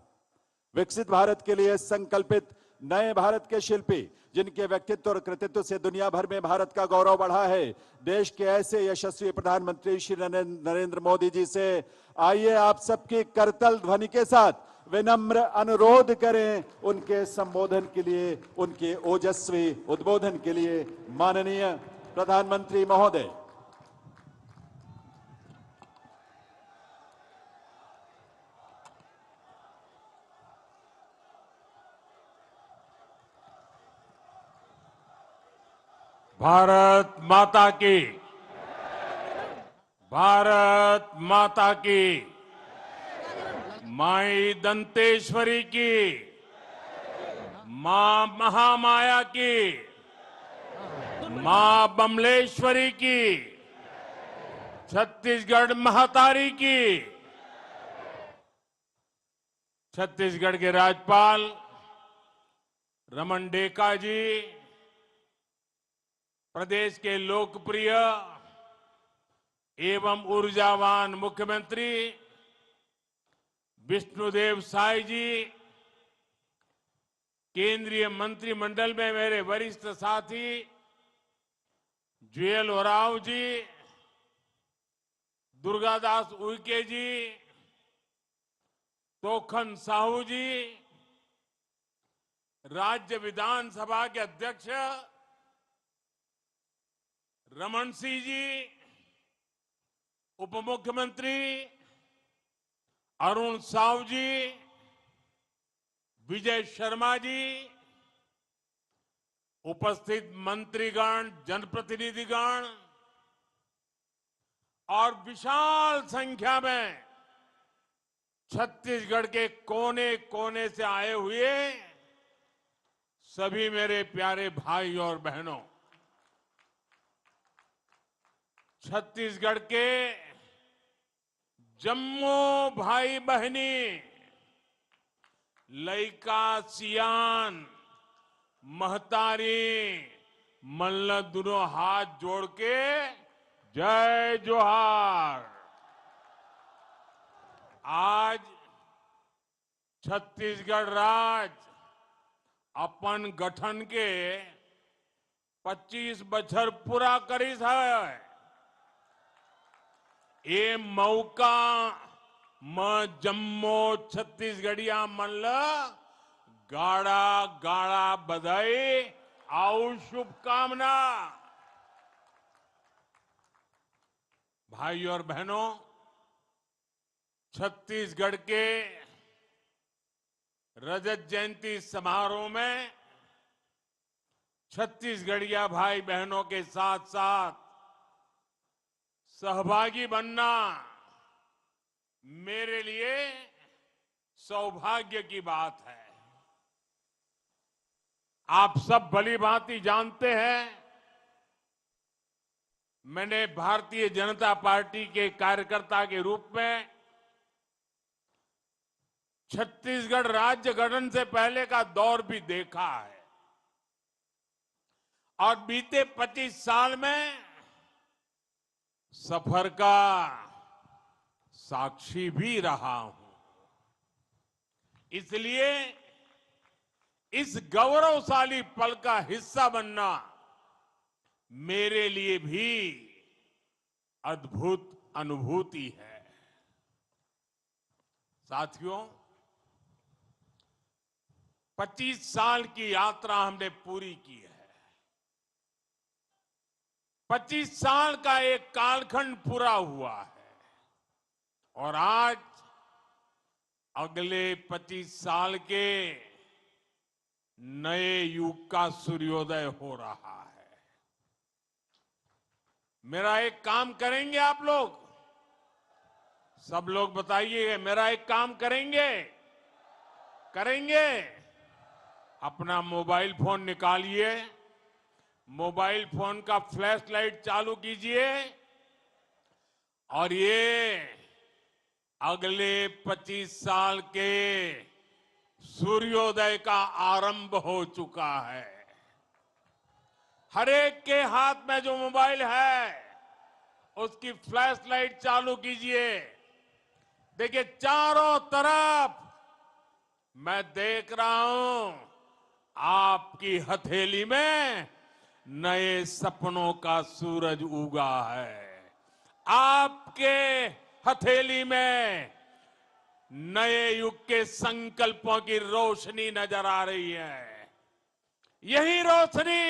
विकसित भारत के लिए संकल्पित नए भारत के शिल्पी, जिनके व्यक्तित्व और कृतित्व से दुनिया भर में भारत का गौरव बढ़ा है, देश के ऐसे यशस्वी प्रधानमंत्री श्री नरेंद्र मोदी जी से आइए आप सबकी करतल ध्वनि के साथ विनम्र अनुरोध करें उनके संबोधन के लिए, उनके ओजस्वी उद्बोधन के लिए। माननीय प्रधानमंत्री महोदय। भारत माता की, भारत माता की, माई दंतेश्वरी की, मां महामाया की, मां बमलेश्वरी की, छत्तीसगढ़ महतारी की। छत्तीसगढ़ के राज्यपाल रमन डेका जी, प्रदेश के लोकप्रिय एवं ऊर्जावान मुख्यमंत्री विष्णुदेव साय जी, केंद्रीय मंत्रिमंडल में मेरे वरिष्ठ साथी जुएल ओराव जी, दुर्गादास उइके जी, तोखन साहू जी, राज्य विधानसभा के अध्यक्ष रमन सिंह जी, उप मुख्यमंत्री अरुण साव जी, विजय शर्मा जी, उपस्थित मंत्रीगण, जनप्रतिनिधिगण और विशाल संख्या में छत्तीसगढ़ के कोने कोने से आए हुए सभी मेरे प्यारे भाई और बहनों, छत्तीसगढ़ के जम्मू भाई बहनी लइका सियान महतारी मल्ल दोनों हाथ जोड़ के जय जोहार। आज छत्तीसगढ़ राज्य अपन गठन के 25 बछर पूरा करीस है। ये मौका म जम्मू छत्तीसगढ़िया मन ल गाड़ा गाड़ा बधाई और शुभकामना। भाइयों और बहनों, छत्तीसगढ़ के रजत जयंती समारोह में छत्तीसगढ़िया भाई बहनों के साथ साथ सहभागी बनना मेरे लिए सौभाग्य की बात है। आप सब भली भांति जानते हैं, मैंने भारतीय जनता पार्टी के कार्यकर्ता के रूप में छत्तीसगढ़ राज्य गठन से पहले का दौर भी देखा है और बीते 25 साल में सफर का साक्षी भी रहा हूं। इसलिए इस गौरवशाली पल का हिस्सा बनना मेरे लिए भी अद्भुत अनुभूति है। साथियों, 25 साल की यात्रा हमने पूरी की है। 25 साल का एक कालखंड पूरा हुआ है और आज अगले 25 साल के नए युग का सूर्योदय हो रहा है। मेरा एक काम करेंगे आप लोग, सब लोग बताइए, मेरा एक काम करेंगे? अपना मोबाइल फोन निकालिए, मोबाइल फोन का फ्लैश लाइट चालू कीजिए और ये अगले 25 साल के सूर्योदय का आरंभ हो चुका है। हर एक के हाथ में जो मोबाइल है उसकी फ्लैश लाइट चालू कीजिए। देखिए, चारों तरफ मैं देख रहा हूं आपकी हथेली में नए सपनों का सूरज उगा है। आपके हथेली में नए युग के संकल्पों की रोशनी नजर आ रही है। यही रोशनी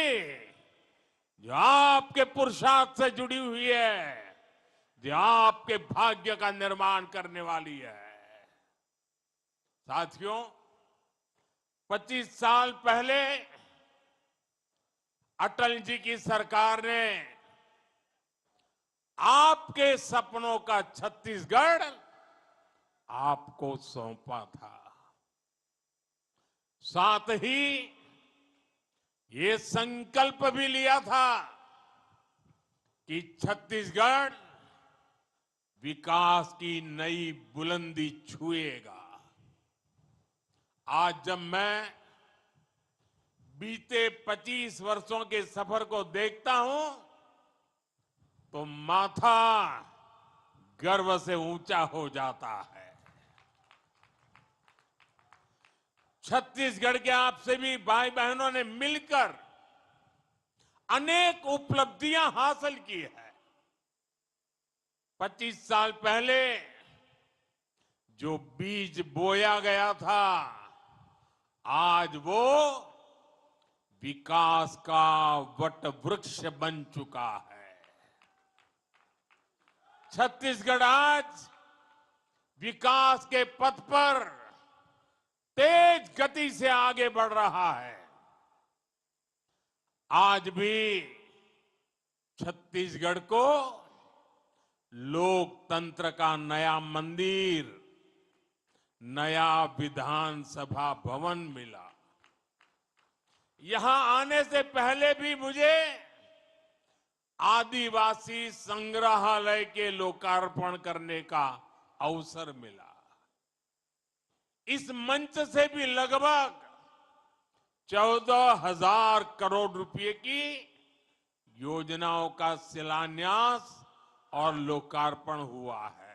जो आपके पुरुषार्थ से जुड़ी हुई है, जो आपके भाग्य का निर्माण करने वाली है। साथियों, 25 साल पहले अटल जी की सरकार ने आपके सपनों का छत्तीसगढ़ आपको सौंपा था। साथ ही ये संकल्प भी लिया था कि छत्तीसगढ़ विकास की नई बुलंदी छुएगा। आज जब मैं बीते 25 वर्षों के सफर को देखता हूं तो माथा गर्व से ऊंचा हो जाता है। छत्तीसगढ़ के आप सभी भाई बहनों ने मिलकर अनेक उपलब्धियां हासिल की है। 25 साल पहले जो बीज बोया गया था, आज वो विकास का वट वृक्ष बन चुका है। छत्तीसगढ़ आज विकास के पथ पर तेज गति से आगे बढ़ रहा है। आज भी छत्तीसगढ़ को लोकतंत्र का नया मंदिर, नया विधानसभा भवन मिला। यहां आने से पहले भी मुझे आदिवासी संग्रहालय के लोकार्पण करने का अवसर मिला। इस मंच से भी लगभग 14,000 करोड़ रुपए की योजनाओं का शिलान्यास और लोकार्पण हुआ है।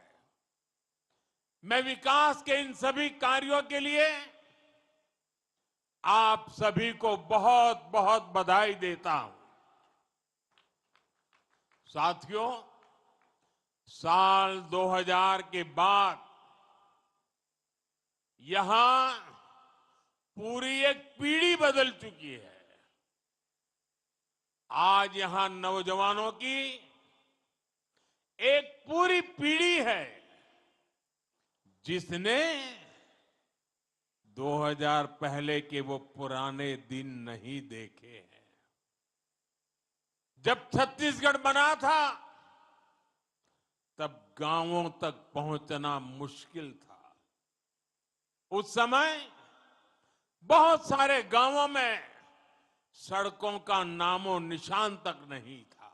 मैं विकास के इन सभी कार्यों के लिए आप सभी को बहुत बहुत बधाई देता हूं। साथियों, साल 2000 के बाद यहां पूरी एक पीढ़ी बदल चुकी है। आज यहां नौजवानों की एक पूरी पीढ़ी है जिसने 2000 पहले के वो पुराने दिन नहीं देखे हैं। जब छत्तीसगढ़ बना था तब गांवों तक पहुंचना मुश्किल था। उस समय बहुत सारे गांवों में सड़कों का नामो निशान तक नहीं था।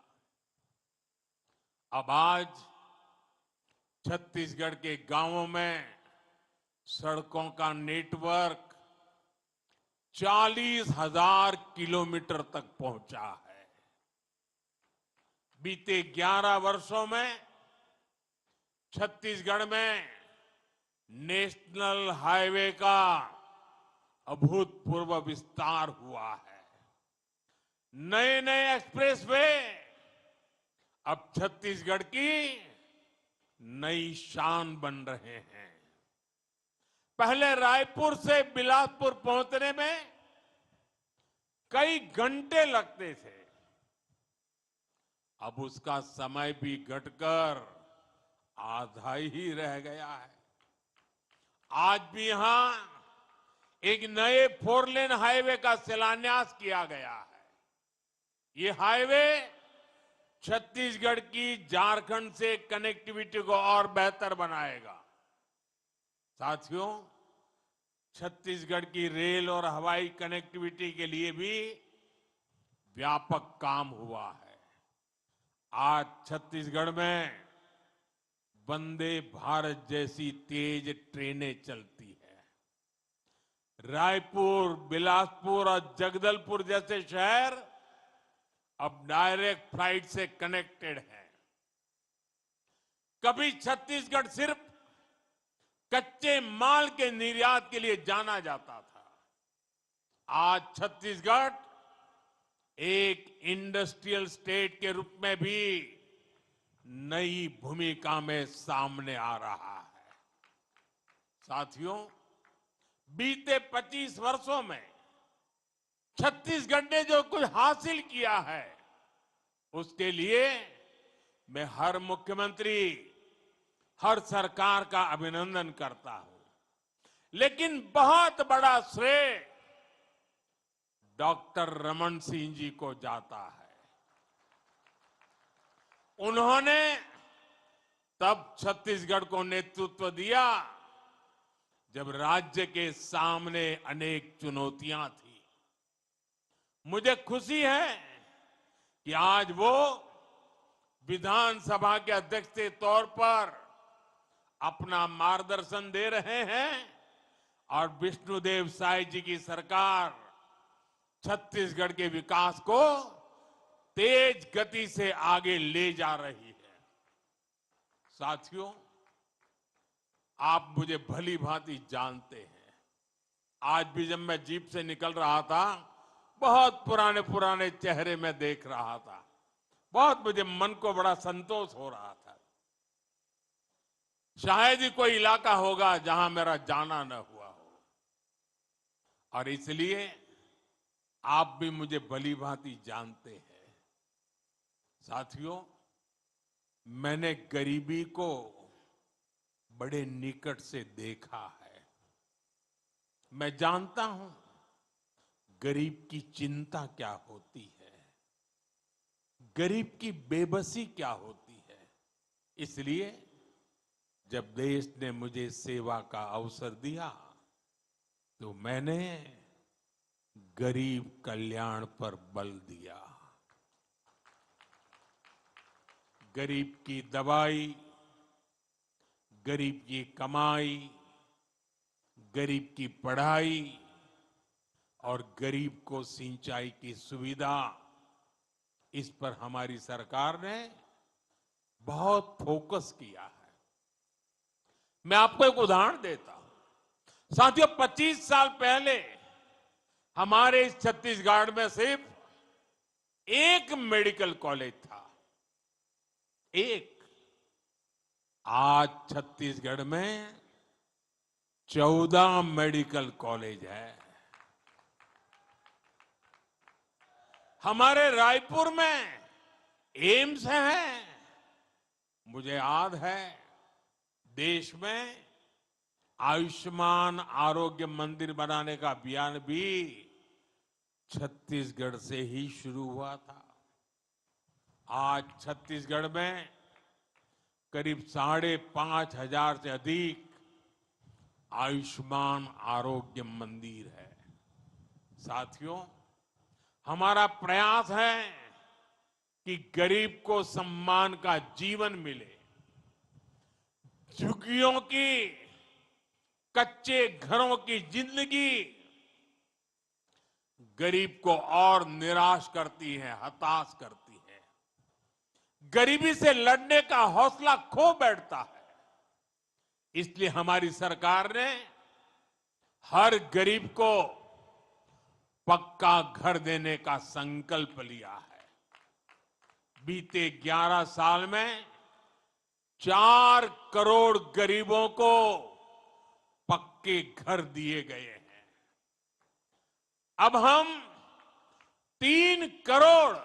अब आज छत्तीसगढ़ के गांवों में सड़कों का नेटवर्क 40,000 किलोमीटर तक पहुंचा है। बीते 11 वर्षों में छत्तीसगढ़ में नेशनल हाईवे का अभूतपूर्व विस्तार हुआ है। नए नए एक्सप्रेसवे अब छत्तीसगढ़ की नई शान बन रहे हैं। पहले रायपुर से बिलासपुर पहुंचने में कई घंटे लगते थे। अब उसका समय भी घटकर आधा ही रह गया है। आज भी यहां एक नए 4 लेन हाईवे का शिलान्यास किया गया है। ये हाईवे छत्तीसगढ़ की झारखंड से कनेक्टिविटी को और बेहतर बनाएगा। साथियों, छत्तीसगढ़ की रेल और हवाई कनेक्टिविटी के लिए भी व्यापक काम हुआ है। आज छत्तीसगढ़ में वंदे भारत जैसी तेज ट्रेनें चलती है। रायपुर, बिलासपुर और जगदलपुर जैसे शहर अब डायरेक्ट फ्लाइट से कनेक्टेड है। कभी छत्तीसगढ़ सिर्फ कच्चे माल के निर्यात के लिए जाना जाता था। आज छत्तीसगढ़ एक इंडस्ट्रियल स्टेट के रूप में भी नई भूमिका में सामने आ रहा है। साथियों, बीते 25 वर्षों में छत्तीसगढ़ ने जो कुछ हासिल किया है उसके लिए मैं हर मुख्यमंत्री, हर सरकार का अभिनंदन करता हूं। लेकिन बहुत बड़ा श्रेय डॉक्टर रमन सिंह जी को जाता है। उन्होंने तब छत्तीसगढ़ को नेतृत्व दिया जब राज्य के सामने अनेक चुनौतियां थी। मुझे खुशी है कि आज वो विधानसभा के अध्यक्ष के तौर पर अपना मार्गदर्शन दे रहे हैं और विष्णुदेव साय जी की सरकार छत्तीसगढ़ के विकास को तेज गति से आगे ले जा रही है। साथियों, आप मुझे भली भांति जानते हैं। आज भी जब मैं जीप से निकल रहा था, बहुत पुराने पुराने चेहरे में देख रहा था। बहुत मुझे मन को बड़ा संतोष हो रहा था। शायद ही कोई इलाका होगा जहां मेरा जाना न हुआ हो। और इसलिए आप भी मुझे भली भांति जानते हैं। साथियों, मैंने गरीबी को बड़े निकट से देखा है। मैं जानता हूं गरीब की चिंता क्या होती है, गरीब की बेबसी क्या होती है। इसलिए जब देश ने मुझे सेवा का अवसर दिया तो मैंने गरीब कल्याण पर बल दिया। गरीब की दवाई, गरीब की कमाई, गरीब की पढ़ाई और गरीब को सिंचाई की सुविधा, इस पर हमारी सरकार ने बहुत फोकस किया है। मैं आपको एक उदाहरण देता हूं। साथियों, 25 साल पहले हमारे इस छत्तीसगढ़ में सिर्फ एक मेडिकल कॉलेज था, एक। आज छत्तीसगढ़ में 14 मेडिकल कॉलेज है। हमारे रायपुर में एम्स है। मुझे याद है, देश में आयुष्मान आरोग्य मंदिर बनाने का अभियान भी छत्तीसगढ़ से ही शुरू हुआ था। आज छत्तीसगढ़ में करीब 5,500 से अधिक आयुष्मान आरोग्य मंदिर है। साथियों, हमारा प्रयास है कि गरीब को सम्मान का जीवन मिले, झुग्गियों की, कच्चे घरों की जिंदगी गरीब को और निराश करती है, हताश करती है। गरीबी से लड़ने का हौसला खो बैठता है। इसलिए हमारी सरकार ने हर गरीब को पक्का घर देने का संकल्प लिया है। बीते 11 साल में 4 करोड़ गरीबों को पक्के घर दिए गए हैं। अब हम 3 करोड़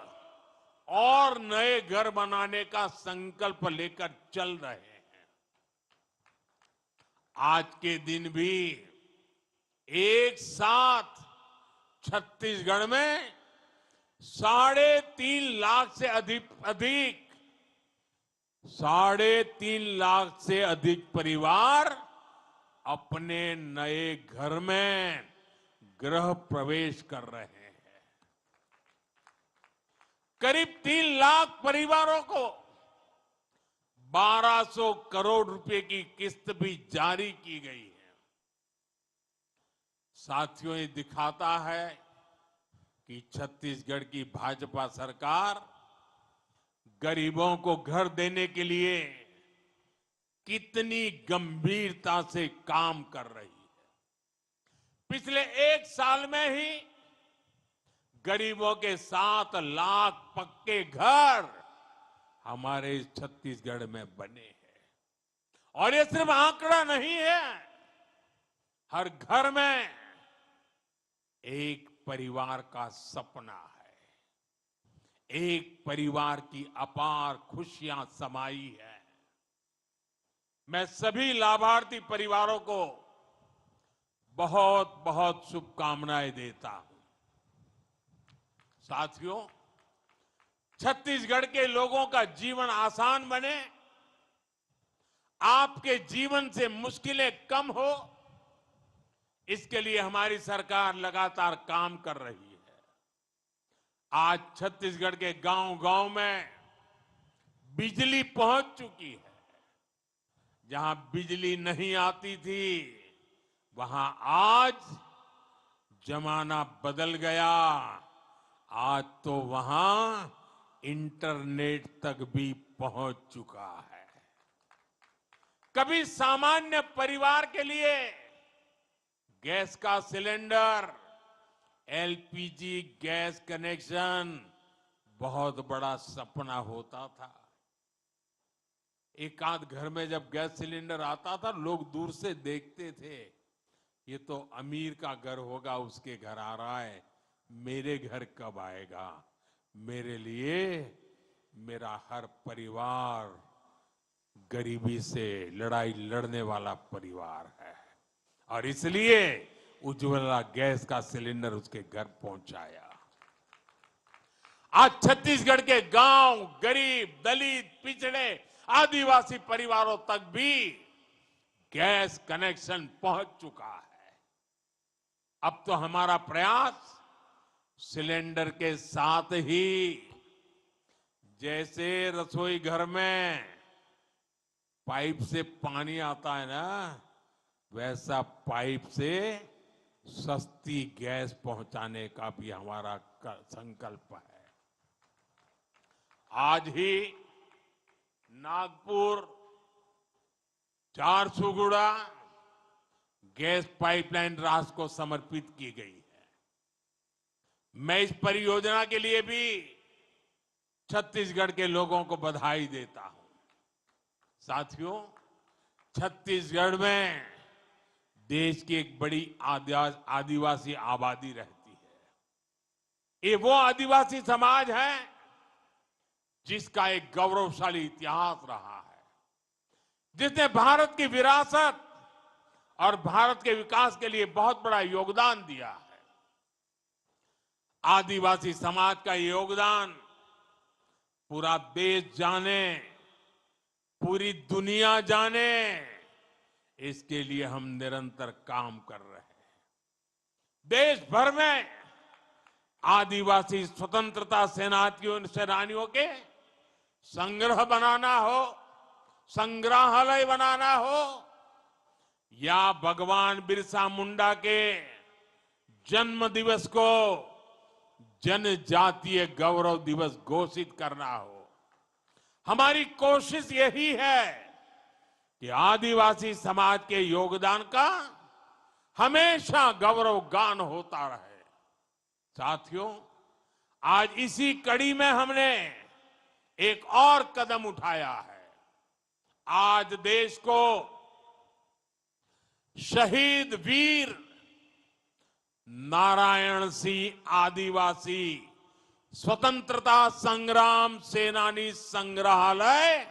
और नए घर बनाने का संकल्प लेकर चल रहे हैं। आज के दिन भी एक साथ छत्तीसगढ़ में 3.5 लाख से अधिक 3.5 लाख से अधिक परिवार अपने नए घर में गृह प्रवेश कर रहे हैं। करीब 3 लाख परिवारों को 1200 करोड़ रुपए की किस्त भी जारी की गई है। साथियों, ये दिखाता है कि छत्तीसगढ़ की भाजपा सरकार गरीबों को घर देने के लिए कितनी गंभीरता से काम कर रही है। पिछले 1 साल में ही गरीबों के 7 लाख पक्के घर हमारे इस छत्तीसगढ़ में बने हैं। और ये सिर्फ आंकड़ा नहीं है, हर घर में एक परिवार का सपना है, एक परिवार की अपार खुशियां समाई है। मैं सभी लाभार्थी परिवारों को बहुत बहुत शुभकामनाएं देता हूं। साथियों, छत्तीसगढ़ के लोगों का जीवन आसान बने, आपके जीवन से मुश्किलें कम हो, इसके लिए हमारी सरकार लगातार काम कर रही है। आज छत्तीसगढ़ के गांव-गांव में बिजली पहुंच चुकी है। जहां बिजली नहीं आती थी, वहां आज जमाना बदल गया। आज तो वहां इंटरनेट तक भी पहुंच चुका है। कभी सामान्य परिवार के लिए गैस का सिलेंडर, एलपीजी गैस कनेक्शन बहुत बड़ा सपना होता था। एक आध घर में जब गैस सिलेंडर आता था, लोग दूर से देखते थे, ये तो अमीर का घर होगा, उसके घर आ रहा है, मेरे घर कब आएगा। मेरे लिए मेरा हर परिवार गरीबी से लड़ाई लड़ने वाला परिवार है, और इसलिए उज्ज्वला गैस का सिलेंडर उसके घर पहुंचाया। आज छत्तीसगढ़ के गांव, गरीब, दलित, पिछड़े, आदिवासी परिवारों तक भी गैस कनेक्शन पहुंच चुका है। अब तो हमारा प्रयास सिलेंडर के साथ ही, जैसे रसोई घर में पाइप से पानी आता है ना, वैसा पाइप से सस्ती गैस पहुंचाने का भी हमारा संकल्प है। आज ही नागपुर झारसुगुड़ा गैस पाइपलाइन राष्ट्र को समर्पित की गई है। मैं इस परियोजना के लिए भी छत्तीसगढ़ के लोगों को बधाई देता हूं। साथियों, छत्तीसगढ़ में देश की एक बड़ी आदिवासी आबादी रहती है। ये वो आदिवासी समाज है जिसका एक गौरवशाली इतिहास रहा है, जिसने भारत की विरासत और भारत के विकास के लिए बहुत बड़ा योगदान दिया है। आदिवासी समाज का योगदान पूरा देश जाने, पूरी दुनिया जाने, इसके लिए हम निरंतर काम कर रहे हैं। देश भर में आदिवासी स्वतंत्रता सेनानियों के संग्रह बनाना हो, संग्रहालय बनाना हो, या भगवान बिरसा मुंडा के जन्म दिवस को जनजातीय गौरव दिवस घोषित करना हो, हमारी कोशिश यही है कि आदिवासी समाज के योगदान का हमेशा गौरव गान होता रहे। साथियों, आज इसी कड़ी में हमने एक और कदम उठाया है। आज देश को शहीद वीर नारायण सिंह आदिवासी स्वतंत्रता संग्राम सेनानी संग्रहालय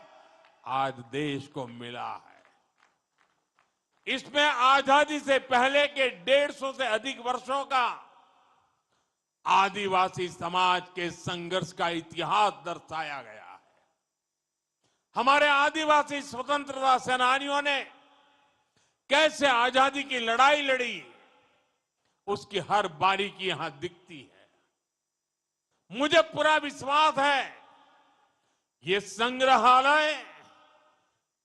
आज देश को मिला है। इसमें आजादी से पहले के 150 से अधिक वर्षों का आदिवासी समाज के संघर्ष का इतिहास दर्शाया गया है। हमारे आदिवासी स्वतंत्रता सेनानियों ने कैसे आजादी की लड़ाई लड़ी, उसकी हर बारीकी यहां दिखती है। मुझे पूरा विश्वास है ये संग्रहालय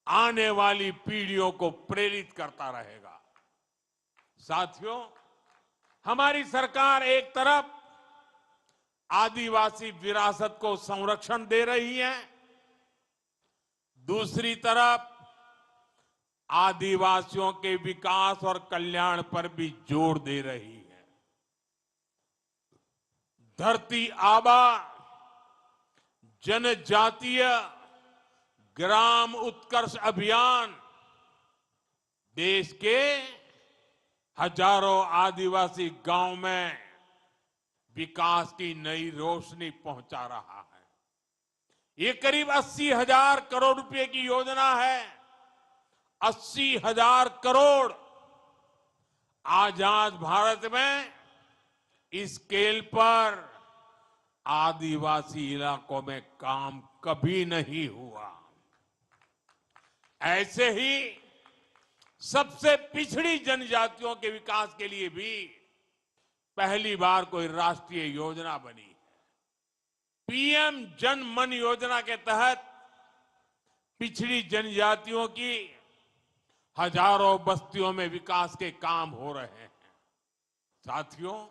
आने वाली पीढ़ियों को प्रेरित करता रहेगा। साथियों, हमारी सरकार एक तरफ आदिवासी विरासत को संरक्षण दे रही है, दूसरी तरफ आदिवासियों के विकास और कल्याण पर भी जोर दे रही है। धरती आबा जनजातीय ग्राम उत्कर्ष अभियान देश के हजारों आदिवासी गांव में विकास की नई रोशनी पहुंचा रहा है। ये करीब 80,000 करोड़ रुपए की योजना है। 80,000 करोड़ आजाद भारत में इस स्केल पर आदिवासी इलाकों में काम कभी नहीं हुआ। ऐसे ही सबसे पिछड़ी जनजातियों के विकास के लिए भी पहली बार कोई राष्ट्रीय योजना बनी है। पीएम जन मन योजना के तहत पिछड़ी जनजातियों की हजारों बस्तियों में विकास के काम हो रहे हैं। साथियों,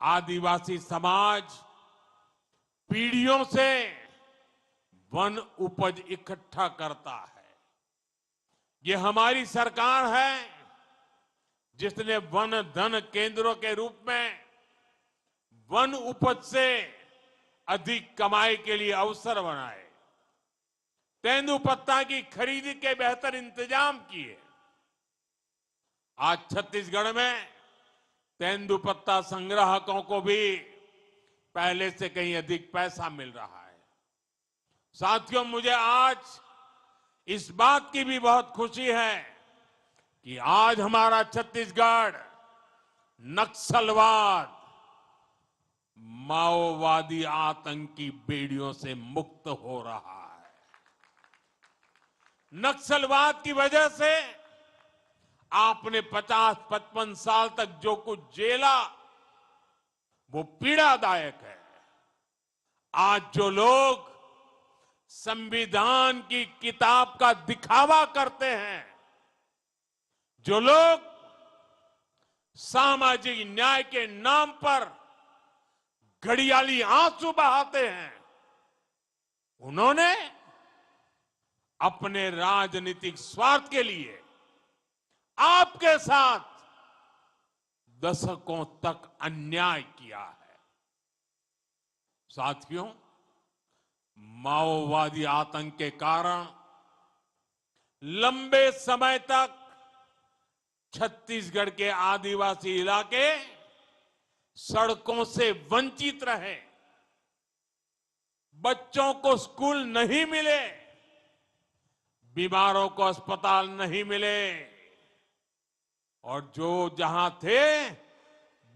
आदिवासी समाज पीढ़ियों से वन उपज इकट्ठा करता है। ये हमारी सरकार है जिसने वन धन केंद्रों के रूप में वन उपज से अधिक कमाई के लिए अवसर बनाए, तेंदुपत्ता की खरीदी के बेहतर इंतजाम किए। आज छत्तीसगढ़ में तेंदुपत्ता संग्राहकों को भी पहले से कहीं अधिक पैसा मिल रहा है। साथियों, मुझे आज इस बात की भी बहुत खुशी है कि आज हमारा छत्तीसगढ़ नक्सलवाद, माओवादी आतंकी बेड़ियों से मुक्त हो रहा है। नक्सलवाद की वजह से आपने 50-55 साल तक जो कुछ झेला वो पीड़ादायक है। आज जो लोग संविधान की किताब का दिखावा करते हैं, जो लोग सामाजिक न्याय के नाम पर घड़ियाली आंसू बहाते हैं, उन्होंने अपने राजनीतिक स्वार्थ के लिए आपके साथ दशकों तक अन्याय किया है। साथियों, माओवादी आतंक के कारण लंबे समय तक छत्तीसगढ़ के आदिवासी इलाके सड़कों से वंचित रहे, बच्चों को स्कूल नहीं मिले, बीमारों को अस्पताल नहीं मिले, और जो जहां थे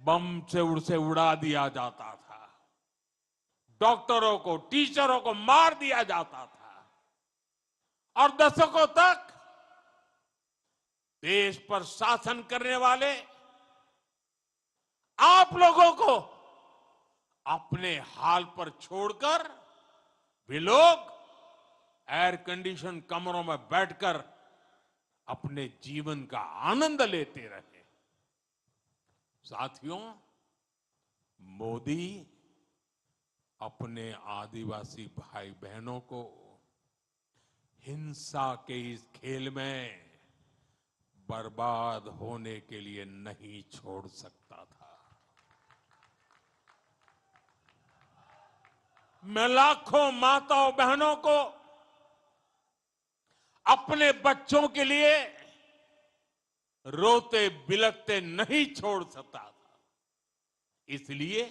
बम से उड़ा दिया जाता था, डॉक्टरों को, टीचरों को मार दिया जाता था, और दशकों तक देश पर शासन करने वाले आप लोगों को अपने हाल पर छोड़कर वे लोग एयर कंडीशन कमरों में बैठकर अपने जीवन का आनंद लेते रहे। साथियों, मोदी अपने आदिवासी भाई बहनों को हिंसा के इस खेल में बर्बाद होने के लिए नहीं छोड़ सकता था। मैं लाखों माताओं बहनों को अपने बच्चों के लिए रोते बिलखते नहीं छोड़ सकता था। इसलिए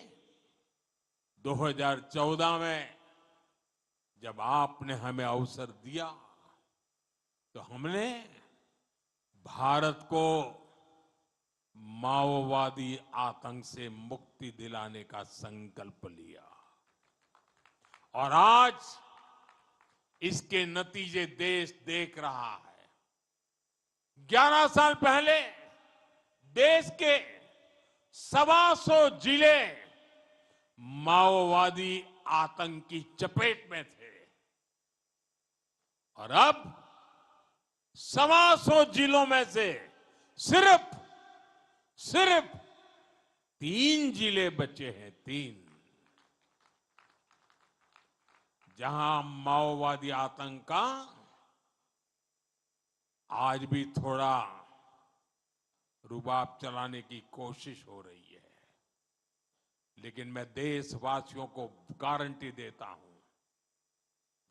2014 में जब आपने हमें अवसर दिया तो हमने भारत को माओवादी आतंक से मुक्ति दिलाने का संकल्प लिया, और आज इसके नतीजे देश देख रहा है। 11 साल पहले देश के 125 जिले माओवादी आतंक की चपेट में थे, और अब 125 जिलों में से सिर्फ 3 जिले बचे हैं, 3, जहां माओवादी आतंक का आज भी थोड़ा रुबाब चलाने की कोशिश हो रही है। लेकिन मैं देशवासियों को गारंटी देता हूं,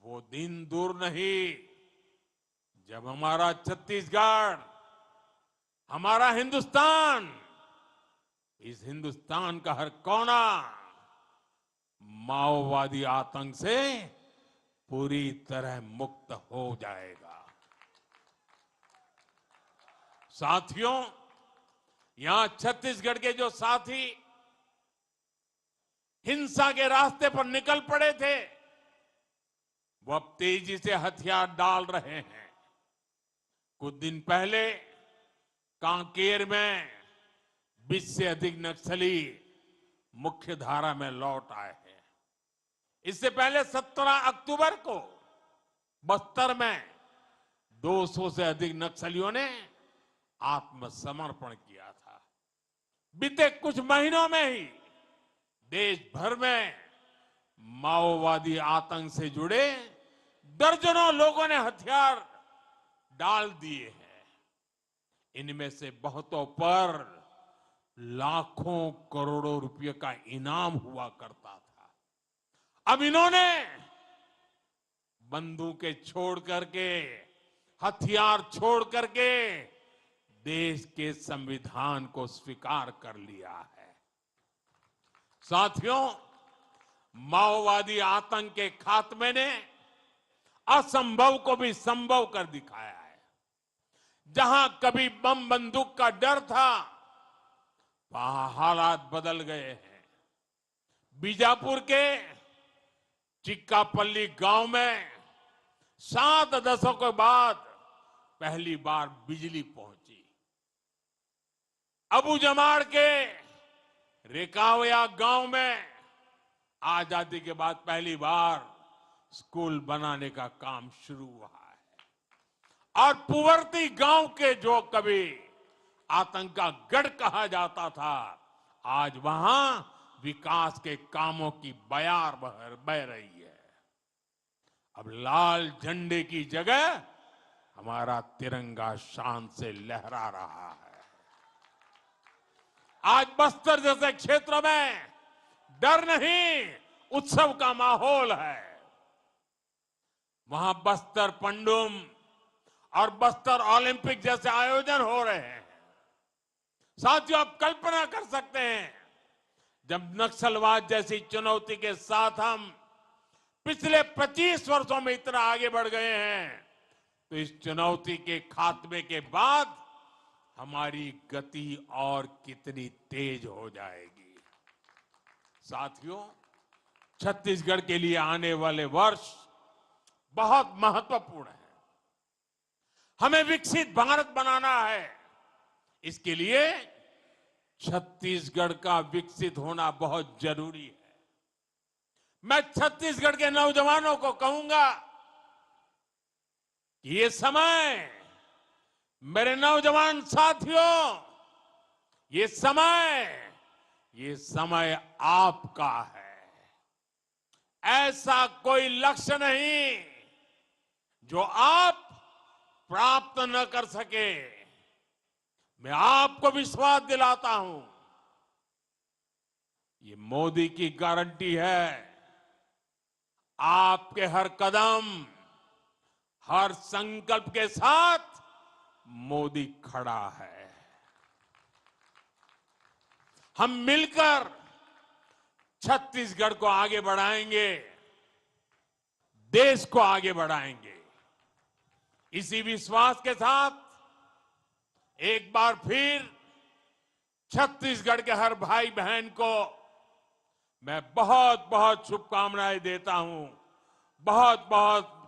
वो दिन दूर नहीं जब हमारा छत्तीसगढ़, हमारा हिंदुस्तान, इस हिंदुस्तान का हर कोना माओवादी आतंक से पूरी तरह मुक्त हो जाएगा। साथियों, यहां छत्तीसगढ़ के जो साथी हिंसा के रास्ते पर निकल पड़े थे, वो अब तेजी से हथियार डाल रहे हैं। कुछ दिन पहले कांकेर में 20 से अधिक नक्सली मुख्य धारा में लौट आए हैं। इससे पहले 17 अक्टूबर को बस्तर में 200 से अधिक नक्सलियों ने आत्मसमर्पण किया था। बीते कुछ महीनों में ही देश भर में माओवादी आतंक से जुड़े दर्जनों लोगों ने हथियार डाल दिए हैं। इनमें से बहुतों पर लाखों करोड़ों रुपए का इनाम हुआ करता था। अब इन्होंने बंदूकें छोड़ करके, हथियार छोड़ करके देश के संविधान को स्वीकार कर लिया है। साथियों, माओवादी आतंक के खात्मे ने असंभव को भी संभव कर दिखाया है। जहां कभी बम बंदूक का डर था, वहां हालात बदल गए हैं। बीजापुर के चिक्कापल्ली गांव में 7 दशकों बाद पहली बार बिजली पहुंची। अबू जमाड़ के रेकावया गांव में आजादी के बाद पहली बार स्कूल बनाने का काम शुरू हुआ है और पुवर्ती गांव के जो कभी आतंक का गढ़ कहा जाता था, आज वहां विकास के कामों की बयार बह रही है। अब लाल झंडे की जगह हमारा तिरंगा शान से लहरा रहा है। आज बस्तर जैसे क्षेत्र में डर नहीं, उत्सव का माहौल है। वहां बस्तर पंडुम और बस्तर ओलंपिक जैसे आयोजन हो रहे हैं। साथियों, आप कल्पना कर सकते हैं, जब नक्सलवाद जैसी चुनौती के साथ हम पिछले 25 वर्षों में इतना आगे बढ़ गए हैं, तो इस चुनौती के खात्मे के बाद हमारी गति और कितनी तेज हो जाएगी। साथियों, छत्तीसगढ़ के लिए आने वाले वर्ष बहुत महत्वपूर्ण है। हमें विकसित भारत बनाना है। इसके लिए छत्तीसगढ़ का विकसित होना बहुत जरूरी है। मैं छत्तीसगढ़ के नौजवानों को कहूंगा कि ये समय, मेरे नौजवान साथियों, ये समय आपका है। ऐसा कोई लक्ष्य नहीं जो आप प्राप्त न कर सके। मैं आपको विश्वास दिलाता हूं, ये मोदी की गारंटी है। आपके हर कदम, हर संकल्प के साथ मोदी खड़ा है। हम मिलकर छत्तीसगढ़ को आगे बढ़ाएंगे, देश को आगे बढ़ाएंगे। इसी विश्वास के साथ एक बार फिर छत्तीसगढ़ के हर भाई बहन को मैं बहुत बहुत शुभकामनाएं देता हूं। बहुत बहुत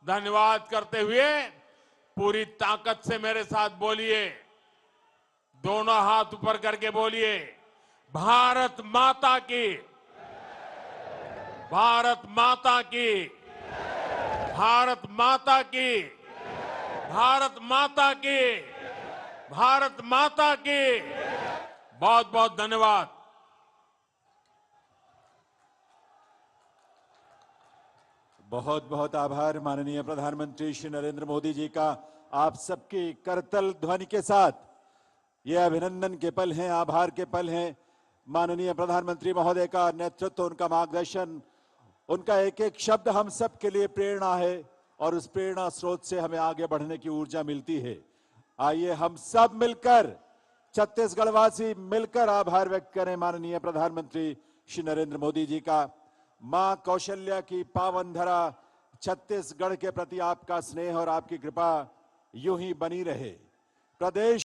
धन्यवाद करते हुए पूरी ताकत से मेरे साथ बोलिए, दोनों हाथ ऊपर करके बोलिए, भारत माता की, भारत माता की, भारत माता की, भारत माता की, भारत माता की। बहुत बहुत धन्यवाद। बहुत बहुत आभार माननीय प्रधानमंत्री श्री नरेंद्र मोदी जी का। आप सबकी करतल ध्वनि के साथ ये अभिनंदन के पल हैं, आभार के पल हैं। माननीय प्रधानमंत्री महोदय का नेतृत्व, उनका मार्गदर्शन, उनका एक एक शब्द हम सब के लिए प्रेरणा है और उस प्रेरणा स्रोत से हमें आगे बढ़ने की ऊर्जा मिलती है। आइए हम सब मिलकर, छत्तीसगढ़ वासी मिलकर आभार व्यक्त करें माननीय प्रधानमंत्री श्री नरेंद्र मोदी जी का। मां कौशल्या की पावन धरा छत्तीसगढ़ के प्रति आपका स्नेह और आपकी कृपा यूं ही बनी रहे। प्रदेश